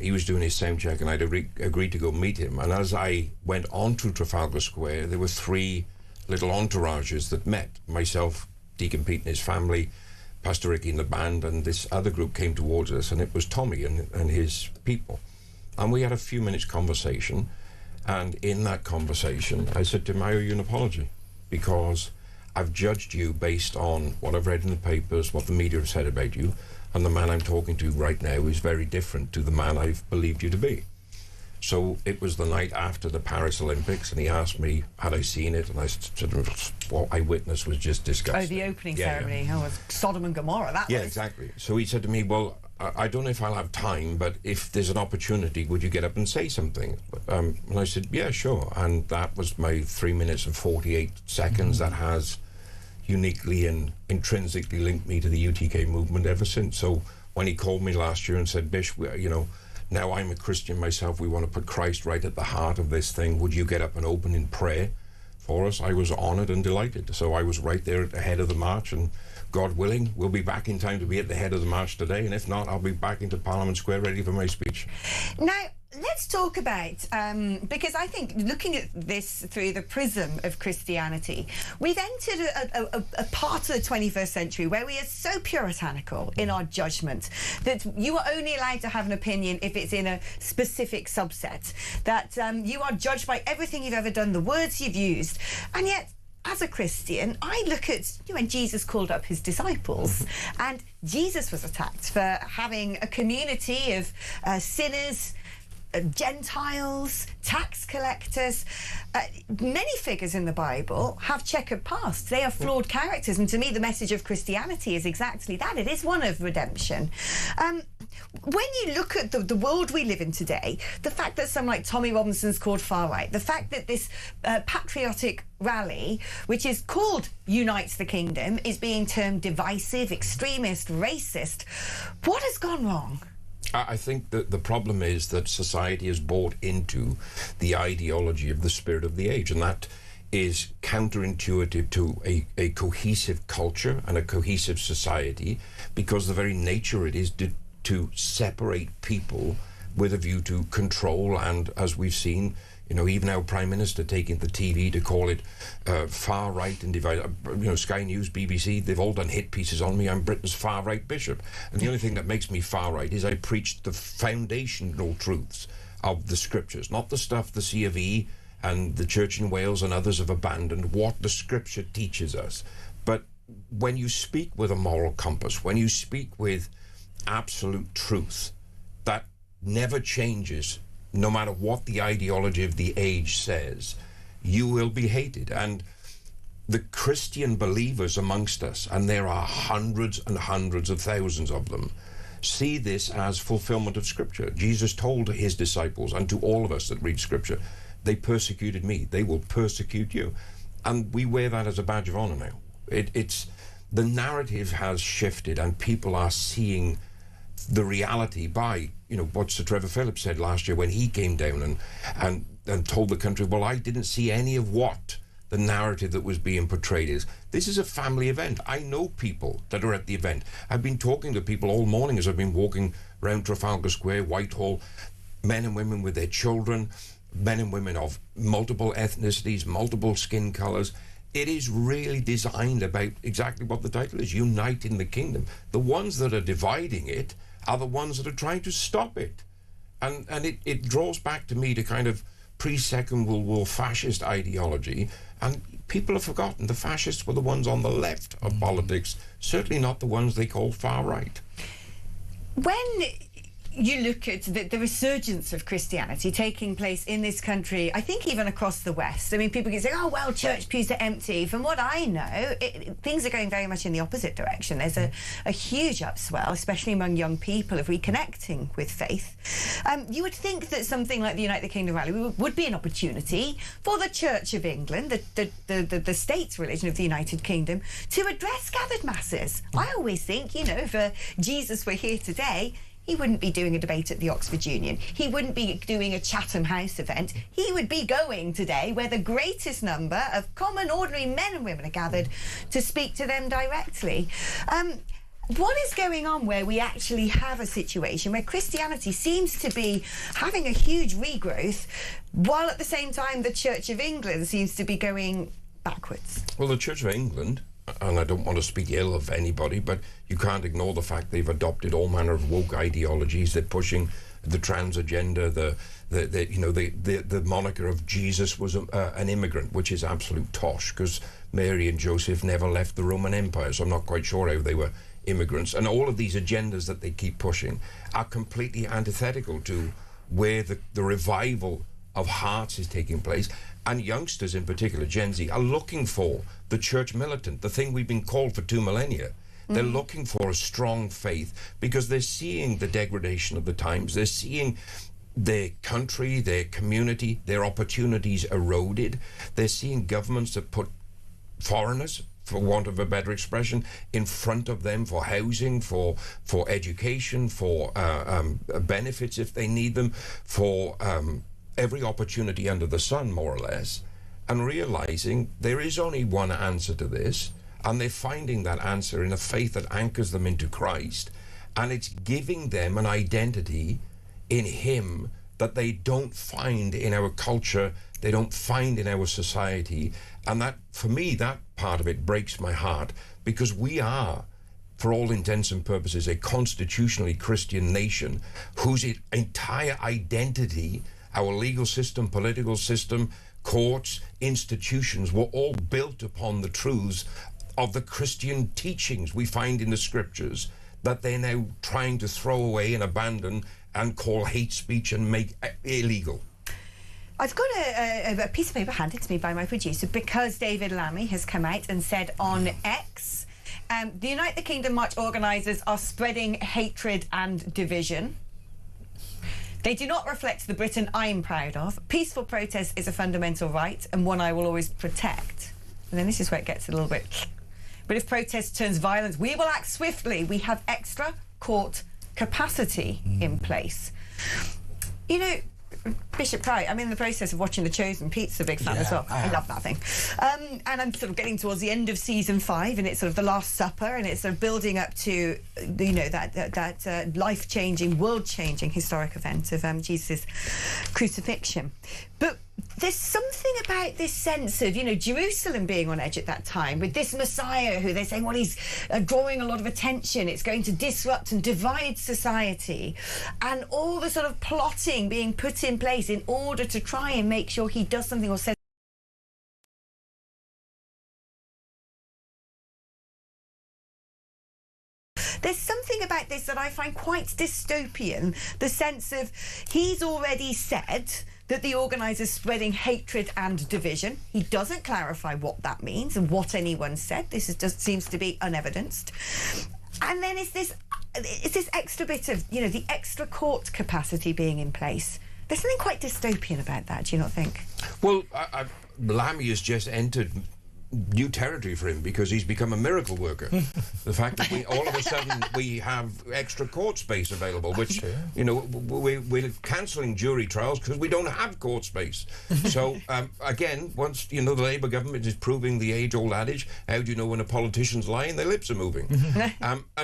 he was doing his sound check, and I'd agreed to go meet him. And as I went onto Trafalgar Square, there were 3 little entourages that met. Myself, Deacon Pete and his family, Pastor Ricky and the band, and this other group came towards us, and it was Tommy and his people. And we had a few minutes conversation, and in that conversation, I said to him, I owe you an apology, because I've judged you based on what I've read in the papers, what the media have said about you, and the man I'm talking to right now is very different to the man I've believed you to be. So it was the night after the Paris Olympics, and he asked me, had I seen it? And I said, what I witnessed was just disgusting. Oh, the opening ceremony. Yeah. Oh, it was Sodom and Gomorrah, that was. Yeah, exactly. So he said to me, well, I don't know if I'll have time, but if there's an opportunity, would you get up and say something? And I said, yeah, sure. And that was my 3 minutes and 48 seconds that has uniquely and intrinsically linked me to the UTK movement ever since. So when he called me last year and said, Bish, now I'm a Christian myself, we want to put Christ right at the heart of this thing, would you get up and open in prayer for us? I was honoured and delighted. So I was right there at the head of the march, and God willing, we'll be back in time to be at the head of the march today, and if not, I'll be back into Parliament Square ready for my speech. Now, let's talk about, because I think looking at this through the prism of Christianity, we've entered a part of the 21st century where we are so puritanical in our judgment that you are only allowed to have an opinion if it's in a specific subset, that you are judged by everything you've ever done, the words you've used, and yet, as a Christian, I look at when Jesus called up his disciples, and Jesus was attacked for having a community of sinners, Gentiles, tax collectors. Many figures in the Bible have checkered pasts. They are flawed characters, and to me the message of Christianity is exactly that. It is one of redemption. When you look at the world we live in today, the fact that someone like Tommy Robinson's called far right, the fact that this patriotic rally, which is called Unites the Kingdom, is being termed divisive, extremist, racist, what has gone wrong? I think that the problem is that society has bought into the ideology of the spirit of the age, and that is counterintuitive to a cohesive culture and a cohesive society, because the very nature it is to separate people with a view to control, and as we've seen, even our Prime Minister taking the TV to call it far right and divide. Sky News, BBC, they've all done hit pieces on me. I'm Britain's far right bishop. And the only thing that makes me far right is I preach the foundational truths of the scriptures, not the stuff the C of E and the Church in Wales and others have abandoned, what the scripture teaches us. But when you speak with a moral compass, when you speak with absolute truth, that never changes no matter what the ideology of the age says, you will be hated. And the Christian believers amongst us, and there are hundreds and hundreds of thousands of them, see this as fulfillment of Scripture. Jesus told his disciples, and to all of us that read Scripture, they persecuted me, they will persecute you. And we wear that as a badge of honor now. It's the narrative has shifted, and people are seeing the reality by, you know, what Sir Trevor Phillips said last year when he came down and told the country, well, I didn't see any of what the narrative that was being portrayed is. This is a family event. I know people that are at the event. I've been talking to people all morning as I've been walking around Trafalgar Square, Whitehall, men and women with their children, men and women of multiple ethnicities, multiple skin colours. It is really designed about exactly what the title is, uniting the kingdom. The ones that are dividing it are the ones that are trying to stop it. And it draws back to me to kind of pre-Second World War fascist ideology, and people have forgotten the fascists were the ones on the left of politics, certainly not the ones they call far right. When you look at the resurgence of Christianity taking place in this country, I think even across the West. I mean, people can say, oh, well, church pews are empty. From what I know, things are going very much in the opposite direction. There's a huge upswell, especially among young people, of reconnecting with faith. You would think that something like the United Kingdom rally would be an opportunity for the Church of England, the state's religion of the United Kingdom, to address gathered masses. I always think, you know, if Jesus were here today, he wouldn't be doing a debate at the Oxford Union. He wouldn't be doing a Chatham House event. He would be going today where the greatest number of common, ordinary men and women are gathered to speak to them directly. What is going on where we actually have a situation where Christianity seems to be having a huge regrowth, while at the same time the Church of England seems to be going backwards? Well, the Church of England, and I don't want to speak ill of anybody, but you can't ignore the fact they've adopted all manner of woke ideologies. They're pushing the trans agenda, the moniker of Jesus was an immigrant, which is absolute tosh, because Mary and Joseph never left the Roman Empire, so I'm not quite sure how they were immigrants. And all of these agendas that they keep pushing are completely antithetical to where the revival of hearts is taking place. And youngsters in particular, Gen Z, are looking for the church militant, the thing we've been called for 2 millennia. They're looking for a strong faith because they're seeing the degradation of the times. They're seeing their country, their community, their opportunities eroded. They're seeing governments that put foreigners, for want of a better expression, in front of them for housing, for education, for benefits if they need them, for every opportunity under the sun, more or less, and realizing there is only one answer to this, and they're finding that answer in a faith that anchors them into Christ, and it's giving them an identity in Him that they don't find in our culture, they don't find in our society. And that, for me, that part of it breaks my heart, because we are, for all intents and purposes, a constitutionally Christian nation whose entire identity, our legal system, political system, courts, institutions, were all built upon the truths of the Christian teachings we find in the scriptures that they're now trying to throw away and abandon and call hate speech and make illegal. I've got a piece of paper handed to me by my producer because David Lammy has come out and said on X, the United Kingdom March organisers are spreading hatred and division. They do not reflect the Britain I'm proud of. Peaceful protest is a fundamental right and one I will always protect. And then this is where it gets a little bit... But if protest turns violent, we will act swiftly. We have extra court capacity in place. You know, Bishop Price, I'm in the process of watching The Chosen. Pete's a big fan as well. I love that thing. And I'm sort of getting towards the end of season 5, and it's sort of the Last Supper, and it's sort of building up to, you know, that life-changing, world-changing historic event of Jesus' crucifixion. But there's something about this sense of, you know, Jerusalem being on edge at that time with this Messiah who they're saying, well, he's drawing a lot of attention. It's going to disrupt and divide society, and all the sort of plotting being put in place in order to try and make sure he does something or says. There's something about this that I find quite dystopian, the sense of he's already said that the organisers spreading hatred and division. He doesn't clarify what that means and what anyone said. This is just seems to be unevidenced. And then it's this extra bit of, you know, the extra court capacity being in place. There's something quite dystopian about that, do you not think? Well, Lammy has just entered new territory for him because he's become a miracle worker. The fact that all of a sudden we have extra court space available, which, you know, we're cancelling jury trials because we don't have court space. So, again, once, you know, the Labour government is proving the age-old adage, how do you know when a politician's lying? Their lips are moving.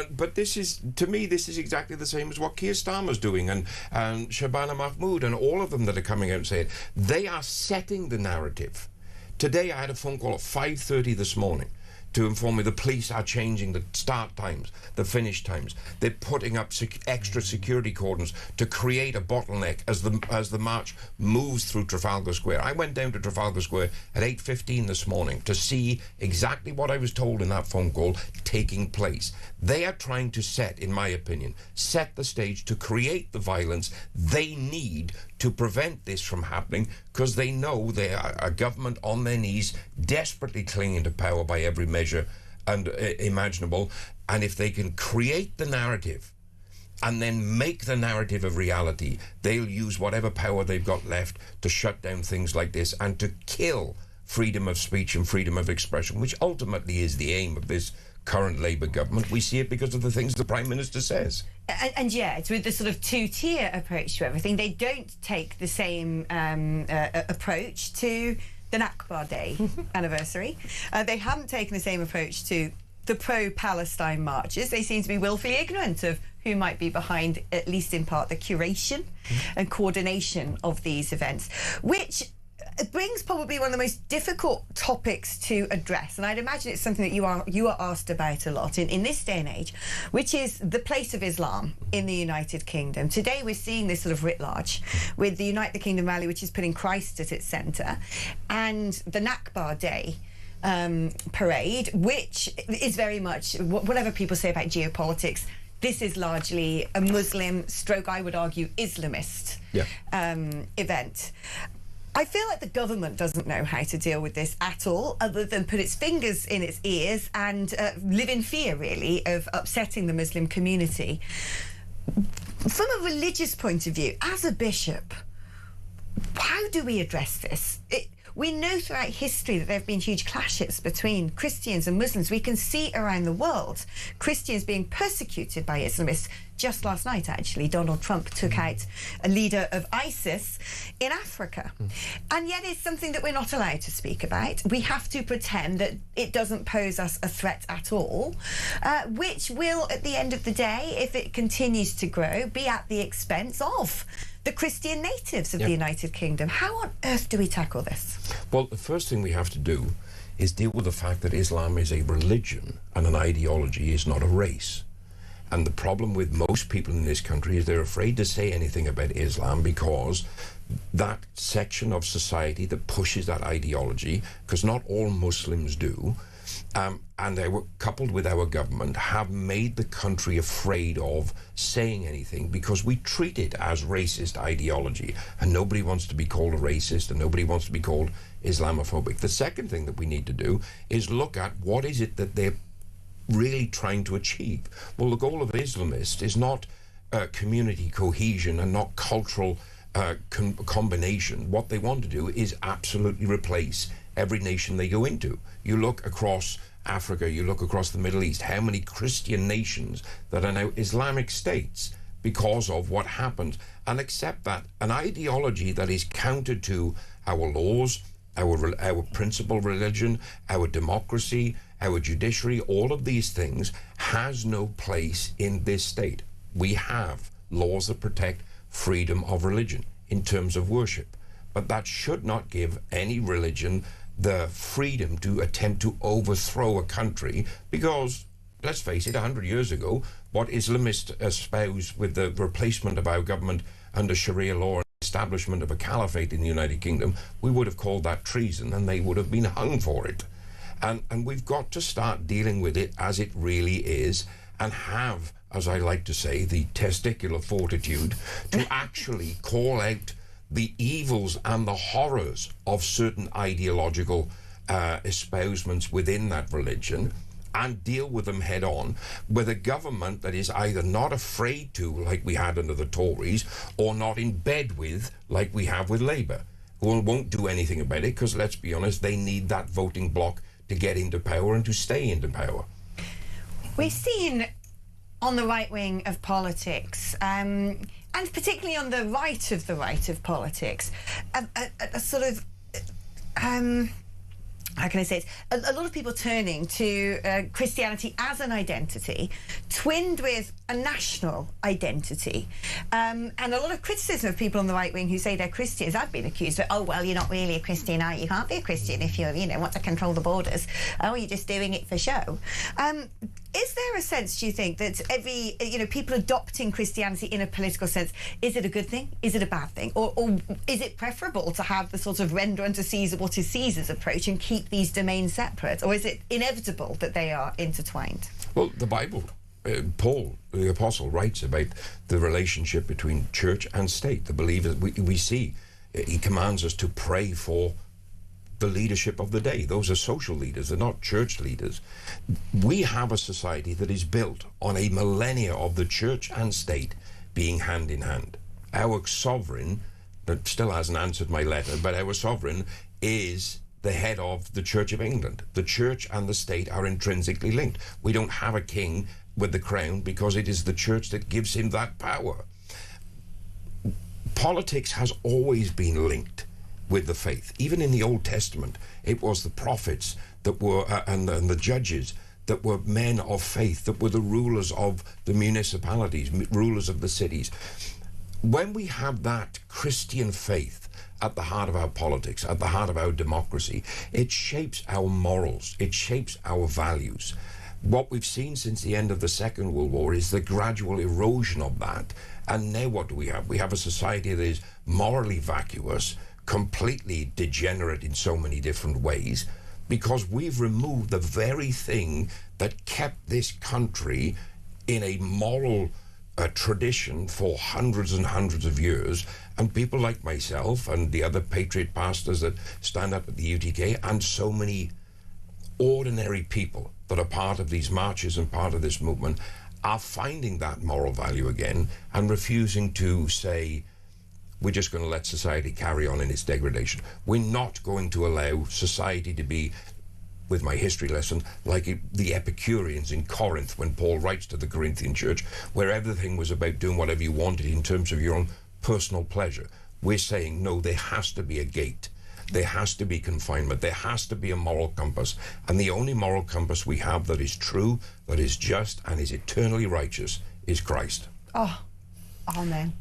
But this is, to me, this is exactly the same as what Keir Starmer's doing and Shabana Mahmood and all of them that are coming out and saying they are setting the narrative. Today I had a phone call at 5:30 this morning to inform me the police are changing the start times, the finish times. They're putting up extra security cordons to create a bottleneck as the march moves through Trafalgar Square. I went down to Trafalgar Square at 8:15 this morning to see exactly what I was told in that phone call taking place. They are trying to set, in my opinion, set the stage to create the violence they need to prevent this from happening, because they know they are a government on their knees, desperately clinging to power by every measure and imaginable. And if they can create the narrative and then make the narrative of reality, they'll use whatever power they've got left to shut down things like this and to kill freedom of speech and freedom of expression, which ultimately is the aim of this current Labour government. We see it because of the things the Prime Minister says. And yeah, it's with the sort of two-tier approach to everything. They don't take the same approach to the Nakba Day anniversary. They haven't taken the same approach to the pro-Palestine marches. They seem to be willfully ignorant of who might be behind, at least in part, the curation and coordination of these events, which brings probably one of the most difficult topics to address, and I'd imagine it's something that you are asked about a lot in this day and age, which is the place of Islam in the United Kingdom. Today we're seeing this sort of writ large with the Unite the Kingdom rally, which is putting Christ at its centre, and the Nakba Day parade, which is very much, whatever people say about geopolitics, this is largely a Muslim stroke, I would argue, Islamist event. I feel like the government doesn't know how to deal with this at all, other than put its fingers in its ears and live in fear, really, of upsetting the Muslim community. From a religious point of view, as a bishop, how do we address this? We know throughout history that there have been huge clashes between Christians and Muslims. We can see around the world Christians being persecuted by Islamists. Just last night, actually, Donald Trump took out a leader of ISIS in Africa. And yet it's something that we're not allowed to speak about. We have to pretend that it doesn't pose us a threat at all, which will, at the end of the day, if it continues to grow, be at the expense of the Christian natives of the United Kingdom. How on earth do we tackle this? Well, the first thing we have to do is deal with the fact that Islam is a religion and an ideology is not a race. And the problem with most people in this country is they're afraid to say anything about Islam because that section of society that pushes that ideology, because not all Muslims do, and they were coupled with our government, have made the country afraid of saying anything because we treat it as racist ideology, and nobody wants to be called a racist and nobody wants to be called Islamophobic. The second thing that we need to do is look at what is it that they're really trying to achieve. Well, the goal of Islamists is not community cohesion and not cultural combination. What they want to do is absolutely replace every nation they go into. You look across Africa, you look across the Middle East, how many Christian nations that are now Islamic states because of what happened, and accept that an ideology that is counter to our laws, our principal religion, our democracy, our judiciary, all of these things has no place in this state. We have laws that protect freedom of religion in terms of worship, but that should not give any religion the freedom to attempt to overthrow a country, because, let's face it, 100 years ago, what Islamists espoused with the replacement of our government under Sharia law and establishment of a caliphate in the United Kingdom, we would have called that treason and they would have been hung for it. And we've got to start dealing with it as it really is, and have, as I like to say, the testicular fortitude to actually call out the evils and the horrors of certain ideological espousements within that religion and deal with them head on, with a government that is either not afraid to, like we had under the Tories, or not in bed with, like we have with Labour, who won't do anything about it because, let's be honest, they need that voting bloc to get into power and to stay into power. We've seen on the right wing of politics, and particularly on the right of politics, a sort of how can I say it? A lot of people turning to Christianity as an identity, twinned with a national identity. And a lot of criticism of people on the right wing who say they're Christians. I've been accused of, oh, well, you're not really a Christian, are you? You can't be a Christian if you want to control the borders. Oh, you're just doing it for show. Is there a sense, do you think, that people adopting Christianity in a political sense, is it a good thing? Is it a bad thing? Or is it preferable to have the sort of render unto Caesar what is Caesar's approach and keep these domains separate? Or is it inevitable that they are intertwined? Well, the Bible, Paul, the apostle, writes about the relationship between church and state. The believers, we see, he commands us to pray for the leadership of the day. Those are social leaders, they're not church leaders. We have a society that is built on a millennia of the church and state being hand in hand. Our sovereign, that still hasn't answered my letter, but our sovereign is the head of the Church of England. The church and the state are intrinsically linked. We don't have a king with the crown because it is the church that gives him that power. Politics has always been linked with the faith. Even in the Old Testament, it was the prophets that were, and the judges that were men of faith, that were the rulers of the municipalities, rulers of the cities. When we have that Christian faith at the heart of our politics, at the heart of our democracy, it shapes our morals, it shapes our values. What we've seen since the end of the Second World War is the gradual erosion of that. And now what do we have? We have a society that is morally vacuous, completely degenerate in so many different ways, because we've removed the very thing that kept this country in a moral tradition for hundreds and hundreds of years. And people like myself and the other patriot pastors that stand up at the UTK, and so many ordinary people that are part of these marches and part of this movement, are finding that moral value again and refusing to say, we're just going to let society carry on in its degradation. We're not going to allow society to be, with my history lesson, like the Epicureans in Corinth, when Paul writes to the Corinthian church, where everything was about doing whatever you wanted in terms of your own personal pleasure. We're saying, no, there has to be a gate. There has to be confinement. There has to be a moral compass. And the only moral compass we have that is true, that is just, and is eternally righteous is Christ. Oh, amen.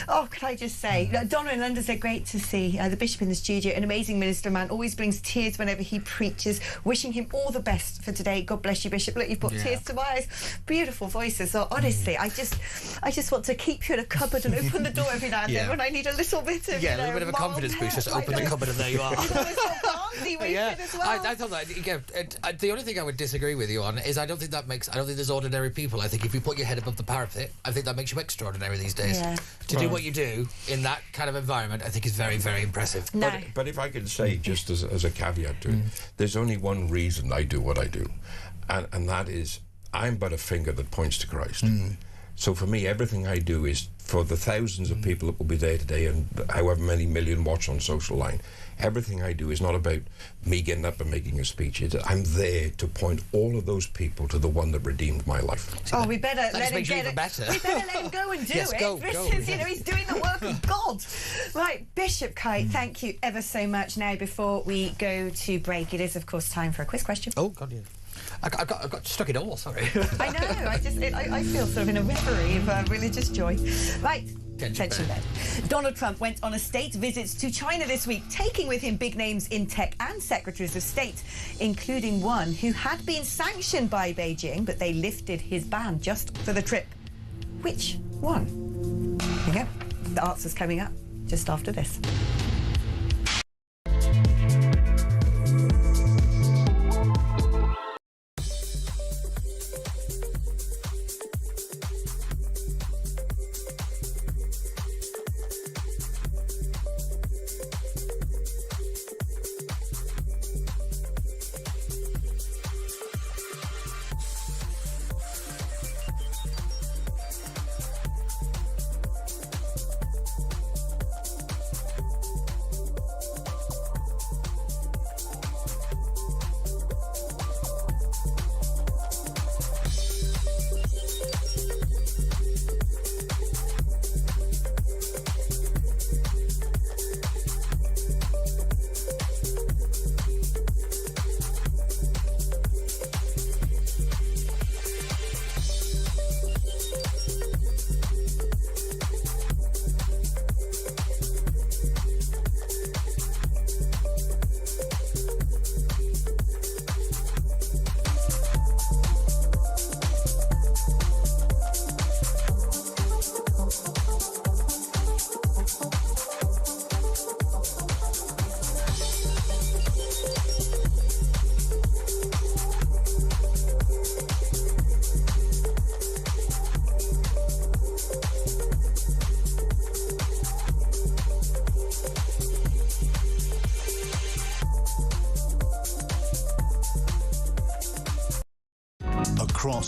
Oh, could I just say, Donna in London said, great to see the Bishop in the studio, an amazing minister man, always brings tears whenever he preaches, wishing him all the best for today. God bless you, Bishop. Look, you've brought tears to my eyes. Beautiful voices. So honestly, I just want to keep you in a cupboard and open the door every now and then when I need a little bit of, a little bit of a confidence boost. Just open the cupboard and there you are. I thought that, the only thing I would disagree with you on is I don't think there's ordinary people. I think if you put your head above the parapet, I think that makes you extraordinary these days. Yeah. To do what you do in that kind of environment, I think is very, very impressive. No. But if I could say, just as a caveat to it, there's only one reason I do what I do, and that is I'm but a finger that points to Christ. So for me, everything I do is for the thousands of people that will be there today and however many million watch on Social Line. Everything I do is not about me getting up and making a speech. I'm there to point all of those people to the one that redeemed my life. Oh, we better let him get it. Better. We better let him go and do it. Go. He's doing the work of God. Right, Bishop Kite, thank you ever so much. Now, before we go to break, it is, of course, time for a quiz question. Oh, God, yeah. I got stuck in all, sorry. I know, I feel sort of in a reverie of religious joy. Right. Tension then. Donald Trump went on a state visit to China this week, taking with him big names in tech and secretaries of state, including one who had been sanctioned by Beijing, but they lifted his ban just for the trip. Which one? Okay, the answer's coming up just after this.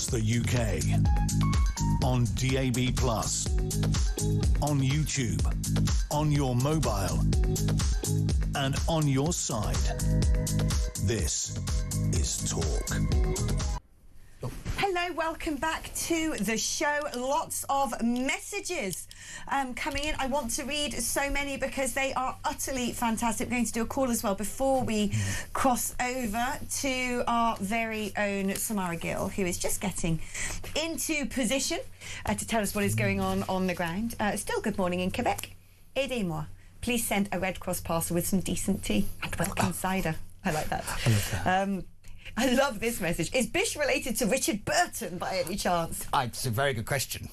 the UK. On DAB+, on YouTube, on your mobile, and on your side. This is Talk. Hello, welcome back to the show. Lots of messages coming in. I want to read so many because they are utterly fantastic. We're going to do a call as well before we cross over to our very own Samara Gill, who is just getting into position to tell us what is going on the ground. Still good morning in Quebec. Aidez-moi. Please send a Red Cross parcel with some decent tea and Wilkins cider. I like that. I love that. I love this message. Is Bish related to Richard Burton by any chance? It's a very good question.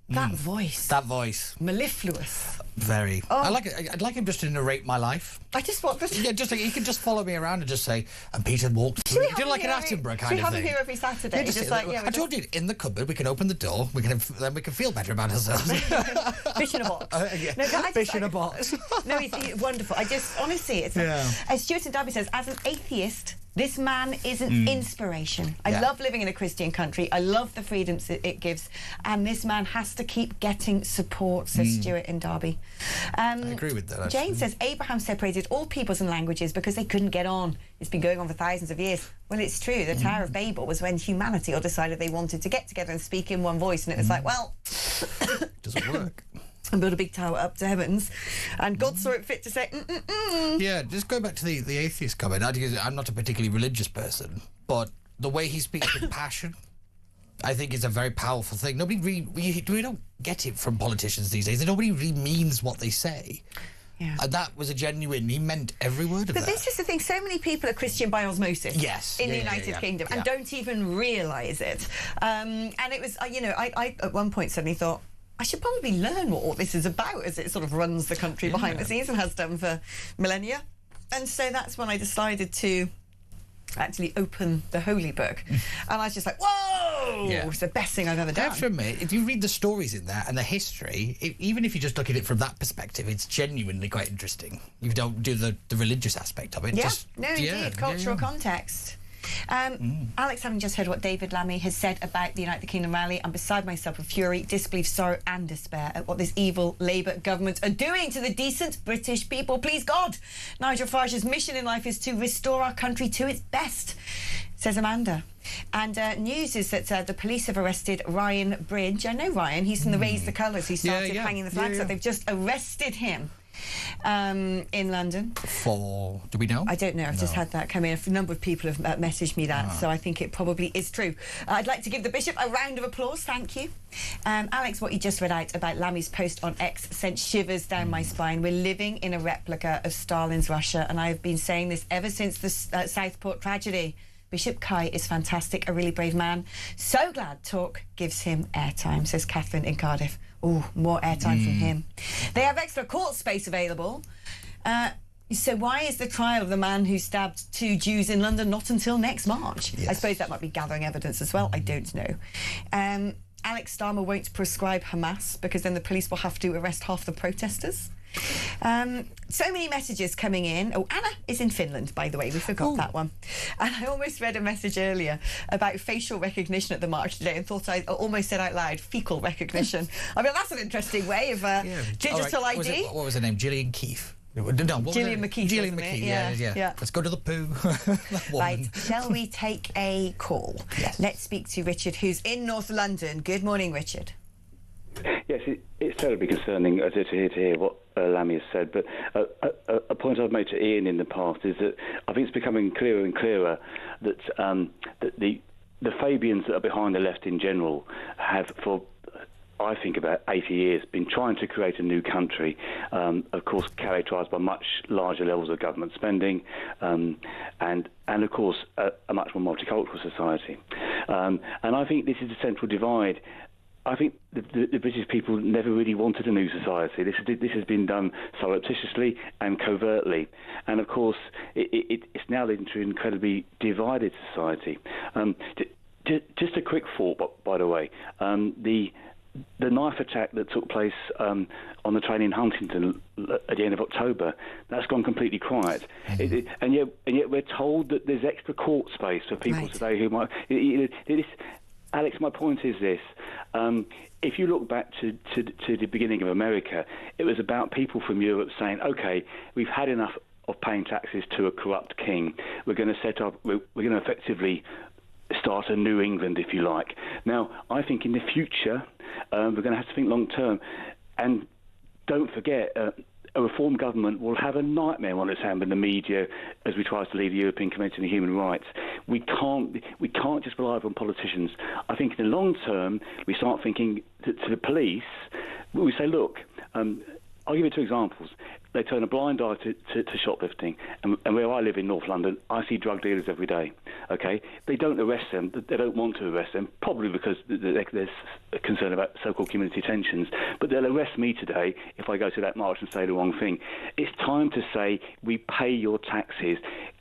That voice. That voice. Mellifluous. Very. Oh. I'd like him just to narrate my life. I just want this. Yeah, just like he can just follow me around and just say, and Peter walked through. Do like an Attenborough kind of thing. Should we have him here every Saturday? Yeah, just like, I told you, in the cupboard, we can open the door, then we can feel better about ourselves. Fish in a box. Yeah. No, Fish in a box. No, he's wonderful. I just, honestly, it's as Stuart and Darby says, as an atheist, this man is an inspiration. I love living in a Christian country. I love the freedoms it gives. And this man has to keep getting support, says Stuart and Darby. I agree with that, actually. Jane says, Abraham separated all peoples and languages because they couldn't get on. It's been going on for thousands of years. Well, it's true. The Tower of Babel was when humanity all decided they wanted to get together and speak in one voice. And it was like, well... doesn't work. And build a big tower up to heavens, and God saw it fit to say, Yeah, just go back to the atheist comment. I'm not a particularly religious person, but the way he speaks with passion, I think, is a very powerful thing. We don't get it from politicians these days. Nobody really means what they say. Yeah. And that was a genuine, he meant every word of that. But this is the thing, so many people are Christian by osmosis in the United Kingdom and don't even realise it. And it was, I at one point suddenly thought, I should probably learn what all this is about as it sort of runs the country behind the scenes and has done for millennia. And so that's when I decided to actually open the Holy Book. And I was just like, whoa! Yeah. It's the best thing I've ever done. I have to admit, if you read the stories in there and the history, even if you just look at it from that perspective, it's genuinely quite interesting. You don't do the religious aspect of it. Yeah, indeed, cultural context. Alex, having just heard what David Lammy has said about the United Kingdom rally, I'm beside myself with fury, disbelief, sorrow and despair at what this evil Labour government are doing to the decent British people. Please God, Nigel Farage's mission in life is to restore our country to its best, says Amanda. And news is that the police have arrested Ryan Bridge. I know Ryan, he's from the Raise the Colours, who started hanging the flags up. They've just arrested him in London. For, do we know? I don't know, I've just had that come in. A number of people have messaged me that, so I think it probably is true. I'd like to give the Bishop a round of applause, thank you. Alex, what you just read out about Lammy's post on X sent shivers down my spine. We're living in a replica of Stalin's Russia, and I've been saying this ever since the Southport tragedy. Bishop Kai is fantastic, a really brave man. So glad Talk gives him airtime, says Catherine in Cardiff. Oh, more airtime from him. They have extra court space available. So why is the trial of the man who stabbed 2 Jews in London not until next March? Yes. I suppose that might be gathering evidence as well. I don't know. Alex Starmer won't prescribe Hamas because then the police will have to arrest half the protesters. So many messages coming in. Oh, Anna is in Finland, by the way. We forgot that one. And I almost read a message earlier about facial recognition at the march today and thought I almost said out loud, fecal recognition. I mean, that's an interesting way of digital ID. What was her name? Gillian Keefe. No, Gillian McKeith. Gillian McKeith, yeah. Let's go to the poo. Right, shall we take a call? Yes. Let's speak to Richard, who's in North London. Good morning, Richard. Yes, it's terribly concerning to hear what Lammy has said, but a point I've made to Ian in the past is that I think it's becoming clearer and clearer that that the Fabians that are behind the left in general have, for I think about 80 years, been trying to create a new country, of course characterised by much larger levels of government spending and of course a much more multicultural society. And I think this is the central divide. I think the British people never really wanted a new society. This has been done surreptitiously and covertly. And, of course, it's now leading to an incredibly divided society. Just a quick thought, by the way. The knife attack that took place on the train in Huntington at the end of October, that's gone completely quiet. And yet we're told that there's extra court space for people today who might... Alex, my point is this. If you look back to the beginning of America, it was about people from Europe saying, OK, we've had enough of paying taxes to a corrupt king. We're going to we're going to effectively start a New England, if you like. Now, I think in the future, we're going to have to think long term. And don't forget, a reform government will have a nightmare on its hand in the media as we try to lead the European Convention on Human Rights. We can't just rely on politicians. I think in the long term, we start thinking to the police. We say, look, I'll give you two examples. They turn a blind eye to shoplifting. And where I live in North London, I see drug dealers every day. Okay, they don't arrest them. They don't want to arrest them, probably because there's a concern about so-called community tensions. But they'll arrest me today if I go to that march and say the wrong thing. It's time to say we pay your taxes,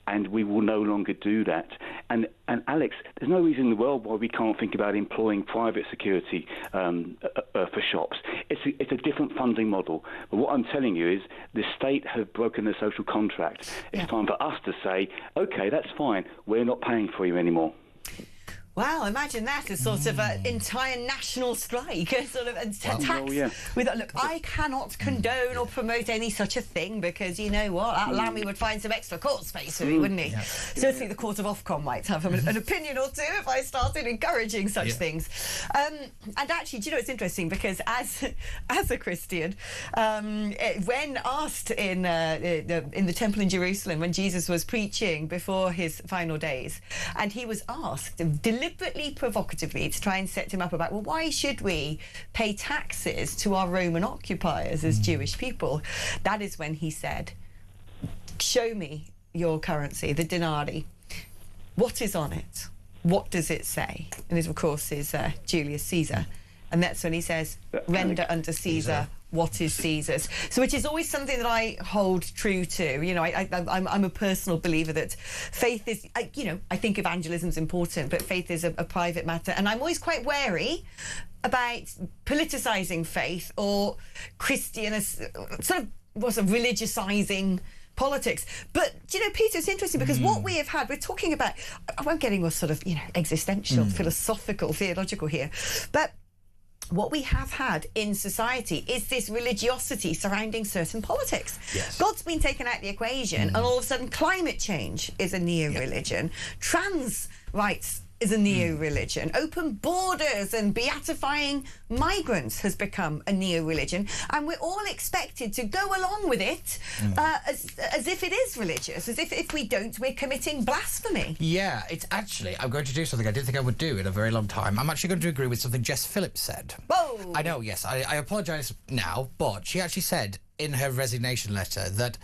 and we will no longer do that. And Alex, there's no reason in the world why we can't think about employing private security for shops. It's a different funding model. But what I'm telling you is the state have broken the social contract. It's time for us to say, OK, that's fine. We're not paying for you anymore. Wow, imagine that as sort of an entire national strike, sort of a tax. Look, I cannot condone or promote any such a thing because you know what, that Lammy would find some extra court space for me, wouldn't he? Certainly the Court of Ofcom might have an opinion or two if I started encouraging such things. And actually, do you know, it's interesting because as a Christian, when asked in the temple in Jerusalem when Jesus was preaching before his final days, and he was asked deliberately provocatively to try and set him up about, well, why should we pay taxes to our Roman occupiers as Jewish people? That is when he said, show me your currency, the denarii. What is on it? What does it say? And it, of course, is Julius Caesar. And that's when he says, render unto Caesar what is Caesar's. So which is always something that I hold true to. You know, I'm a personal believer that faith is, I think evangelism's important, but faith is a private matter. And I'm always quite wary about politicising faith or Christian, sort of religicising politics. But, you know, Peter, it's interesting because what we have had, we're talking about, I won't get into sort of, existential, philosophical, theological here, but what we have had in society is this religiosity surrounding certain politics. Yes. God's been taken out of the equation, and all of a sudden climate change is a neo-religion. Trans rights is a neo-religion. Open borders and beatifying migrants has become a neo-religion, and we're all expected to go along with it as if it is religious, as if we don't, we're committing blasphemy. Yeah, it's actually, I'm going to do something I didn't think I would do in a very long time. I'm actually going to agree with something Jess Phillips said. Whoa! I know, yes, I apologise now, but she actually said in her resignation letter that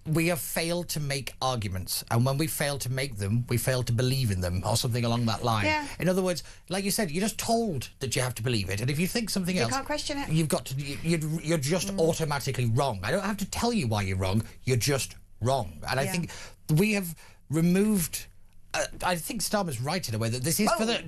we have failed to make arguments, and when we fail to make them, we fail to believe in them, or something along that line. Yeah. In other words, like you said, you're just told that you have to believe it, and if you think something else, you can't question it. You've got to. You're just automatically wrong. I don't have to tell you why you're wrong. You're just wrong, and I think we have removed. I think Starmer's right in a way that this is for the...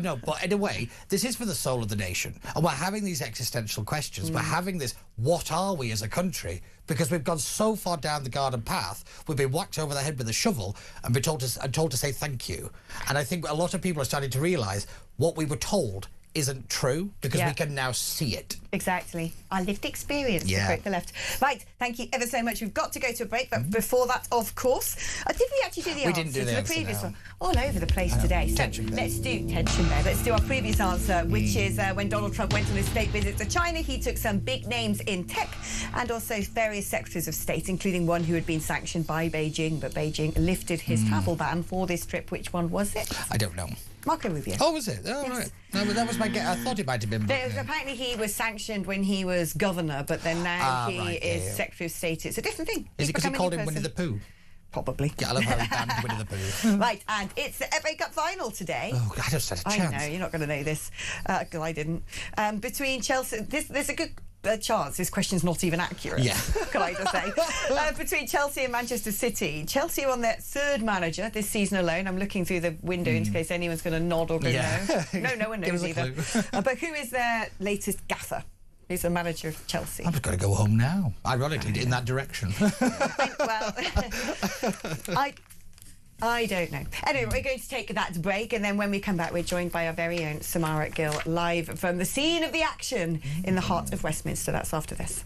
No, but in a way, this is for the soul of the nation. And we're having these existential questions. We're having this, what are we as a country? Because we've gone so far down the garden path, we've been whacked over the head with a shovel and been told to say thank you. And I think a lot of people are starting to realise what we were told isn't true because we can now see it. Exactly. Our lived experience, to quote the left. Right, thank you ever so much. We've got to go to a break, but before that, of course, did we actually do the answer? We didn't do the previous one. All over the place today. So let's do tension there. Let's do our previous answer, which is when Donald Trump went on his state visit to China, he took some big names in tech and also various secretaries of state, including one who had been sanctioned by Beijing, but Beijing lifted his travel ban for this trip. Which one was it? I don't know. Marco Rubio. Oh, was it? Oh, yes. Right. No, but that was my guess. I thought it might have been. Apparently he was sanctioned when he was governor, but then now he is Secretary of State. It's a different thing. Is it because he called him Winnie the Pooh? Probably. Yeah, I love how he banned Winnie the Pooh. Right, and it's the FA Cup final today. Oh, I just had a chance. I know, you're not going to know this. I didn't. Between Chelsea... There's a good... chance this question's not even accurate. Yeah. Can I just say? Between Chelsea and Manchester City. Chelsea are on their third manager this season alone. I'm looking through the window in case anyone's going to nod or go no. No one knows either. But who is their latest gaffer? Who's the manager of Chelsea? I'm just going to go home now. Ironically, in that direction. I don't know. Anyway, we're going to take that break, and then when we come back, we're joined by our very own Samara Gill, live from the scene of the action in the heart of Westminster. That's after this.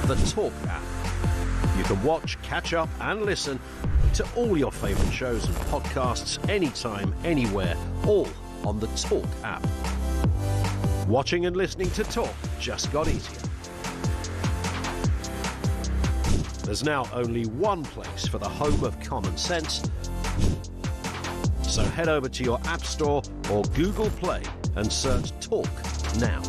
The Talk app. You can watch, catch up and listen to all your favourite shows and podcasts anytime, anywhere, all on the Talk app. Watching and listening to Talk just got easier. There's now only one place for the home of common sense. So head over to your App Store or Google Play and search Talk now.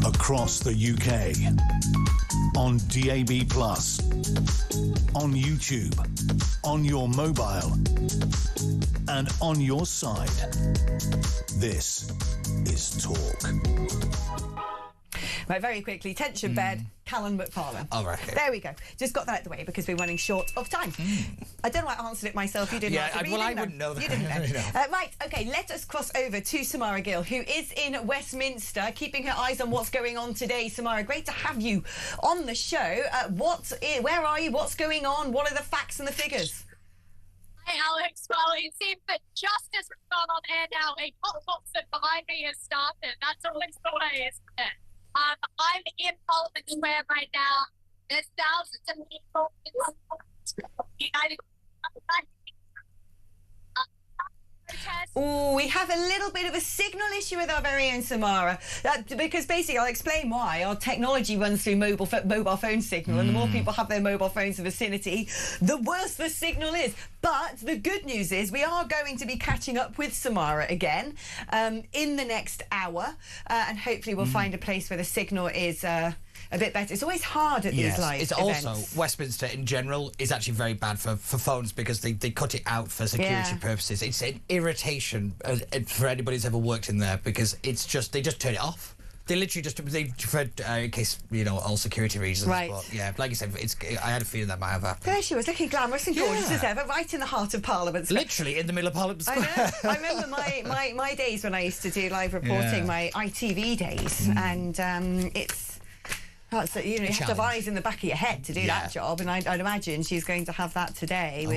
Across the UK, on DAB+, on YouTube, on your mobile, and on your side. This is Talk. Right, very quickly, tension bed, Callan McFarlane. All right. There we go. Just got that out of the way because we're running short of time. I don't know why I answered it myself. You didn't answer me. Well, I didn't wouldn't know that. You didn't know. Right, OK, let us cross over to Samara Gill, who is in Westminster, keeping her eyes on what's going on today. Samara, great to have you on the show. Where are you? What's going on? What are the facts and the figures? Hi, Alex. Well, it seems that just as we've gone on air now, a pop concert behind me has started. That's always the way, isn't it? I'm in Parliament Square right now. There's thousands of people in United Oh, we have a little bit of a signal issue with our very own Samara. Because basically, I'll explain why. Our technology runs through mobile phone signal, and the more people have their mobile phones in the vicinity, the worse the signal is. But the good news is we are going to be catching up with Samara again in the next hour, and hopefully we'll find a place where the signal is a bit better. It's always hard at these live it's events. also, Westminster in general is actually very bad for phones because they cut it out for security purposes. It's an irritation for anybody who's ever worked in there because it's just, they just turn it off. They literally just, in case, all security reasons. Right. But yeah, like you said, I had a feeling that might have happened. There she was, looking glamorous and gorgeous as ever, right in the heart of Parliament Square. Literally in the middle of Parliament Square. I know. I remember my days when I used to do live reporting, my ITV days, and it's... So, you have to have eyes in the back of your head to do that job, and I'd imagine she's going to have that today.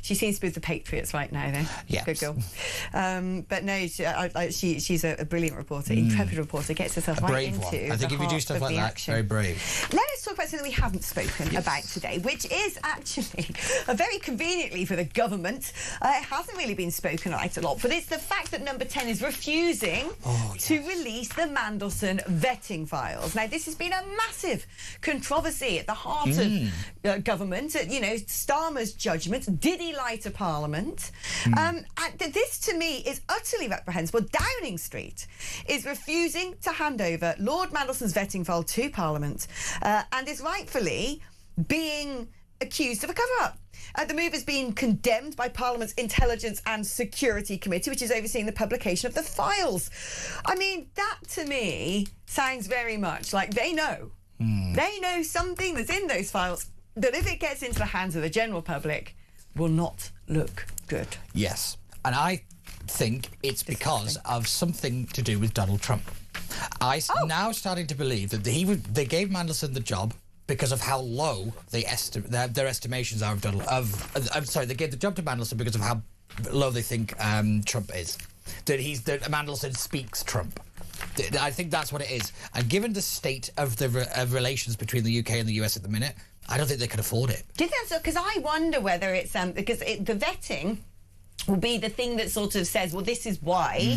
She seems to be with the Patriots right now, though. Yeah, good girl. But no, she's a brilliant reporter, intrepid reporter, gets herself right into the I think if you do stuff like that, action. very brave. Let us talk about something we haven't spoken about today, which is actually very conveniently for the government. It hasn't really been spoken about a lot, but it's the fact that Number 10 is refusing to release the Mandelson vetting files. Now, this has been a massive controversy at the heart of government. Starmer's judgment. Did he lie to Parliament? And this, to me, is utterly reprehensible. Downing Street is refusing to hand over Lord Mandelson's vetting file to Parliament and is rightfully being accused of a cover-up. The move has been condemned by Parliament's Intelligence and Security Committee, which is overseeing the publication of the files. I mean, that to me sounds very much like they know. They know something that's in those files that if it gets into the hands of the general public will not look good. Yes. And I think it's because of something to do with Donald Trump. I'm now starting to believe that they gave Mandelson the job because of how low their estimations are of Donald. They gave the job to Mandelson because of how low they think Trump is. That Mandelson speaks Trump. I think that's what it is. And given the state of the relations between the UK and the US at the minute, I don't think they can afford it. Do you think so? Because I wonder whether it's because the vetting will be the thing that sort of says, well, this is why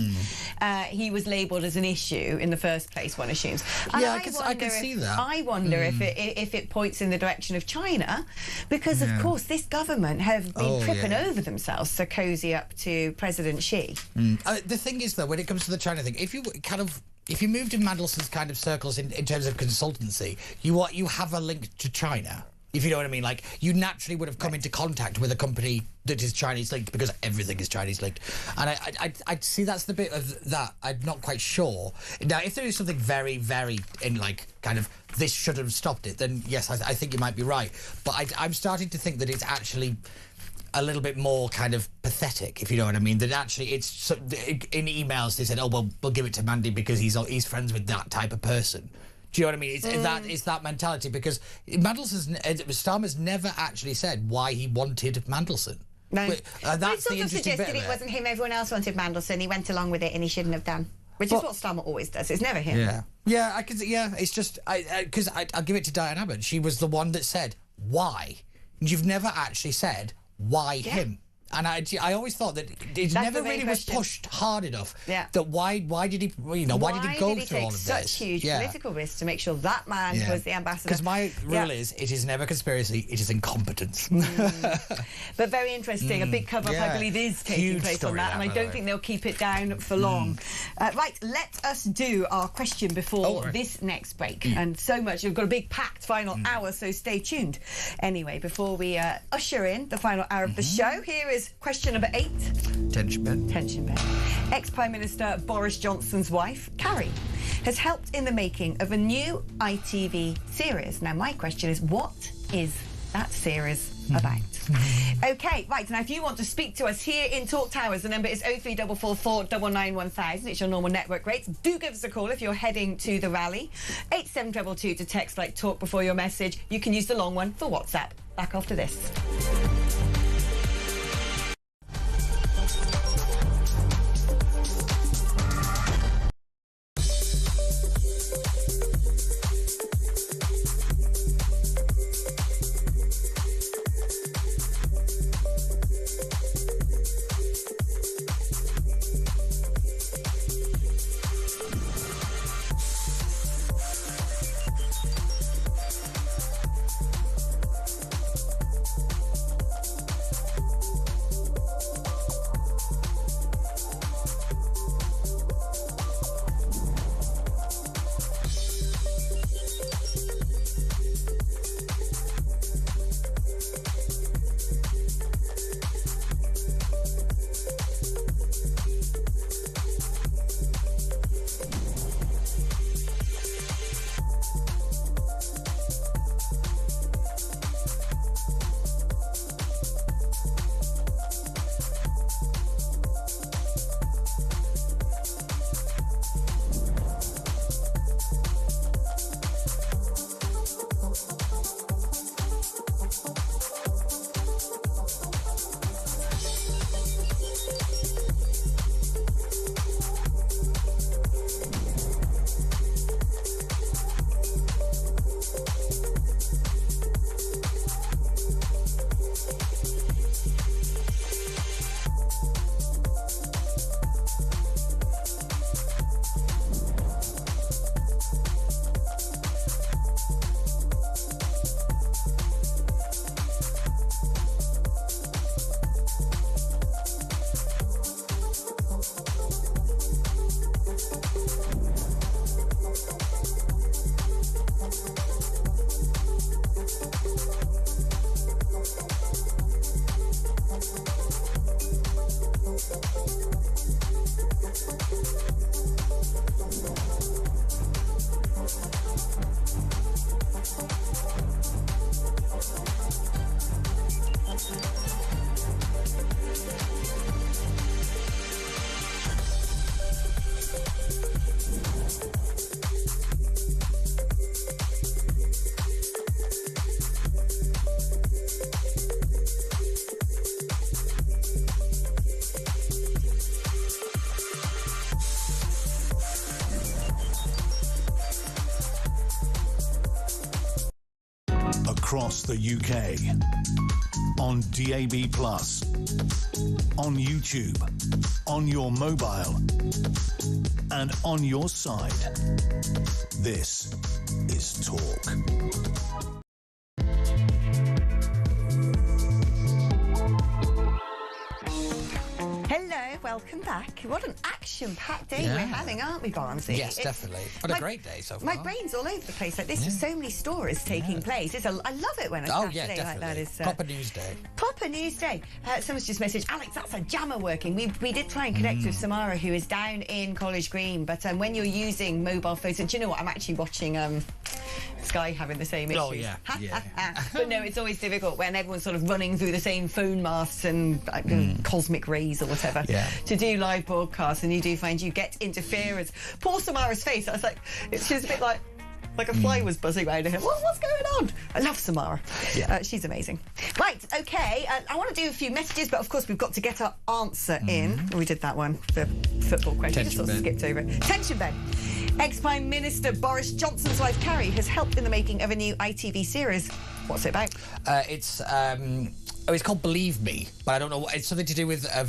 he was labelled as an issue in the first place, one assumes. And Yeah, I can see that. I wonder if it points in the direction of China, because, of course, this government have been tripping over themselves to cozy up to President Xi. The thing is, though, when it comes to the China thing, if you moved in Mandelson's kind of circles in terms of consultancy, you have a link to China. If you know what I mean, like, you naturally would have come into contact with a company that is Chinese linked, because everything is Chinese linked. And I see that's the bit of that I'm not quite sure. Now, if there is something very, very in, like, kind of, this should have stopped it, then yes, I think you might be right. But I'm starting to think that it's actually a little bit more kind of pathetic, if you know what I mean. That actually, it's in emails they said, oh, well, we'll give it to Mandy because he's friends with that type of person. Do you know what I mean? It's that mentality, because Starmer's never actually said why he wanted Mandelson. No. That's he sort of suggested it wasn't him. Everyone else wanted Mandelson. He went along with it, and he shouldn't have done. Which is what Starmer always does. It's never him. Yeah. I can. Yeah, it's just because I'll give it to Diane Abbott. She was the one that said why. You've never actually said why him. And I always thought that it never really was pushed hard enough. Yeah. That why did he why did he go through all of this? Such huge political risks to make sure that man was the ambassador? Because my rule is, it is never conspiracy, it is incompetence. But very interesting. A big cover up, I believe, is taking place on that, and I don't think they'll keep it down for long. Right, let us do our question before this next break. And so much. We've got a big packed final hour, so stay tuned. Anyway, before we usher in the final hour of the show, here is question number 8. Tension bed. Ex-Prime Minister Boris Johnson's wife, Carrie, has helped in the making of a new ITV series. Now, my question is, what is that series about? OK, right, now if you want to speak to us here in Talk Towers, the number is 03444 999 1000. It's your normal network rates. Do give us a call if you're heading to the rally. 87222 to text like talk before your message. You can use the long one for WhatsApp. Back after this. across the UK. On DAB+, on YouTube, on your mobile, and on your side. This is Talk. Hello, welcome back. What an action-packed day Yeah. we're having, aren't we, Barnsley? Yes, definitely. What a great day so far. My brain's all over the place like this. There's so many stories taking place. I love it when a Saturday like that is... Proper news day. Proper news day. Someone's just messaged, Alex, that's a jammer working. We did try and connect with Samara, who is down in College Green, but when you're using mobile phones, and do you know what? I'm actually watching Sky having the same issues. Oh, yeah. But no, it's always difficult when everyone's sort of running through the same phone masts and cosmic rays or whatever to do live broadcasts, and you do find you get interference. Poor Samara's face, I was like, she's a bit like a fly was buzzing around her. What's going on? I love Samara. She's amazing. Right, okay, I want to do a few messages, but of course we've got to get our answer in. We did that one, the football question. Just sort of skipped over it. Tension bed. Ex-Prime Minister Boris Johnson's wife Carrie has helped in the making of a new ITV series. What's it about? It's called Believe Me, but I don't know. It's something to do with a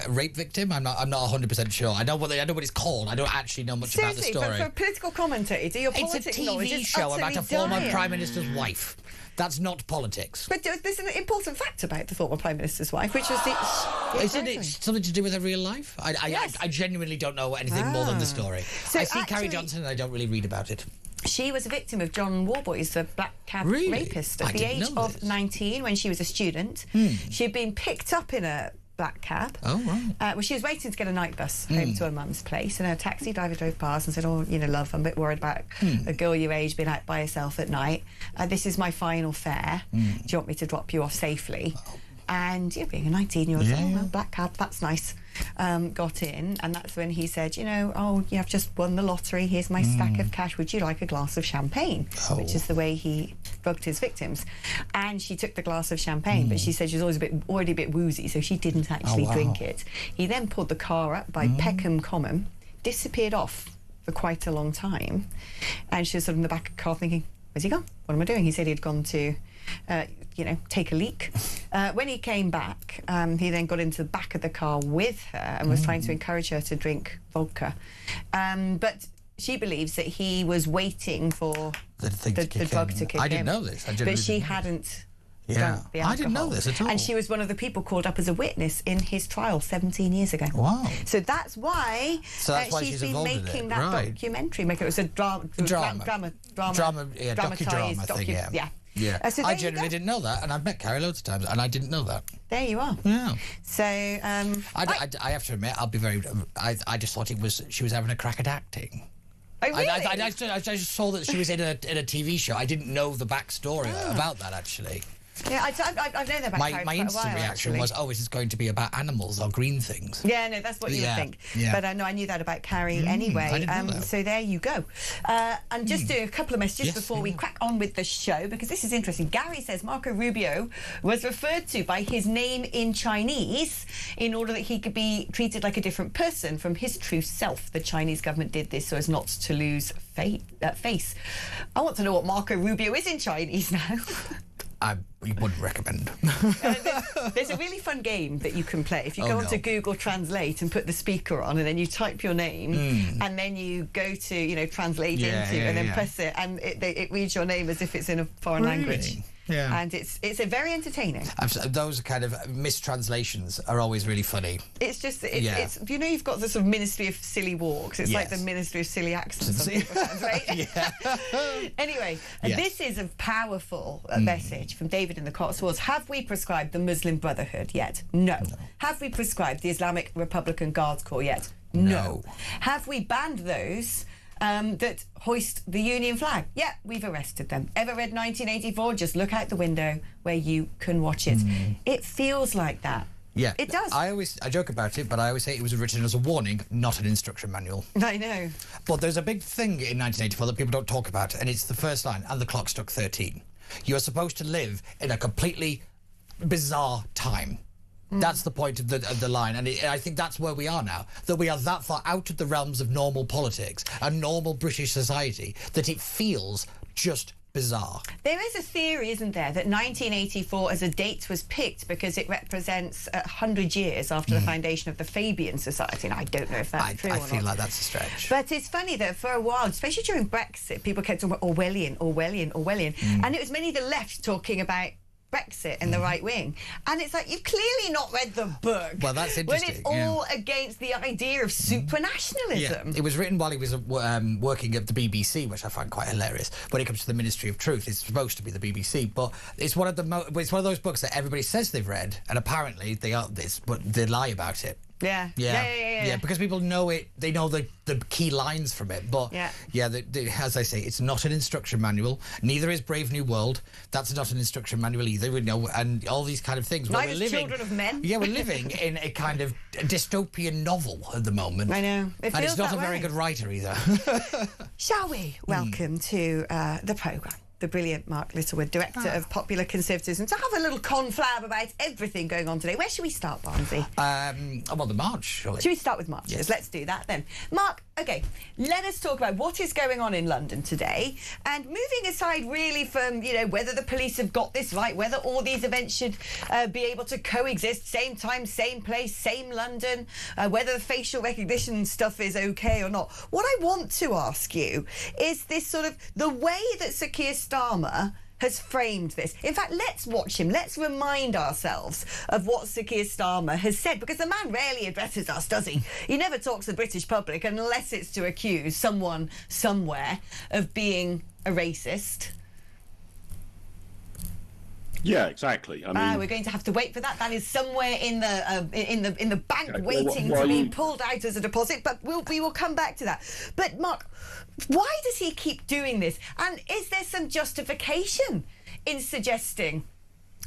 rape victim. I'm not 100% sure. I know what it's called. I don't actually know much about the story. For a political commentator, do your It's a politics knowledge TV is show about a utterly former dire. Prime Minister's wife. That's not politics. But there's an important fact about the former Prime Minister's wife, which was the... Isn't it something to do with her real life? I genuinely don't know anything more than the story. So I see Carrie actually- Johnson and I don't really read about it. She was a victim of John Warboys, the black cab rapist, at the age of 19 when she was a student. She'd been picked up in a black cab. Oh, right. Well, she was waiting to get a night bus home to her mum's place, and a taxi driver drove past and said, love, I'm a bit worried about a girl your age being out by herself at night. This is my final fare. Do you want me to drop you off safely? And being a 19-year-old, black cab, that's nice. Got in, and that's when he said, you have just won the lottery, here's my stack of cash, would you like a glass of champagne? Which is the way he drugged his victims. And she took the glass of champagne, but she said she was always already a bit woozy, so she didn't actually drink it. He then pulled the car up by Peckham Common, disappeared off for quite a long time, and she was sort of in the back of the car thinking, where's he gone? What am I doing? He said he'd gone to take a leak. When he came back, he then got into the back of the car with her and was trying to encourage her to drink vodka. But she believes that he was waiting for the drug to kick in. I didn't know this. But she hadn't drunk the alcohol. I didn't know this at all. And she was one of the people called up as a witness in his trial 17 years ago. Wow. So that's why, she's been involved in making it. that Right. documentary. It was a dramatized docudrama thing, yeah. So I genuinely didn't know that, and I've met Carrie loads of times, and I didn't know that. There you are. Yeah. So, I have to admit, I'll be very... I just thought she was having a crack at acting. Oh, really? I just saw that she was in a TV show. I didn't know the backstory about that, actually. Yeah, I've known that about Carrie my for instant a while, reaction actually. was, is this going to be about animals or green things? Yeah, no, that's what you would think. Yeah. But I knew that about Carrie anyway. I didn't know that. So there you go. And just do a couple of messages before we crack on with the show, because this is interesting. Gary says Marco Rubio was referred to by his name in Chinese in order that he could be treated like a different person from his true self. The Chinese government did this so as not to lose face. I want to know what Marco Rubio is in Chinese now. I wouldn't recommend. There's a really fun game that you can play. If you go onto Google Translate and put the speaker on, and then you type your name, and then you go to, translate and then press it, and it reads your name as if it's in a foreign language. Yeah. And it's a very entertaining. Those kind of mistranslations are always really funny. It's just, it's you've got the sort of Ministry of Silly Walks. It's like the Ministry of Silly Accents. Some people translate. Anyway, this is a powerful message from David in the Cotswolds. Have we prescribed the Muslim Brotherhood yet? No. Have we prescribed the Islamic Republican Guards Corps yet? No. Have we banned those that hoist the Union flag? Yeah, we've arrested them. Ever read 1984? Just look out the window where you can watch it. It feels like that. Yeah, it does. I joke about it, but I always say it was written as a warning, not an instruction manual. I know. But there's a big thing in 1984 that people don't talk about, and it's the first line, and the clock struck 13. You're supposed to live in a completely bizarre time. That's the point of the line, and I think that's where we are now, that we are that far out of the realms of normal politics and normal British society that it feels just bizarre. There is a theory, isn't there, that 1984 as a date was picked because it represents 100 years after the foundation of the Fabian Society. And I don't know if that's true or not. I feel like that's a stretch. But it's funny that for a while, especially during Brexit, people kept talking about Orwellian. And it was mainly the left talking about Brexit and the right wing. And it's like, you've clearly not read the book. Well, that's interesting. When it's all against the idea of supranationalism. Yeah. It was written while he was working at the BBC, which I find quite hilarious. When it comes to the Ministry of Truth, it's supposed to be the BBC, but it's one of those books that everybody says they've read, and apparently they are this, but they lie about it. Yeah, because people know it. They know the key lines from it. But as I say, it's not an instruction manual. Neither is Brave New World. That's not an instruction manual either. We know, and all these kind of things. Neither is Children of Men. Yeah, we're living in a kind of dystopian novel at the moment. I know. And it's not a very good writer either. Shall we welcome to the programme the brilliant Mark Littlewood, Director of Popular Conservatism, to have a little conflab about everything going on today. Where should we start, Barnsley? Well, the march, surely. Should we start with marches? Yes. Let's do that then. Mark, OK, let us talk about what is going on in London today, and moving aside really from, whether the police have got this right, whether all these events should be able to coexist, same time, same place, same London, whether the facial recognition stuff is OK or not. What I want to ask you is this sort of, the way that Sir Keir Starmer has framed this. In fact, let's watch him. Let's remind ourselves of what Sir Keir Starmer has said, because the man rarely addresses us, does he? He never talks to the British public unless it's to accuse someone somewhere of being a racist. Yeah, exactly. I mean, we're going to have to wait for that. That is somewhere in the bank waiting to be pulled out as a deposit. But we will come back to that. But Mark, why does he keep doing this? And is there some justification in suggesting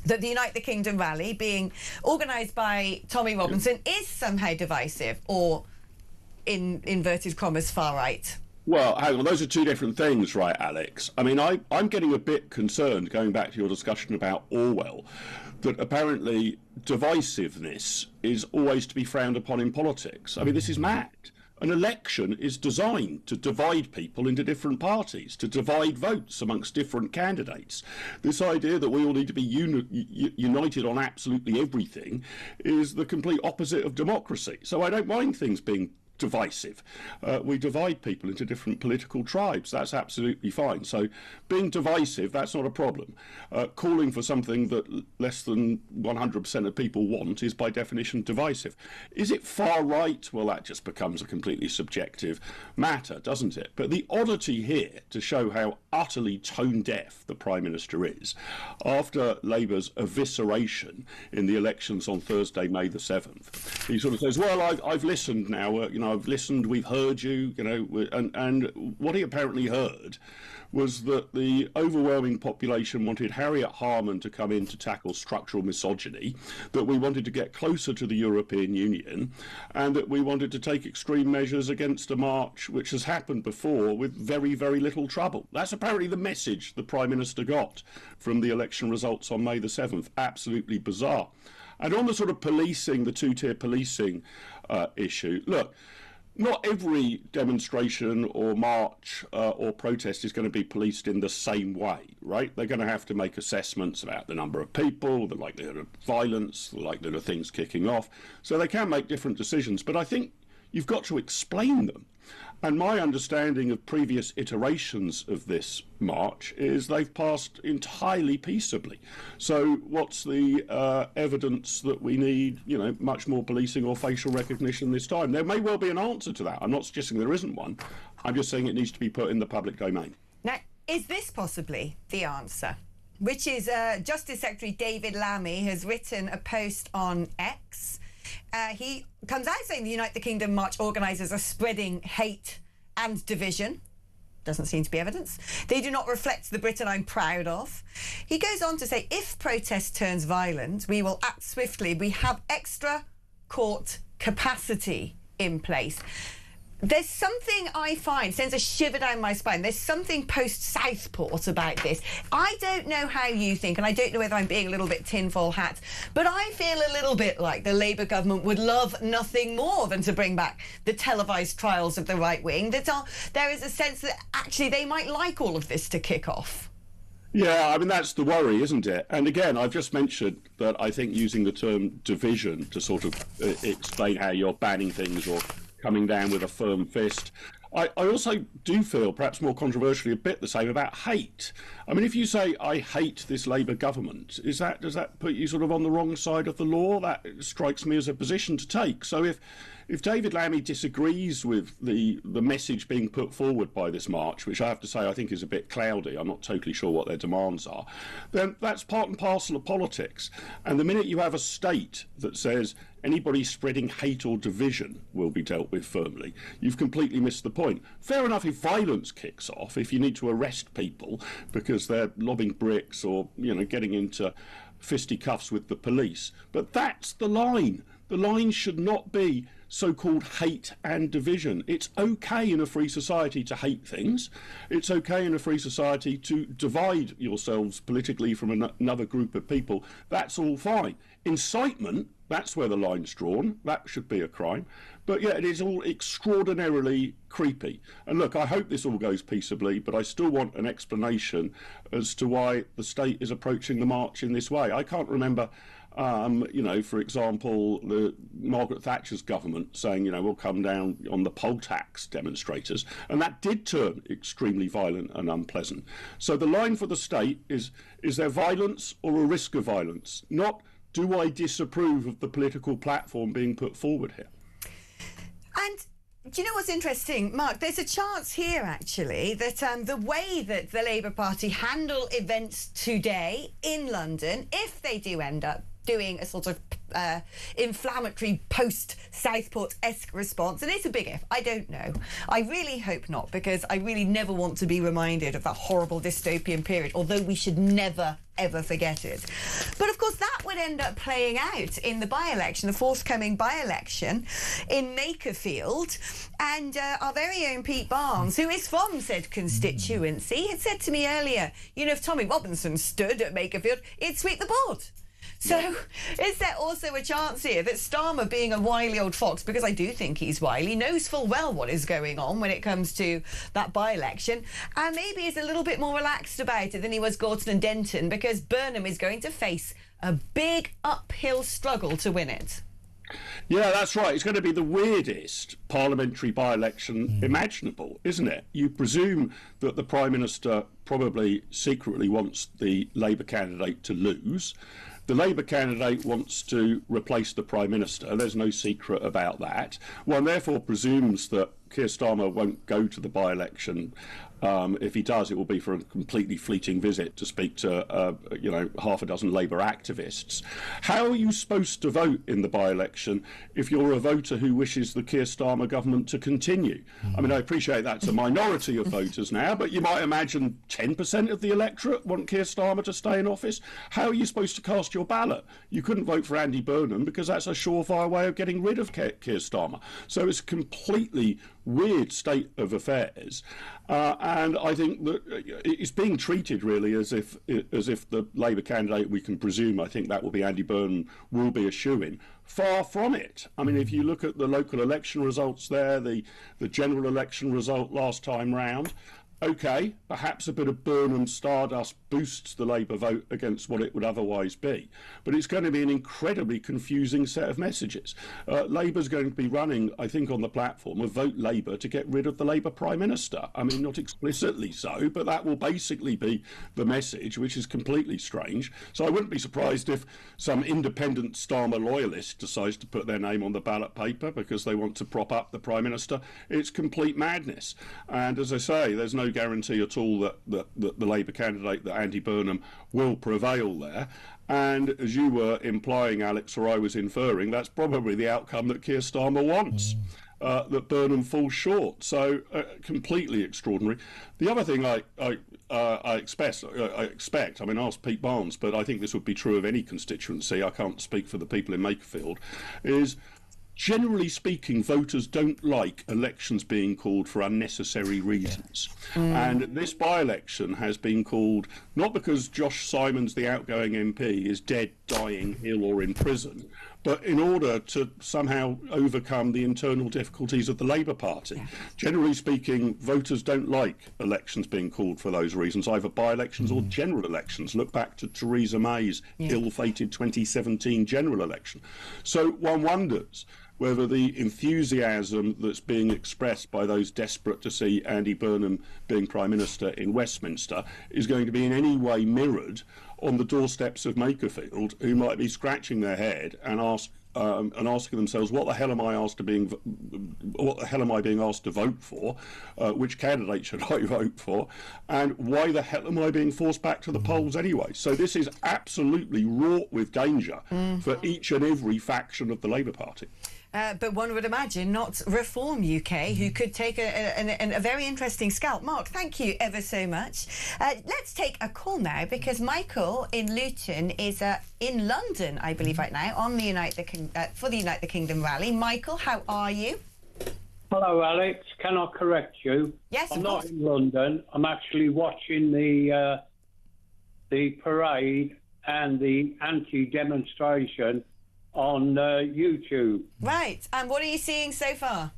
that the Unite the Kingdom rally, being organised by Tommy Robinson, is somehow divisive or, in inverted commas, far right? Well, hang on, those are two different things, right, Alex? I mean, I'm getting a bit concerned, going back to your discussion about Orwell, that apparently divisiveness is always to be frowned upon in politics. I mean, this is mad. An election is designed to divide people into different parties, to divide votes amongst different candidates. This idea that we all need to be united on absolutely everything is the complete opposite of democracy. So I don't mind things being divisive. We divide people into different political tribes. That's absolutely fine. So being divisive, that's not a problem. Calling for something that less than 100% of people want is by definition divisive. Is it far right? Well, that just becomes a completely subjective matter, doesn't it? But the oddity here, to show how utterly tone deaf the Prime Minister is, after Labour's evisceration in the elections on Thursday, May the 7th, he sort of says, well, I've listened now, I've listened, we've heard you, and what he apparently heard was that the overwhelming population wanted Harriet Harman to come in to tackle structural misogyny, that we wanted to get closer to the European Union, and that we wanted to take extreme measures against a march which has happened before with very, very little trouble. That's apparently the message the Prime Minister got from the election results on May the 7th. Absolutely bizarre. And on the sort of policing, the two-tier policing issue, look, not every demonstration or march or protest is going to be policed in the same way, right? They're going to have to make assessments about the number of people, the likelihood of violence, the likelihood of things kicking off. So they can make different decisions, but I think you've got to explain them. And my understanding of previous iterations of this march is they've passed entirely peaceably. So what's the evidence that we need, much more policing or facial recognition this time? There may well be an answer to that. I'm not suggesting there isn't one. I'm just saying it needs to be put in the public domain. Now, is this possibly the answer? Which is Justice Secretary David Lammy has written a post on X. He comes out saying the Unite the Kingdom march organisers are spreading hate and division. Doesn't seem to be evidence. They do not reflect the Britain I'm proud of. He goes on to say, if protest turns violent, we will act swiftly. We have extra court capacity in place. There's something I find sends a shiver down my spine. There's something post-Southport about this. I don't know how you think, and I don't know whether I'm being a little bit tinfoil hat, but I feel a little bit like the Labour government would love nothing more than to bring back the televised trials of the right wing. There is a sense that actually they might like all of this to kick off. Yeah, I mean, that's the worry, isn't it? And again, I've just mentioned that I think using the term division to sort of explain how you're banning things or coming down with a firm fist. I also do feel, perhaps more controversially, a bit the same about hate. I mean, if you say, I hate this Labour government, does that put you sort of on the wrong side of the law? That strikes me as a position to take. So if David Lammy disagrees with the message being put forward by this march, which I have to say I think is a bit cloudy, I'm not totally sure what their demands are, then that's part and parcel of politics. And the minute you have a state that says anybody spreading hate or division will be dealt with firmly, you've completely missed the point. Fair enough if violence kicks off, if you need to arrest people because they're lobbing bricks or, getting into fisticuffs with the police. But that's the line. The line should not be so-called hate and division. It's okay in a free society to hate things. It's okay in a free society to divide yourselves politically from another group of people. That's all fine. Incitement, that's where the line's drawn. That should be a crime. But yeah, it is all extraordinarily creepy. And look, I hope this all goes peaceably, but I still want an explanation as to why the state is approaching the march in this way. I can't remember for example, Margaret Thatcher's government saying, we'll come down on the poll tax demonstrators. And that did turn extremely violent and unpleasant. So the line for the state is there violence or a risk of violence? Not, do I disapprove of the political platform being put forward here? And do you know what's interesting, Mark? There's a chance here, actually, that the way that the Labour Party handle events today in London, if they do end up doing a sort of inflammatory post-Southport-esque response, and it's a big if, I don't know. I really hope not, because I really never want to be reminded of that horrible dystopian period, although we should never, ever forget it. But of course, that would end up playing out in the by-election, the forthcoming by-election in Makerfield. And our very own Pete Barnes, who is from said constituency, had said to me earlier, if Tommy Robinson stood at Makerfield, he'd sweep the board. So is there also a chance here that Starmer, being a wily old fox, because I do think he's wily, knows full well what is going on when it comes to that by-election, and maybe is a little bit more relaxed about it than he was Gorton and Denton, because Burnham is going to face a big uphill struggle to win it? Yeah, that's right. It's going to be the weirdest parliamentary by-election imaginable, isn't it? You presume that the Prime Minister probably secretly wants the Labour candidate to lose. The Labour candidate wants to replace the Prime Minister. There's no secret about that. One therefore presumes that Keir Starmer won't go to the by-election. If he does, it will be for a completely fleeting visit to speak to, half a dozen Labour activists. How are you supposed to vote in the by-election if you're a voter who wishes the Keir Starmer government to continue? I mean, I appreciate that's a minority of voters now, but you might imagine 10% of the electorate want Keir Starmer to stay in office. How are you supposed to cast your ballot? You couldn't vote for Andy Burnham because that's a surefire way of getting rid of Keir Starmer. So it's completely weird state of affairs, and I think that it's being treated really as if the Labour candidate, we can presume, I think that will be Andy Burnham, will be a shoo-in. Far from it. I mean, if you look at the local election results there, the general election result last time round, OK, perhaps a bit of Burnham stardust boosts the Labour vote against what it would otherwise be. But it's going to be an incredibly confusing set of messages. Labour's going to be running, I think, on the platform of vote Labour to get rid of the Labour Prime Minister. I mean, not explicitly so, but that will basically be the message, which is completely strange. So I wouldn't be surprised if some independent Starmer loyalist decides to put their name on the ballot paper because they want to prop up the Prime Minister. It's complete madness. And as I say, there's no guarantee at all that the Labour candidate, that Andy Burnham, will prevail there. And as you were implying, Alex, or I was inferring, that's probably the outcome that Keir Starmer wants, that Burnham falls short. So completely extraordinary. The other thing I expect, I mean, ask Pete Barnes, but I think this would be true of any constituency, I can't speak for the people in Makerfield, is generally speaking, voters don't like elections being called for unnecessary reasons. And this by-election has been called not because Josh Simons, the outgoing MP, is dead, dying, ill or in prison, but in order to somehow overcome the internal difficulties of the Labour Party. Generally speaking, voters don't like elections being called for those reasons, either by-elections or general elections. Look back to Theresa May's ill-fated 2017 general election. So one wonders whether the enthusiasm that's being expressed by those desperate to see Andy Burnham being Prime Minister in Westminster is going to be in any way mirrored on the doorsteps of Makerfield, who might be scratching their head and asking themselves, what the hell am I being asked to vote for? Which candidate should I vote for? And why the hell am I being forced back to the polls anyway? So this is absolutely wrought with danger for each and every faction of the Labour Party. But one would imagine not Reform UK, who could take a very interesting scalp. Mark, thank you ever so much. Let's take a call now, because Michael in Luton is in London, I believe, right now, on the for the Unite the Kingdom rally. Michael, how are you? Hello, Alex. Can I correct you? Yes, I'm not in London. I'm actually watching the parade and the anti-demonstration on YouTube. Right. And what are you seeing so far?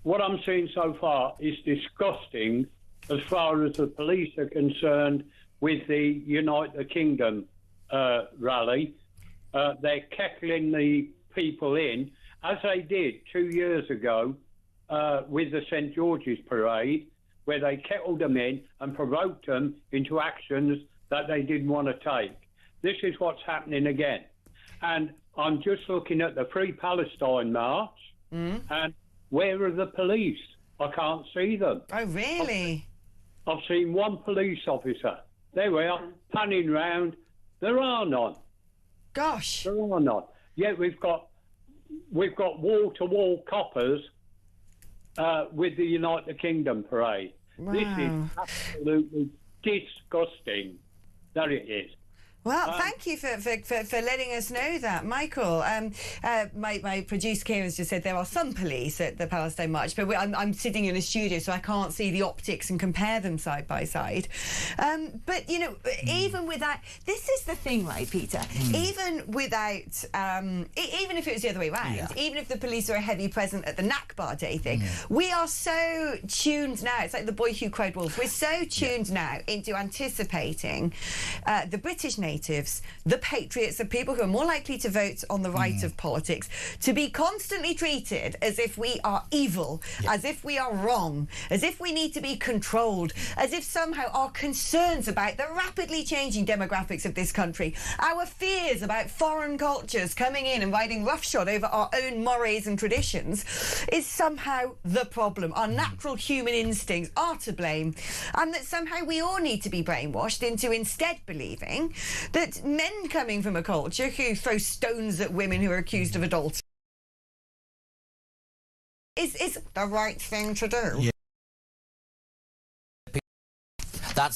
What I'm seeing so far is disgusting as far as the police are concerned with the Unite the Kingdom rally. They're kettling the people in, as they did 2 years ago with the St George's Parade, where they kettled them in and provoked them into actions that they didn't want to take. This is what's happening again. And I'm just looking at the Free Palestine March, and where are the police? I can't see them. Oh, really? I've seen one police officer. There we are, panning round. There are none. Gosh. There are none. Yet we've got wall-to-wall coppers with the Unite the Kingdom parade. Wow. This is absolutely disgusting. That it is. Well, thank you for letting us know that, Michael. My producer Kieran's just said there are some police at the Palestine March, but I'm sitting in a studio, so I can't see the optics and compare them side by side. But, you know, even with that, this is the thing, right, Peter? Even without, even if it was the other way around, even if the police were a heavy present at the Nakba Day thing, we are so tuned now. It's like the boy who cried wolf. We're so tuned now into anticipating the British natives, the patriots, the people who are more likely to vote on the right of politics, to be constantly treated as if we are evil, as if we are wrong, as if we need to be controlled, as if somehow our concerns about the rapidly changing demographics of this country, our fears about foreign cultures coming in and riding roughshod over our own mores and traditions is somehow the problem. Our natural human instincts are to blame, and that somehow we all need to be brainwashed into instead believing that men coming from a culture who throw stones at women who are accused of adultery is the right thing to do.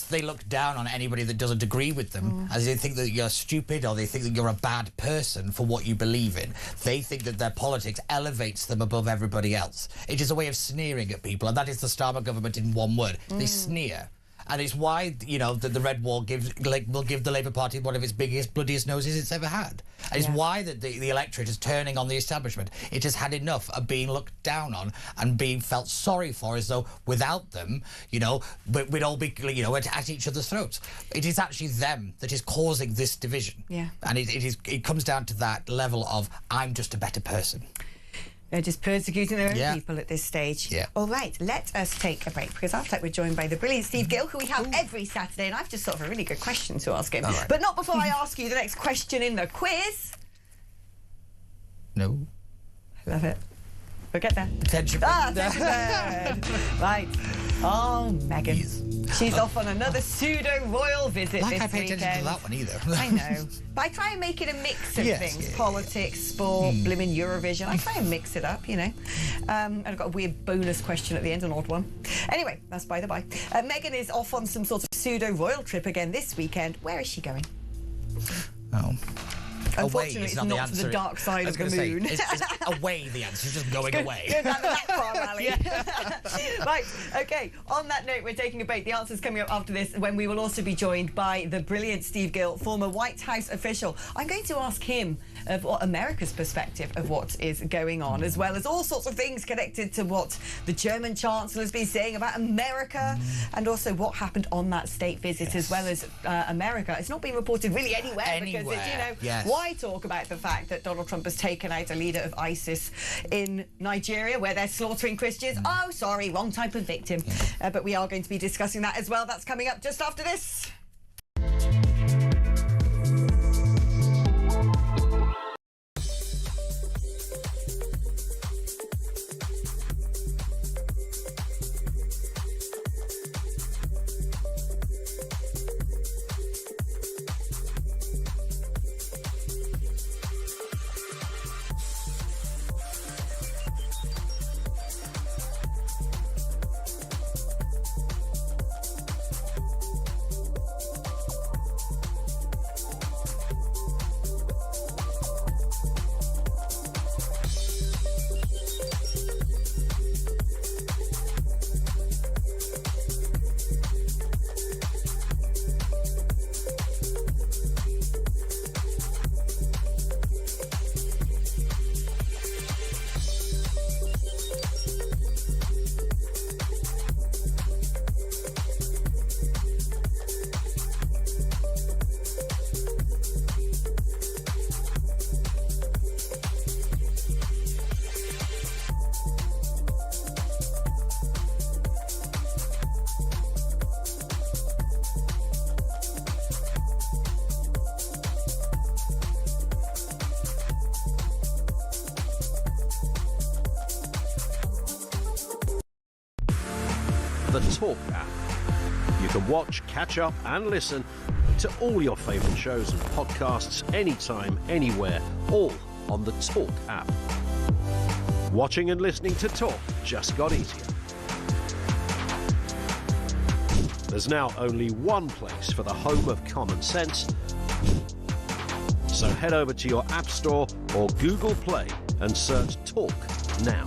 They look down on anybody that doesn't agree with them, as they think that you're stupid, or they think that you're a bad person for what you believe in. They think that their politics elevates them above everybody else. It is a way of sneering at people, and that is the Starmer government in one word. They sneer. And it's why, you know, the Red Wall will give the Labour Party one of its biggest, bloodiest noses it's ever had. And it's why the electorate is turning on the establishment. It has had enough of being looked down on and being felt sorry for, as though without them, you know, we'd all be, you know, at each other's throats. It is actually them that is causing this division. Yeah. And it comes down to that level of, I'm just a better person. They're just persecuting their own people at this stage. Yeah. All right, let us take a break, because after that we're joined by the brilliant Steve Gill, who we have every Saturday, and I've just thought of a really good question to ask him. But not before I ask you the next question in the quiz. No. Love it. We'll get there. Attention. Right. Oh, Meghan. She's off on another pseudo-royal visit this weekend. I paid attention to that one either. I know. But I try and make it a mix of things. Politics, sport, blimmin' Eurovision. I try and mix it up, you know. And I've got a weird bonus question at the end, an odd one. Anyway, that's by the by. Meghan is off on some sort of pseudo-royal trip again this weekend. Where is she going? Oh. Unfortunately, it's not to the dark side of the moon. It's away the answer. She's just going away. Go down the back bar rally. Right, OK, on that note, we're taking a break. The answer's coming up after this, when we will also be joined by the brilliant Steve Gill, former White House official. I'm going to ask him of what America's perspective of what is going on, as well as all sorts of things connected to what the German Chancellor's been saying about America, and also what happened on that state visit, as well as America. It's not been reported really anywhere. Because it's, why talk about the fact that Donald Trump has taken out a leader of ISIS in Nigeria, where they're slaughtering Christians? Oh, sorry, wrong type of victim. But we are going to be discussing that as well. That's coming up just after this. The Talk app. You can watch, catch up and listen to all your favourite shows and podcasts anytime, anywhere, all on the Talk app. Watching and listening to Talk just got easier. There's now only one place for the home of common sense. So head over to your App Store or Google Play and search Talk now.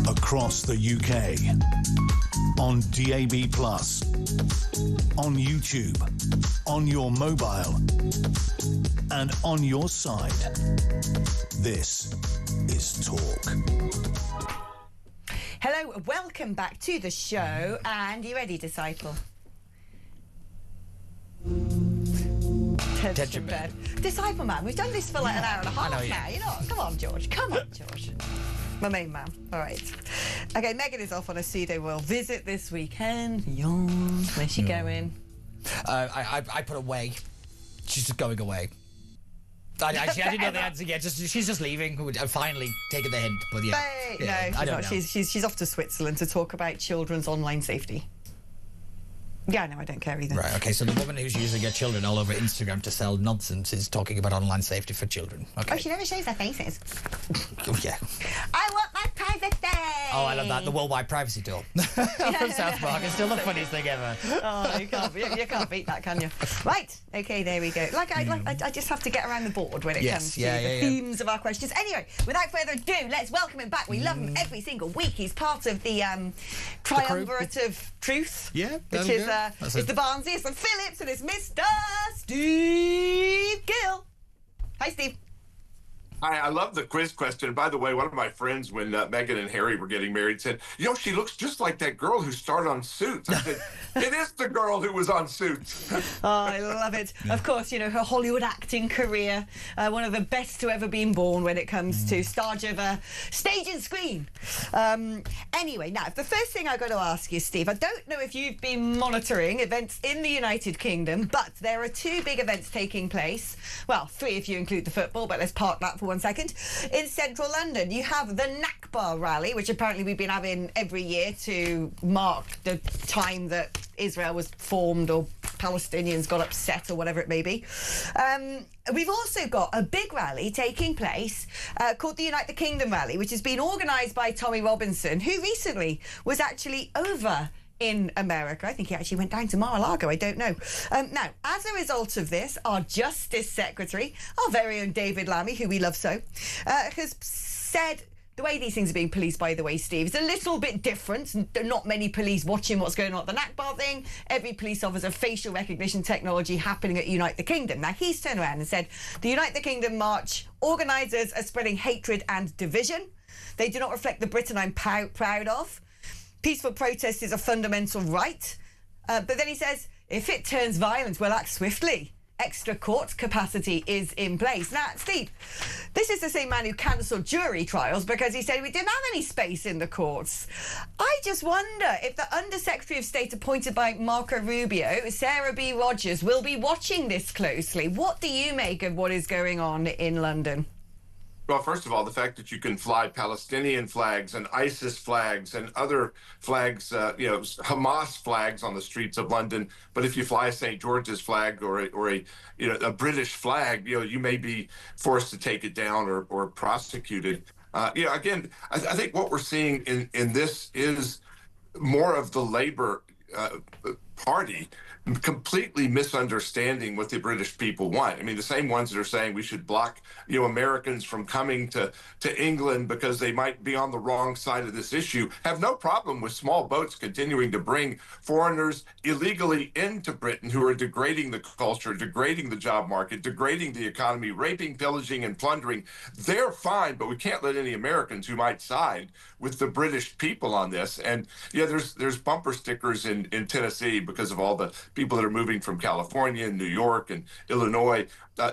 Across the UK, on DAB+, on YouTube, on your mobile, and on your side. This is Talk. Hello, welcome back to the show. And you ready, Disciple? Attention bed. Disciple man, we've done this for like an hour and a half now. You know, come on, George. Come on, George. My main man. All right. Okay, Megan is off on a pseudo royal visit this weekend. Yawn. Where's she going? I put away. She's just going away. I didn't know the answer yet. She's just leaving. I've finally taken the hint. But yeah, no, she's off to Switzerland to talk about children's online safety. Yeah, no, I don't care either. Right, okay, so the woman who's using her children all over Instagram to sell nonsense is talking about online safety for children. Okay. Oh, she never shows their faces. Oh, yeah. I want my privacy! Oh, I love that. The worldwide privacy tool from South Park is still the funniest thing ever. Oh, you can't beat that, can you? Right, okay, there we go. I just have to get around the board when it comes to the themes of our questions. Anyway, without further ado, let's welcome him back. We love him every single week. He's part of the triumvirate of truth. Yeah, which is it's the Barnsley, it's the Phillips, and it's Mr. Steve Gill. Hi, Steve. Hi, I love the quiz question. By the way, one of my friends, when Meghan and Harry were getting married, said, you know, she looks just like that girl who starred on Suits. I said, it is the girl who was on Suits. Oh, I love it. Of course, you know, her Hollywood acting career, one of the best to ever been born when it comes to stage of stage and screen. Anyway, now, the first thing I've got to ask you, Steve, I don't know if you've been monitoring events in the United Kingdom, but there are two big events taking place. Well, three if you include the football, but let's park that for 1 second. In central London, you have the Nakba rally, which apparently we've been having every year to mark the time that Israel was formed or Palestinians got upset or whatever it may be. We've also got a big rally taking place called the Unite the Kingdom rally, which has been organised by Tommy Robinson, who recently was actually over in America. I think he actually went down to Mar-a-Lago. I don't know. Now, as a result of this, our Justice Secretary, our very own David Lammy, who we love so, has said... The way these things are being policed, by the way, Steve, is a little bit different. There are not many police watching what's going on at the Nakba thing. Every police officer facial recognition technology happening at Unite the Kingdom. Now, he's turned around and said the Unite the Kingdom march organisers are spreading hatred and division. They do not reflect the Britain I'm proud of. Peaceful protest is a fundamental right. But then he says, if it turns violent, we'll act swiftly. Extra court capacity is in place. Now, Steve, this is the same man who cancelled jury trials because he said we didn't have any space in the courts. I just wonder if the Under-Secretary of State appointed by Marco Rubio, Sarah B. Rogers, will be watching this closely. What do you make of what is going on in London? Well, first of all, the fact that you can fly Palestinian flags and ISIS flags and other flags, Hamas flags on the streets of London, but if you fly a St. George's flag or a British flag, you may be forced to take it down or prosecuted. Again, I think what we're seeing in this is more of the Labour Party completely misunderstanding what the British people want. I mean, the same ones that are saying we should block, Americans from coming to England because they might be on the wrong side of this issue, have no problem with small boats continuing to bring foreigners illegally into Britain who are degrading the culture, degrading the job market, degrading the economy, raping, pillaging, and plundering. They're fine, but we can't let any Americans who might side with the British people on this. And there's bumper stickers in Tennessee because of all the people that are moving from California and New York and Illinois.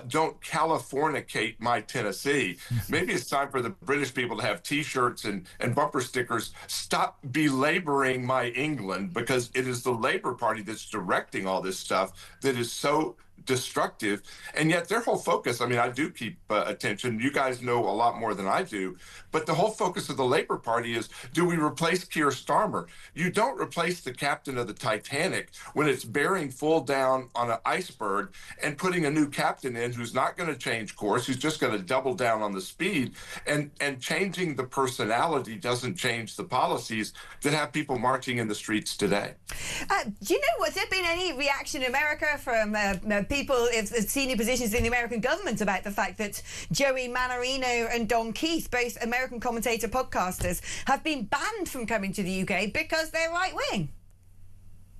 Don't Californicate my Tennessee. Maybe it's time for the British people to have T-shirts and bumper stickers. Stop belaboring my England, because it is the Labour Party that's directing all this stuff that is so destructive. And yet their whole focus, I mean, I do keep attention. You guys know a lot more than I do. But the whole focus of the Labour Party is, do we replace Keir Starmer? You don't replace the captain of the Titanic when it's bearing full down on an iceberg and putting a new captain in who's not going to change course, who's just going to double down on the speed. And changing the personality doesn't change the policies that have people marching in the streets today. Do you know, has there been any reaction in America from people in senior positions in the American government about the fact that Joey Manorino and Don Keith, both American commentator podcasters, have been banned from coming to the UK because they're right-wing?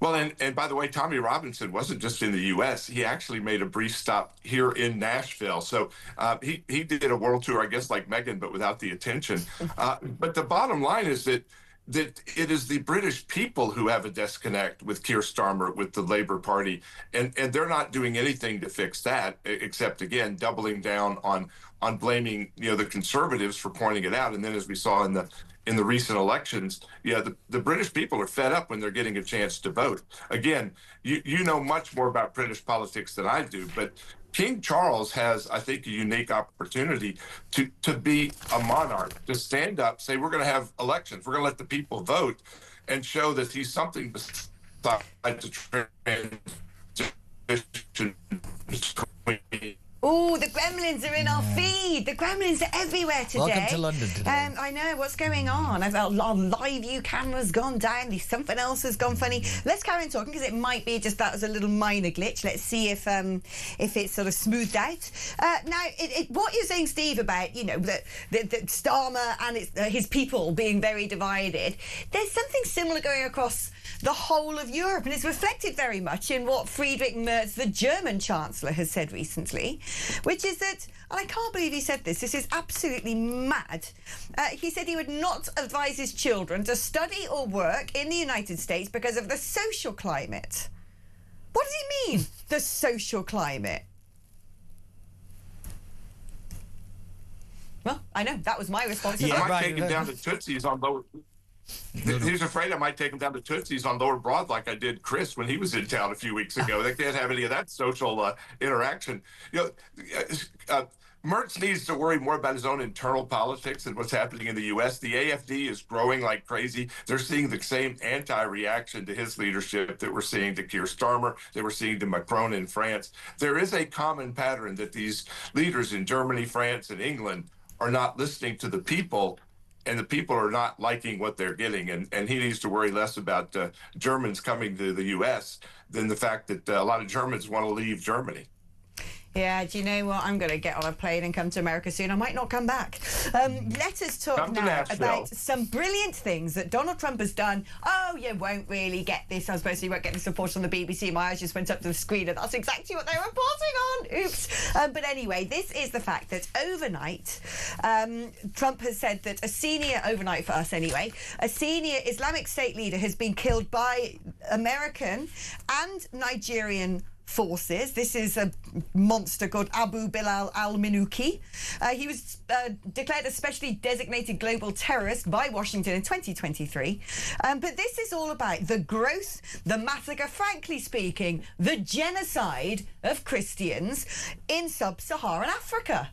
Well, and by the way, Tommy Robinson wasn't just in the U.S. He actually made a brief stop here in Nashville. So he did a world tour, I guess, like Meghan, but without the attention. But the bottom line is that it is the British people who have a disconnect with Keir Starmer, with the Labour Party, and they're not doing anything to fix that, except, again, doubling down on blaming the Conservatives for pointing it out. And then, as we saw in the recent elections, the British people are fed up when they're getting a chance to vote. Again, you know much more about British politics than I do, but King Charles has, I think, a unique opportunity to be a monarch, to stand up, say, we're going to have elections, we're going to let the people vote, and show that he's something besides the transition. Oh, the gremlins are in our feed. The gremlins are everywhere today. Welcome to London today. I know, what's going on? Our live view camera's gone down. Something else has gone funny. Let's carry on talking, because it might be just that was a little minor glitch. Let's see if it's sort of smoothed out. Now, what you're saying, Steve, about, the Starmer and his people being very divided, there's something similar going across the whole of Europe, and it's reflected very much in what Friedrich Merz, the German Chancellor, has said recently, which is that, and I can't believe he said this is absolutely mad, he said he would not advise his children to study or work in the United States because of the social climate. What does he mean, the social climate? Well, I know, that was my response. I might take him down to Tootsie's on Lower... He's afraid I might take him down to Tootsie's on Lower Broad like I did Chris when he was in town a few weeks ago. They can't have any of that social interaction. Merz needs to worry more about his own internal politics and what's happening in the U.S. The AfD is growing like crazy. They're seeing the same anti-reaction to his leadership that we're seeing to Keir Starmer, that we're seeing to Macron in France. There is a common pattern that these leaders in Germany, France, and England are not listening to the people. and the people are not liking what they're getting. And he needs to worry less about Germans coming to the U.S. than the fact that a lot of Germans want to leave Germany. Yeah, do you know what? I'm going to get on a plane and come to America soon. I might not come back. Let us talk now about some brilliant things that Donald Trump has done. Oh, you won't really get this. I suppose you won't get this report on the BBC. My eyes just went up to the screen and that's exactly what they're reporting on. Oops. But anyway, this is the fact that overnight, Trump has said that a senior, overnight for us anyway, a senior Islamic State leader has been killed by American and Nigerian forces. This is a monster called Abu Bilal al-Minuki. He was declared a specially designated global terrorist by Washington in 2023. But this is all about the growth, the massacre, frankly speaking, the genocide of Christians in sub-Saharan Africa.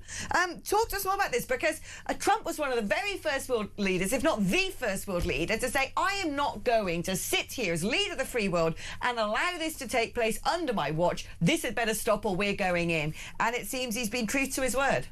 Talk to us more about this, because Trump was one of the very first world leaders, if not the first world leader, to say, I am not going to sit here as leader of the free world and allow this to take place under my watch. This had better stop or we're going in. And it seems he's been true to his word.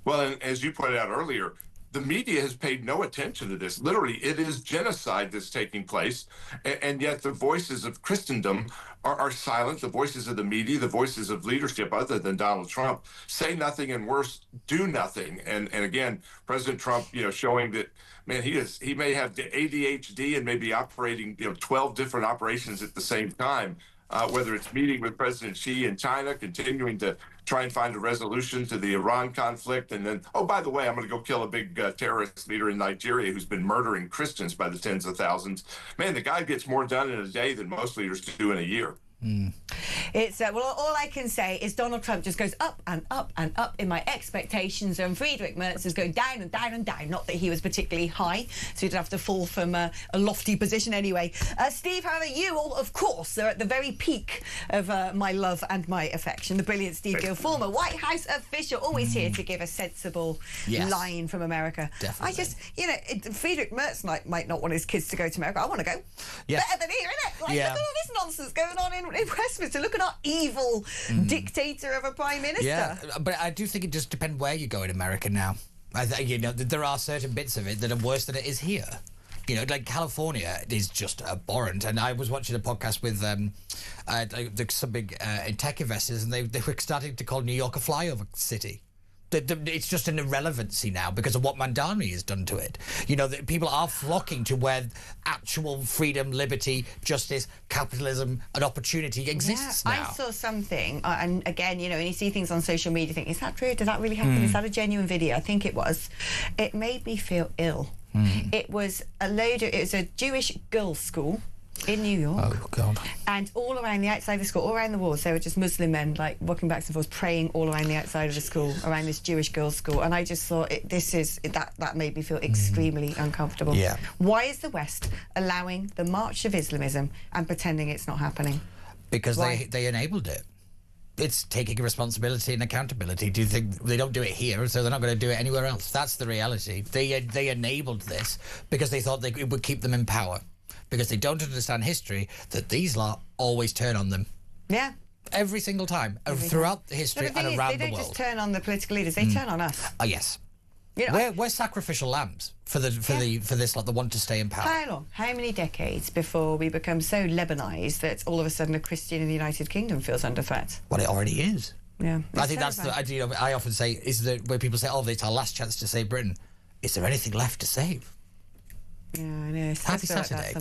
Well, and as you pointed out earlier, the media has paid no attention to this. Literally, it is genocide that's taking place, and yet the voices of Christendom are silent. The voices of the media, the voices of leadership other than Donald Trump, say nothing, and worse, do nothing. And again, President Trump, showing that, man, he may have the ADHD and may be operating 12 different operations at the same time. Whether it's meeting with President Xi in China, continuing to try and find a resolution to the Iran conflict, and then, oh, by the way, I'm going to go kill a big terrorist leader in Nigeria who's been murdering Christians by the tens of thousands. Man, the guy gets more done in a day than most leaders do in a year. It's well, all I can say is Donald Trump just goes up and up and up in my expectations, and Friedrich Merz is going down and down and down. Not that he was particularly high, so he'd have to fall from a lofty position anyway. Steve, however, you all, of course, are at the very peak of my love and my affection. The brilliant Steve Gill, former White House official, always here to give a sensible line from America. Definitely. I just, Friedrich Merz might not want his kids to go to America. I want to go. Better than here, innit? Like, look at all this nonsense going on in Westminster. Look at our evil dictator of a prime minister. Yeah, but I do think it just depends where you go in America now. I think, there are certain bits of it that are worse than it is here. Like California is just abhorrent. And I was watching a podcast with some big tech investors, and they were starting to call New York a flyover city. It's just an irrelevancy now because of what Mandani has done to it. That people are flocking to where actual freedom, liberty, justice, capitalism, and opportunity exists now. I saw something, and again, when you see things on social media, you think, is that true? Did that really happen? Is that a genuine video? I think it was. It made me feel ill. It was it was a Jewish girls' school in New York. Oh, God. And all around the outside of the school, all around the walls, there were just Muslim men, walking back and forth, praying all around the outside of the school, around this Jewish girls' school. And I just thought, that made me feel extremely uncomfortable. Yeah. Why is the West allowing the march of Islamism and pretending it's not happening? Because they enabled it. It's taking responsibility and accountability. Do you think they don't do it here, so they're not going to do it anywhere else? That's the reality. They enabled this because they thought it would keep them in power. Because they don't understand history, that these lot always turn on them. Yeah. Every single time, throughout history and around the world. They don't just turn on the political leaders, they turn on us. Oh, yes. We're sacrificial lambs for this lot that want to stay in power. How long? How many decades before we become so Lebanized that all of a sudden a Christian in the United Kingdom feels under threat? Well, it already is. Yeah. I think that's I often say, where people say, oh, it's our last chance to save Britain. Is there anything left to save? Yeah, I know. Happy Saturday.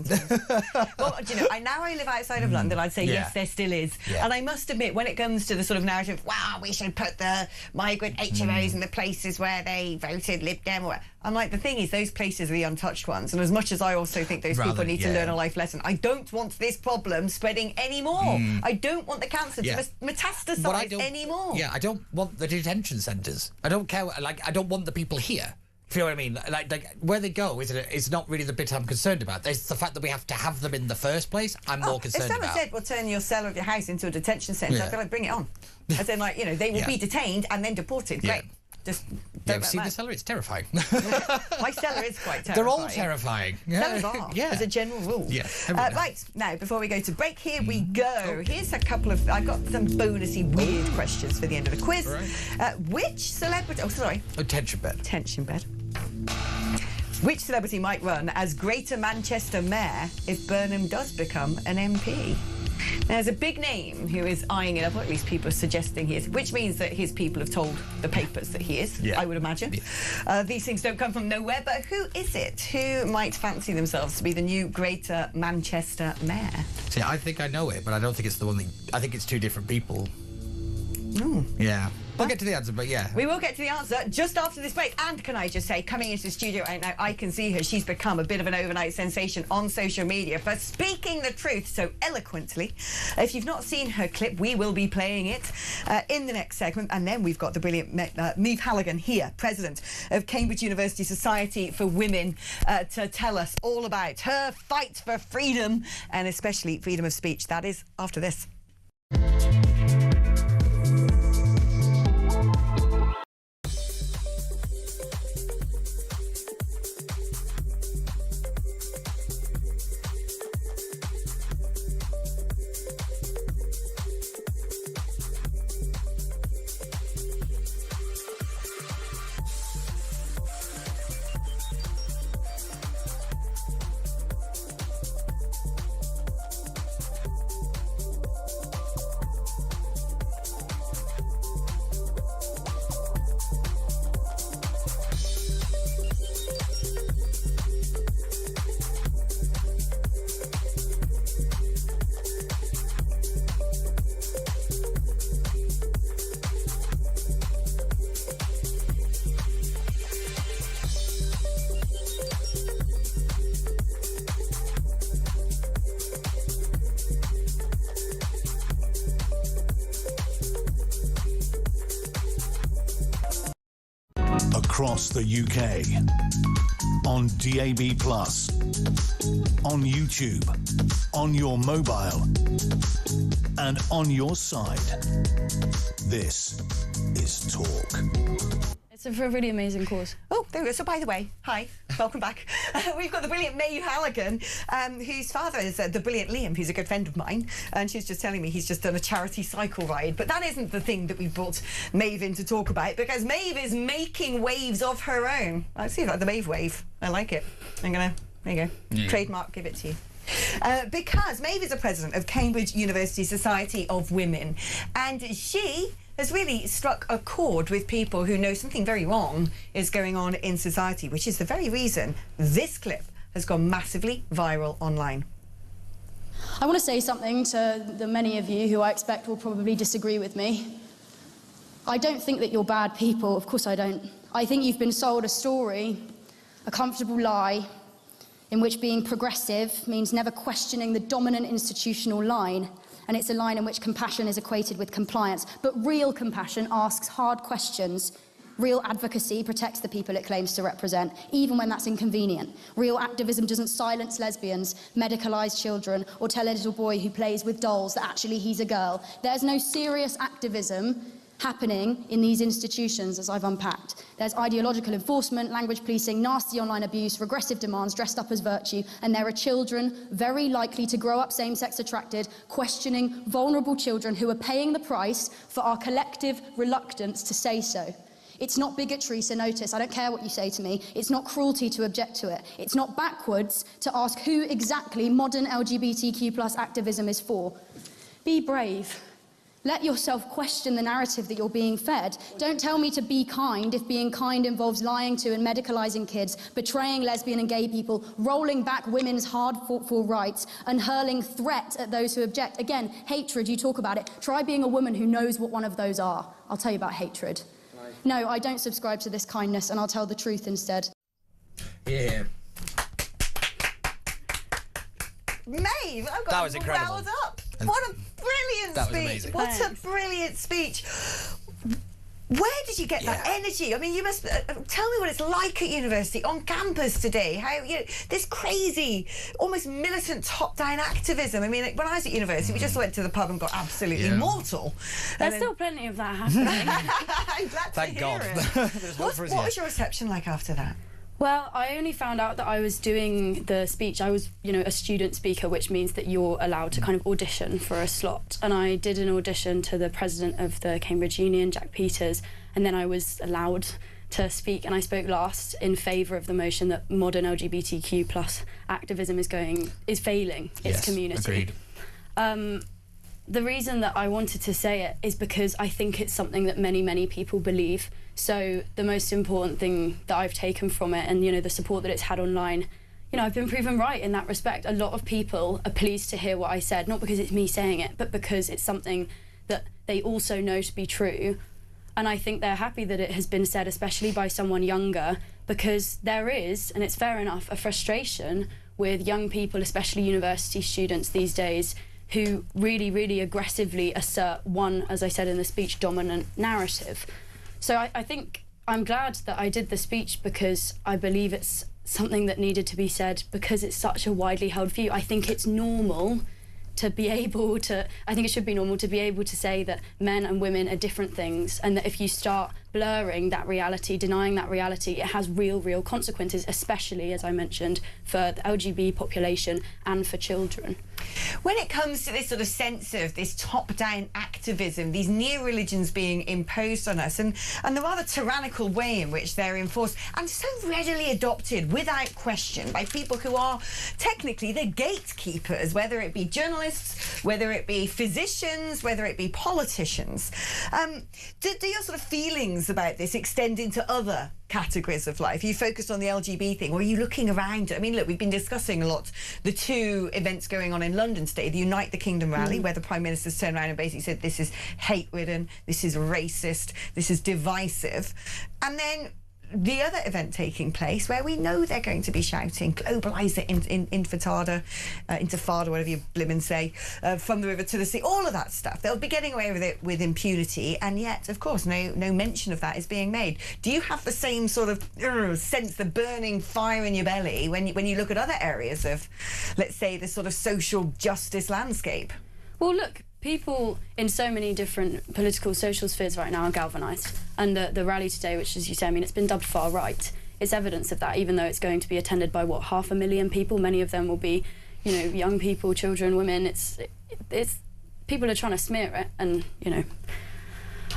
Well, I live outside of London. I'd say yes, there still is. Yeah. And I must admit, when it comes to the sort of narrative, wow, we should put the migrant HMOs in the places where they voted Lib Dem, I'm like, the thing is, those places are the untouched ones. And as much as I also think those people need to learn a life lesson, I don't want this problem spreading anymore. I don't want the cancer to metastasize anymore. Yeah, I don't want the detention centres. I don't care. I don't want the people here. If you know what I mean? Like where they go is not really the bit I'm concerned about. It's the fact that we have to have them in the first place I'm more concerned about. If someone said, we'll turn your cell of your house into a detention centre, I'd be like, bring it on. As in, they will be detained and then deported. Great. Just don't see the cellar? It's terrifying. My cellar is quite terrifying. They're all terrifying. Cellars are, as a general rule. Yes. Right, now, before we go to break, here we go. Here's a couple of... I've got some bonusy, weird questions for the end of the quiz. Right. Which celebrity... Oh, sorry. Tension bed. Tension bed. Which celebrity might run as Greater Manchester Mayor if Burnham does become an MP? There's a big name who is eyeing it up, or at least people are suggesting he is, which means that his people have told the papers that he is, I would imagine. Yeah. These things don't come from nowhere, but who is it? Who might fancy themselves to be the new Greater Manchester Mayor? See, I think I know it, but I don't think it's the one that... I think it's two different people. Oh. Yeah. We'll get to the answer, but yeah. We will get to the answer just after this break. And can I just say, coming into the studio right now, I can see her. She's become a bit of an overnight sensation on social media for speaking the truth so eloquently. If you've not seen her clip, we will be playing it in the next segment. And then we've got the brilliant Maeve Halligan here, president of Cambridge University Society for Women, to tell us all about her fight for freedom and especially freedom of speech. That is after this. Across the UK, on DAB+, on YouTube, on your mobile, and on your side. This is Talk. It's a really amazing cause. Oh, there we go. So, by the way, hi, welcome back. We've got the brilliant Maeve Halligan, whose father is the brilliant Liam, who's a good friend of mine, and she's just telling me he's just done a charity cycle ride. But that isn't the thing that we brought Maeve in to talk about, because Maeve is making waves of her own. I see that, the Maeve wave. I like it. I'm gonna, there you go, trademark, give it to you. Because Maeve is the president of Cambridge University Society of Women, and she has really struck a chord with people who know something very wrong is going on in society, which is the very reason this clip has gone massively viral online. I want to say something to the many of you who I expect will probably disagree with me. I don't think that you're bad people, of course I don't. I think you've been sold a story, a comfortable lie, in which being progressive means never questioning the dominant institutional line, and it's a line in which compassion is equated with compliance. But real compassion asks hard questions. Real advocacy protects the people it claims to represent, even when that's inconvenient. Real activism doesn't silence lesbians, medicalise children, or tell a little boy who plays with dolls that actually he's a girl. There's no serious activism happening in these institutions, as I've unpacked. There's ideological enforcement, language policing, nasty online abuse, regressive demands dressed up as virtue, and there are children very likely to grow up same-sex attracted, questioning vulnerable children who are paying the price for our collective reluctance to say so. It's not bigotry to notice, I don't care what you say to me. It's not cruelty to object to it. It's not backwards to ask who exactly modern LGBTQ+ activism is for. Be brave. Let yourself question the narrative that you're being fed. Don't tell me to be kind if being kind involves lying to and medicalising kids, betraying lesbian and gay people, rolling back women's hard-fought-for rights, and hurling threat at those who object. Again, hatred, you talk about it. Try being a woman who knows what one of those are. I'll tell you about hatred. No, I don't subscribe to this kindness, and I'll tell the truth instead. Yeah. Maeve, I've got that was incredible. Riled up. What a brilliant that speech. Was amazing. What Thanks. a brilliant speech. Where did you get that energy? I mean, you must tell me what it's like at university, on campus today. How, you know, this crazy, almost militant top-down activism. I mean, when I was at university, we just went to the pub and got absolutely mortal. There's still plenty of that happening. I'm glad Thank to God. hear it. What was your reception like after that? Well, I only found out that I was doing the speech. I was, you know, a student speaker, which means that you're allowed to kind of audition for a slot. And I did an audition to the president of the Cambridge Union, Jack Peters, and then I was allowed to speak, and I spoke last in favour of the motion that modern LGBTQ plus activism is failing its community. Agreed. The reason that I wanted to say it is because I think it's something that many people believe. So the most important thing that I've taken from it, and the support that it's had online, I've been proven right in that respect. A lot of people are pleased to hear what I said, not because it's me saying it, but because it's something that they also know to be true. And I think they're happy that it has been said, especially by someone younger, because there is, and it's fair enough, a frustration with young people, especially university students these days, who really aggressively assert one, as I said in the speech, dominant narrative. So I think I'm glad that I did the speech, because I believe it's something that needed to be said, because it's such a widely held view. I think it's normal to be able to, I think it should be normal to be able to say that men and women are different things, and that if you start blurring that reality, denying that reality, it has real consequences, especially, as I mentioned, for the LGBT population and for children. When it comes to this sort of sense of this top-down activism, these new religions being imposed on us, and the rather tyrannical way in which they're enforced and so readily adopted without question by people who are technically the gatekeepers, whether it be journalists, whether it be physicians, whether it be politicians. Do your sort of feelings about this extend into other categories of life? You focused on the LGBT thing, or are you looking around? I mean, look, we've been discussing a lot the two events going on in London today, the Unite the Kingdom rally, where the Prime Minister's turned around and basically said this is hate-ridden, this is racist, this is divisive. And then the other event taking place where we know they're going to be shouting globalise it, intifada, whatever you blimmin' say, from the river to the sea, all of that stuff. They'll be getting away with it with impunity, and yet, of course, no mention of that is being made. Do you have the same sort of sense, the burning fire in your belly, when you look at other areas of, let's say, the sort of social justice landscape? Well, look, people in so many different political, social spheres right now are galvanised. And the rally today, which, as you say, I mean, it's been dubbed far right, it's evidence of that, even though it's going to be attended by, 500,000 people. Many of them will be, young people, children, women. It's people are trying to smear it, and,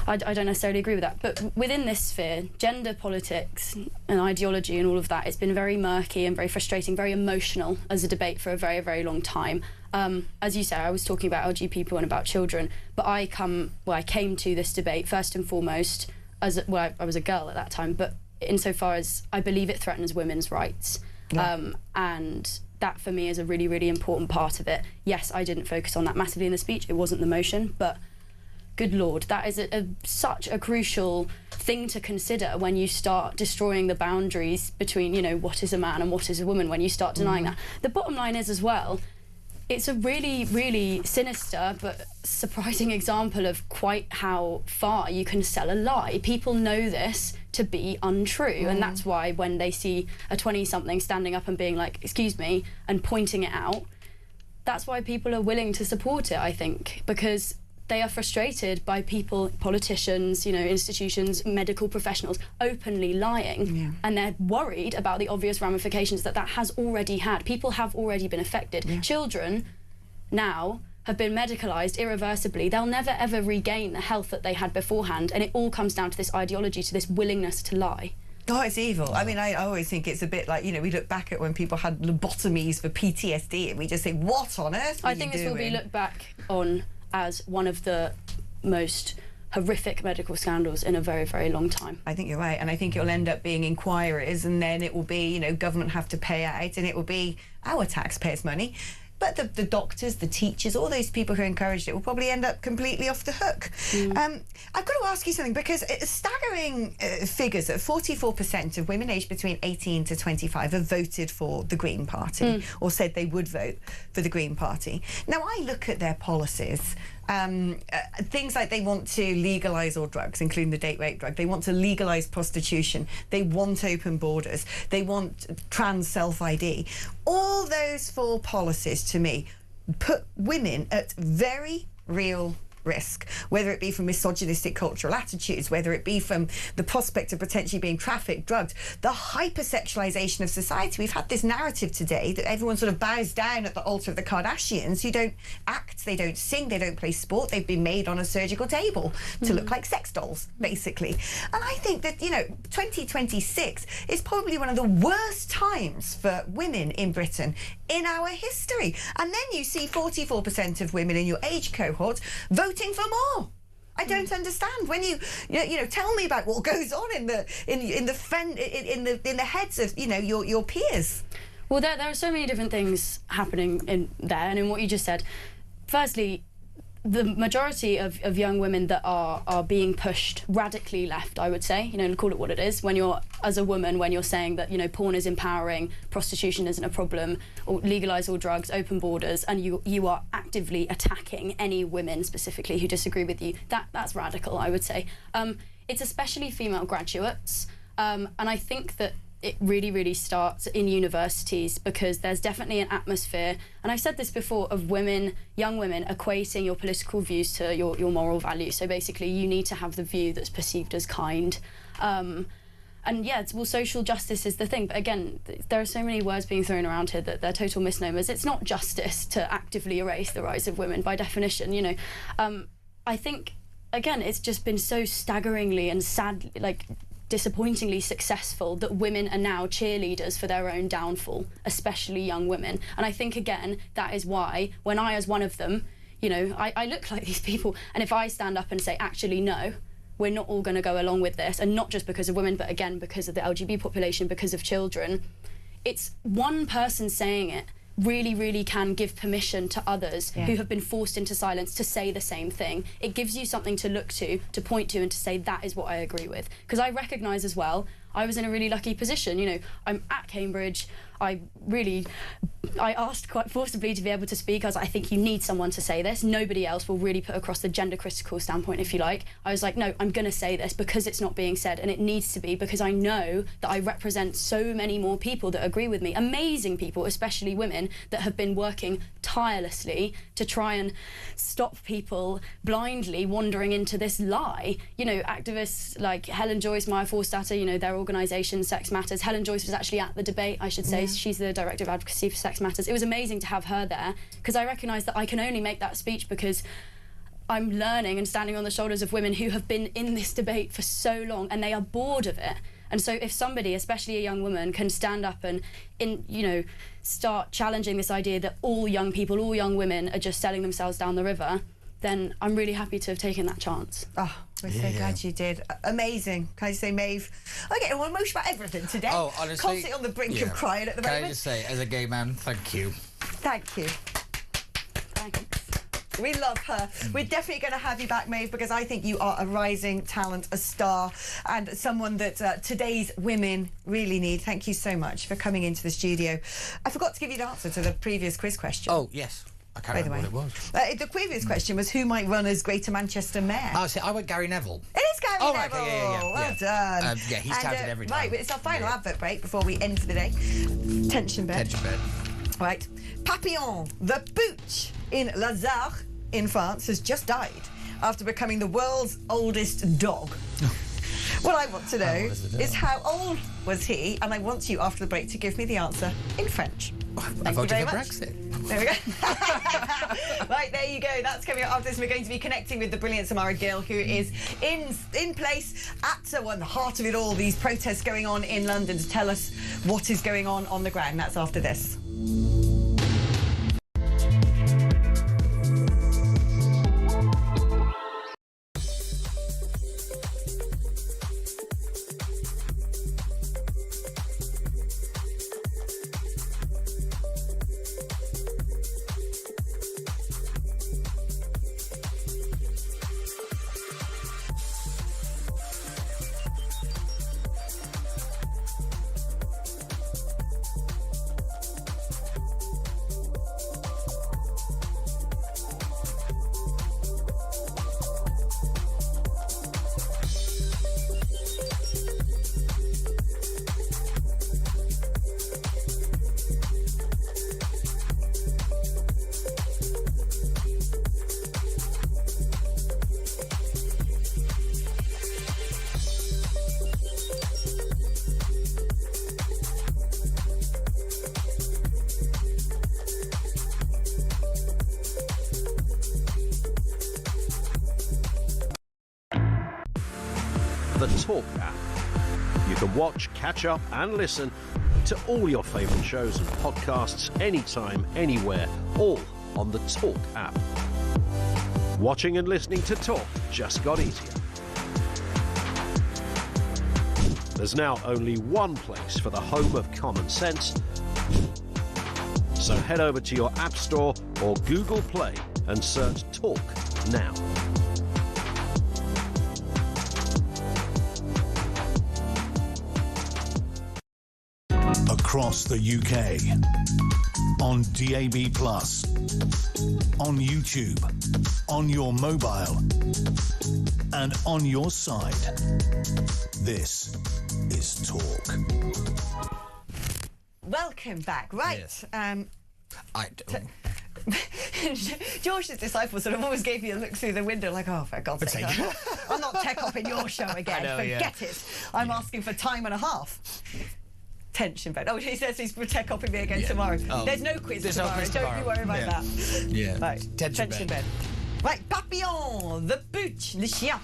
I don't necessarily agree with that. But within this sphere, gender politics and ideology and all of that, it's been very murky and very frustrating, very emotional as a debate for a very long time. As you say, I was talking about LGBT people and about children, but I came to this debate first and foremost I was a girl at that time, but insofar as I believe it threatens women's rights. Yeah. And that for me is a really important part of it. Yes, I didn't focus on that massively in the speech, it wasn't the motion, but good Lord, that is such a crucial thing to consider when you start destroying the boundaries between, what is a man and what is a woman, when you start denying that. The bottom line is as well, it's a really sinister but surprising example of quite how far you can sell a lie. People know this to be untrue, and that's why when they see a 20-something standing up and being like, excuse me, and pointing it out, that's why people are willing to support it, I think, because they are frustrated by people, politicians, institutions, medical professionals openly lying. Yeah. And they're worried about the obvious ramifications that has already had. People have already been affected. Yeah. Children now have been medicalised irreversibly. They'll never ever regain the health that they had beforehand, and it all comes down to this ideology, to this willingness to lie. Oh, it's evil. I mean, I always think it's a bit like, we look back at when people had lobotomies for PTSD and we just think, what on earth I think this will be looked back on as one of the most horrific medical scandals in a very long time. I think you're right, and I think it'll end up being inquiries, and then it will be, government have to pay out, and it will be our taxpayers' money. But the doctors, the teachers, all those people who encouraged it will probably end up completely off the hook. I've got to ask you something, because staggering figures that 44% of women aged between 18 to 25 have voted for the Green Party, or said they would vote for the Green Party. Now, I look at their policies, things like they want to legalise all drugs, including the date rape drug. They want to legalise prostitution. They want open borders. They want trans self-ID. All those four policies, to me, put women at very real risk, whether it be from misogynistic cultural attitudes, whether it be from the prospect of potentially being trafficked, drugged, the hypersexualization of society. We've had this narrative today that everyone sort of bows down at the altar of the Kardashians, who don't act, they don't sing, they don't play sport, they've been made on a surgical table to look like sex dolls, basically. And I think that, 2026 is probably one of the worst times for women in Britain in our history. And then you see 44% of women in your age cohort voting for more. I don't understand. When you tell me about what goes on in the heads of your peers. Well, there are so many different things happening in there, and in what you just said. Firstly, the majority of young women that are being pushed radically left, I would say, call it what it is, when you're, as a woman, when you're saying that, porn is empowering, prostitution isn't a problem, or legalise all drugs, open borders, and you are actively attacking any women specifically who disagree with you, that's radical, I would say. It's especially female graduates, and I think that it really, really starts in universities, because there's definitely an atmosphere, and I've said this before, of young women equating your political views to your moral values. So basically, you need to have the view that's perceived as kind. And yeah, social justice is the thing. But again, there are so many words being thrown around here that they're total misnomers. It's not justice to actively erase the rights of women by definition, I think, again, it's just been so staggeringly and sadly, disappointingly successful that women are now cheerleaders for their own downfall, especially young women. And I think, again, that is why, when I, as one of them, I look like these people, and if I stand up and say, actually, no, we're not all going to go along with this, and not just because of women, but again, because of the LGBT population, because of children, it's one person saying it really, really can give permission to others who have been forced into silence to say the same thing. It gives you something to look to point to, and to say, that is what I agree with. Because I recognise as well, I was in a really lucky position. I'm at Cambridge. I asked quite forcibly to be able to speak. I was like, I think you need someone to say this. Nobody else will really put across the gender critical standpoint, if you like. I was like, no, I'm going to say this because it's not being said, and it needs to be, because I know that I represent so many more people that agree with me. Amazing people, especially women, that have been working tirelessly to try and stop people blindly wandering into this lie. Activists like Helen Joyce, Maya Forstater, their organisation Sex Matters. Helen Joyce was actually at the debate, I should say. She's the Director of Advocacy for Sex Matters. It was amazing to have her there, because I recognise that I can only make that speech because I'm learning and standing on the shoulders of women who have been in this debate for so long, and they are bored of it. And so if somebody, especially a young woman, can stand up and start challenging this idea that all young people, all young women are just selling themselves down the river, then I'm really happy to have taken that chance. Oh, we're so glad you did. Amazing. Can I say, Maeve? I get emotional about everything today. Oh, honestly. Constantly on the brink of crying at the moment. Can I just say, as a gay man, thank you. Thank you. Thanks. We love her. We're definitely going to have you back, Maeve, because I think you are a rising talent, a star, and someone that today's women really need. Thank you so much for coming into the studio. I forgot to give you the answer to the previous quiz question. Oh, yes. I can't remember what it was. The previous question was, who might run as Greater Manchester Mayor? Oh, see, I went Gary Neville. It is Gary Neville. Right, yeah. Well done. Yeah, he's touted every time. Right, it's our final advert break before we end for the day. Tension bed. Right. Papillon, the pooch in Lazare in France, has just died after becoming the world's oldest dog. What I want to know is how old was he, and I want you after the break to give me the answer in French. I voted for Brexit. There we go. Right, there you go. That's coming up after this. We're going to be connecting with the brilliant Samara Gill, who is in place at the heart of it all, these protests going on in London, to tell us what is going on the ground. That's after this. the Talk app. You can watch, catch up and listen to all your favourite shows and podcasts anytime, anywhere, all on the Talk app. Watching and listening to Talk just got easier. There's now only one place for the home of common sense. So head over to your App Store or Google Play and search Talk now. Across the UK, on DAB+, on YouTube, on your mobile, and on your side. This is Talk. Welcome back. Right. Yes. George's disciples sort of always gave you a look through the window like, oh, for God's sake, I'm not tech-opping your show again. Forget it. I'm asking for time and a half. Tension bed. Oh, he says he's tech-opping me again tomorrow. Oh, there's no quiz tomorrow. Don't you worry about that. Yeah. Right. Tension bed. Right. Papillon, the pooch, le chien.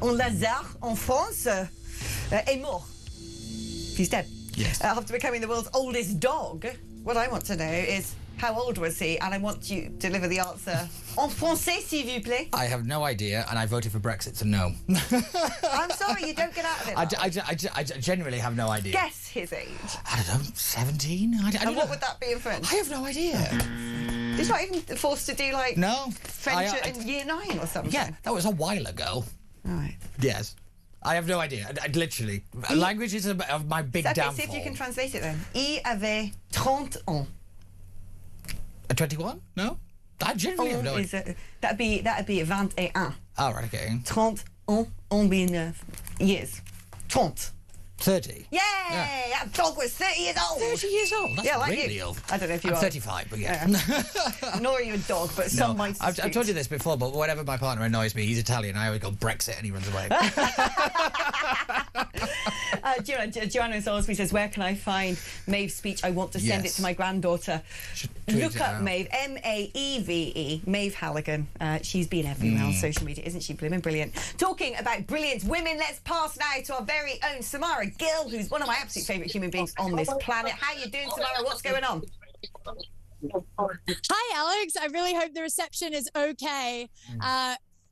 En Lazare, en France, est mort. He's dead. Yes. After becoming the world's oldest dog, what I want to know is how old was he? And I want you to deliver the answer en français, s'il vous plaît. I have no idea, and I voted for Brexit, so no. I'm sorry, you don't get out of it. I genuinely have no idea. Guess his age. I don't know, 17? I don't and what know. would that be in French? I have no idea. He's not even forced to do, like, French in year 9 or something. Yeah, that was a while ago. All right. Yes. I have no idea. I literally. Language is of my big downfall. See if you can translate it then. Il avait 30 ans. 21? No? I genuinely have no idea. That'd be 21. Oh, right, okay. 30 ans, on being years. 30. 30? Yay! Yeah. That dog was 30 years old. 30 years old? That's like really you. old. I don't know if you I'm are. 35, but yeah. Nor are you a dog, but some might I've told you this before, but whenever my partner annoys me, he's Italian, I always go Brexit and he runs away. Joanna Salisbury says, where can I find Maeve's speech? I want to send it to my granddaughter. Look up Maeve, M-A-E-V-E, Maeve Halligan. She's been everywhere on social media, isn't she? Blooming brilliant. Talking about brilliant women, let's pass now to our very own Samara Gill, who's one of my absolute favourite human beings on this planet. How you doing, Samara? What's going on? Hi, Alex. I really hope the reception is okay.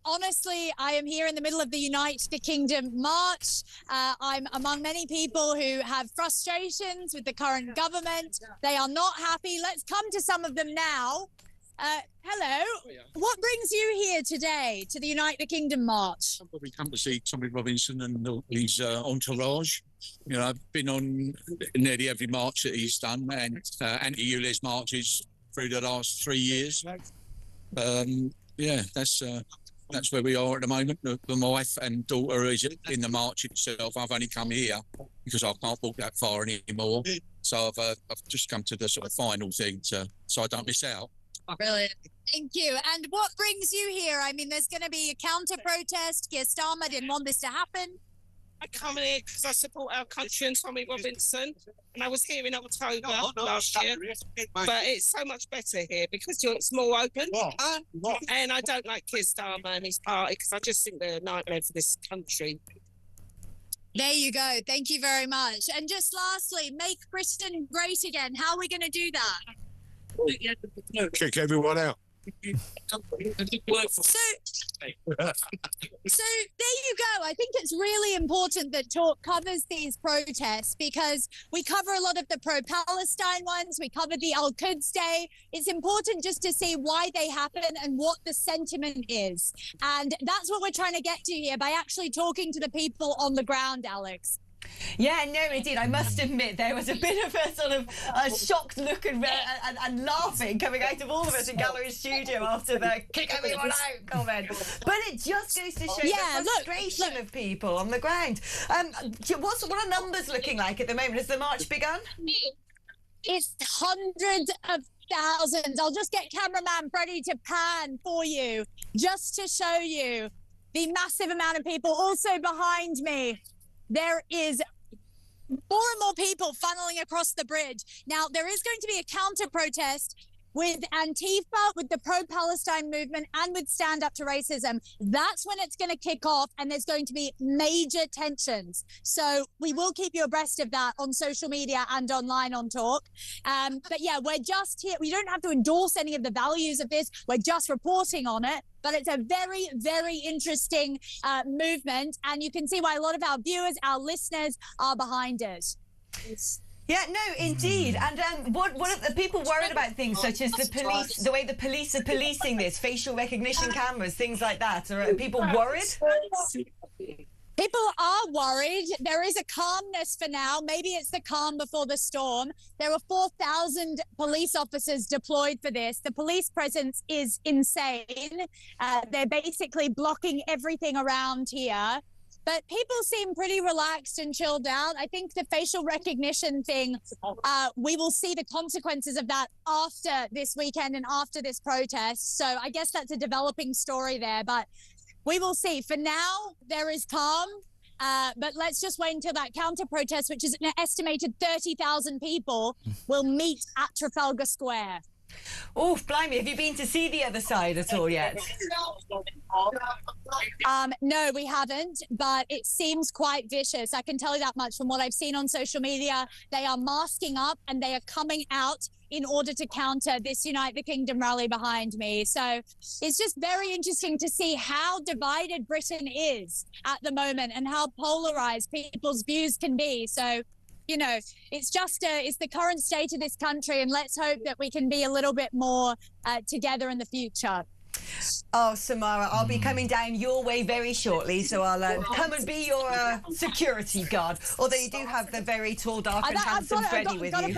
Honestly, I am here in the middle of the United Kingdom march. I'm among many people who have frustrations with the current government. They are not happy. Let's come to some of them now. Hello. What brings you here today to the United Kingdom march? I've probably come to see Tommy Robinson and his entourage. You know, I've been on nearly every march that he's done, and anti-ULEZ marches through the last 3 years. Yeah, that's where we are at the moment. My wife and daughter is in the march itself. I've only come here because I can't walk that far anymore. So I've just come to the sort of final thing so I don't miss out. Brilliant. Thank you. And what brings you here? I mean, there's going to be a counter-protest. Keir Starmer didn't want this to happen. I come here because I support our country and Tommy Robinson, and I was here in October last year, but it's so much better here because it's more open, and I don't like Keir Starmer and his party because I just think they're a nightmare for this country. There you go. Thank you very much. And just lastly, make Britain great again. How are we going to do that? Kick everyone out. So there you go. I think it's really important that Talk covers these protests because we cover a lot of the pro-Palestine ones. We cover the Al-Quds Day. It's important just to see why they happen and what the sentiment is. And that's what we're trying to get to here by actually talking to the people on the ground, Alex. Yeah, no, indeed. I must admit there was a bit of a sort of shocked look and laughing coming out of all of us in Gallery Studio after the kick everyone out comment. But it just goes to show the frustration of people on the ground. What are numbers looking like at the moment? Has the march begun? It's hundreds of thousands. I'll just get cameraman Freddie to pan for you just to show you the massive amount of people. Also behind me, there is more and more people funneling across the bridge. Now, there is going to be a counter-protest with Antifa, with the pro-Palestine movement, and with Stand Up to Racism, that's when it's going to kick off, and there's going to be major tensions. So we will keep you abreast of that on social media and online on Talk. But yeah, we're just here. We don't have to endorse any of the values of this. We're just reporting on it. But it's a very, very interesting movement, and you can see why a lot of our viewers, our listeners, are behind it. Yeah, no, indeed. And what are the people worried about things such as the police, the way the police are policing this, facial recognition cameras, things like that? Are people worried? People are worried. There is a calmness for now. Maybe it's the calm before the storm. There are 4,000 police officers deployed for this. The police presence is insane. They're basically blocking everything around here. But people seem pretty relaxed and chilled out. I think the facial recognition thing, we will see the consequences of that after this weekend and after this protest. So I guess that's a developing story there. But we will see. For now, there is calm. But let's just wait until that counter-protest, which is an estimated 30,000 people, will meet at Trafalgar Square. Oh, blimey, have you been to see the other side at all yet? No, we haven't, but it seems quite vicious. I can tell you that much from what I've seen on social media. They are masking up and they are coming out in order to counter this Unite the Kingdom rally behind me. So it's just very interesting to see how divided Britain is at the moment and how polarized people's views can be. So, you know, it's the current state of this country, and let's hope that we can be a little bit more together in the future. Oh, Samara, I'll be coming down your way very shortly, so I'll come and be your security guard. Although you do have the very tall, dark and handsome Freddie with you.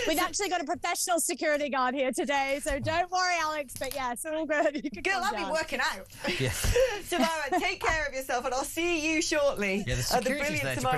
We've actually got a professional security guard here today, so don't worry, Alex. But yes, all good. Girl, I'll be working out. Yeah. Samara, take care of yourself, and I'll see you shortly. Yeah, the security's there to Samara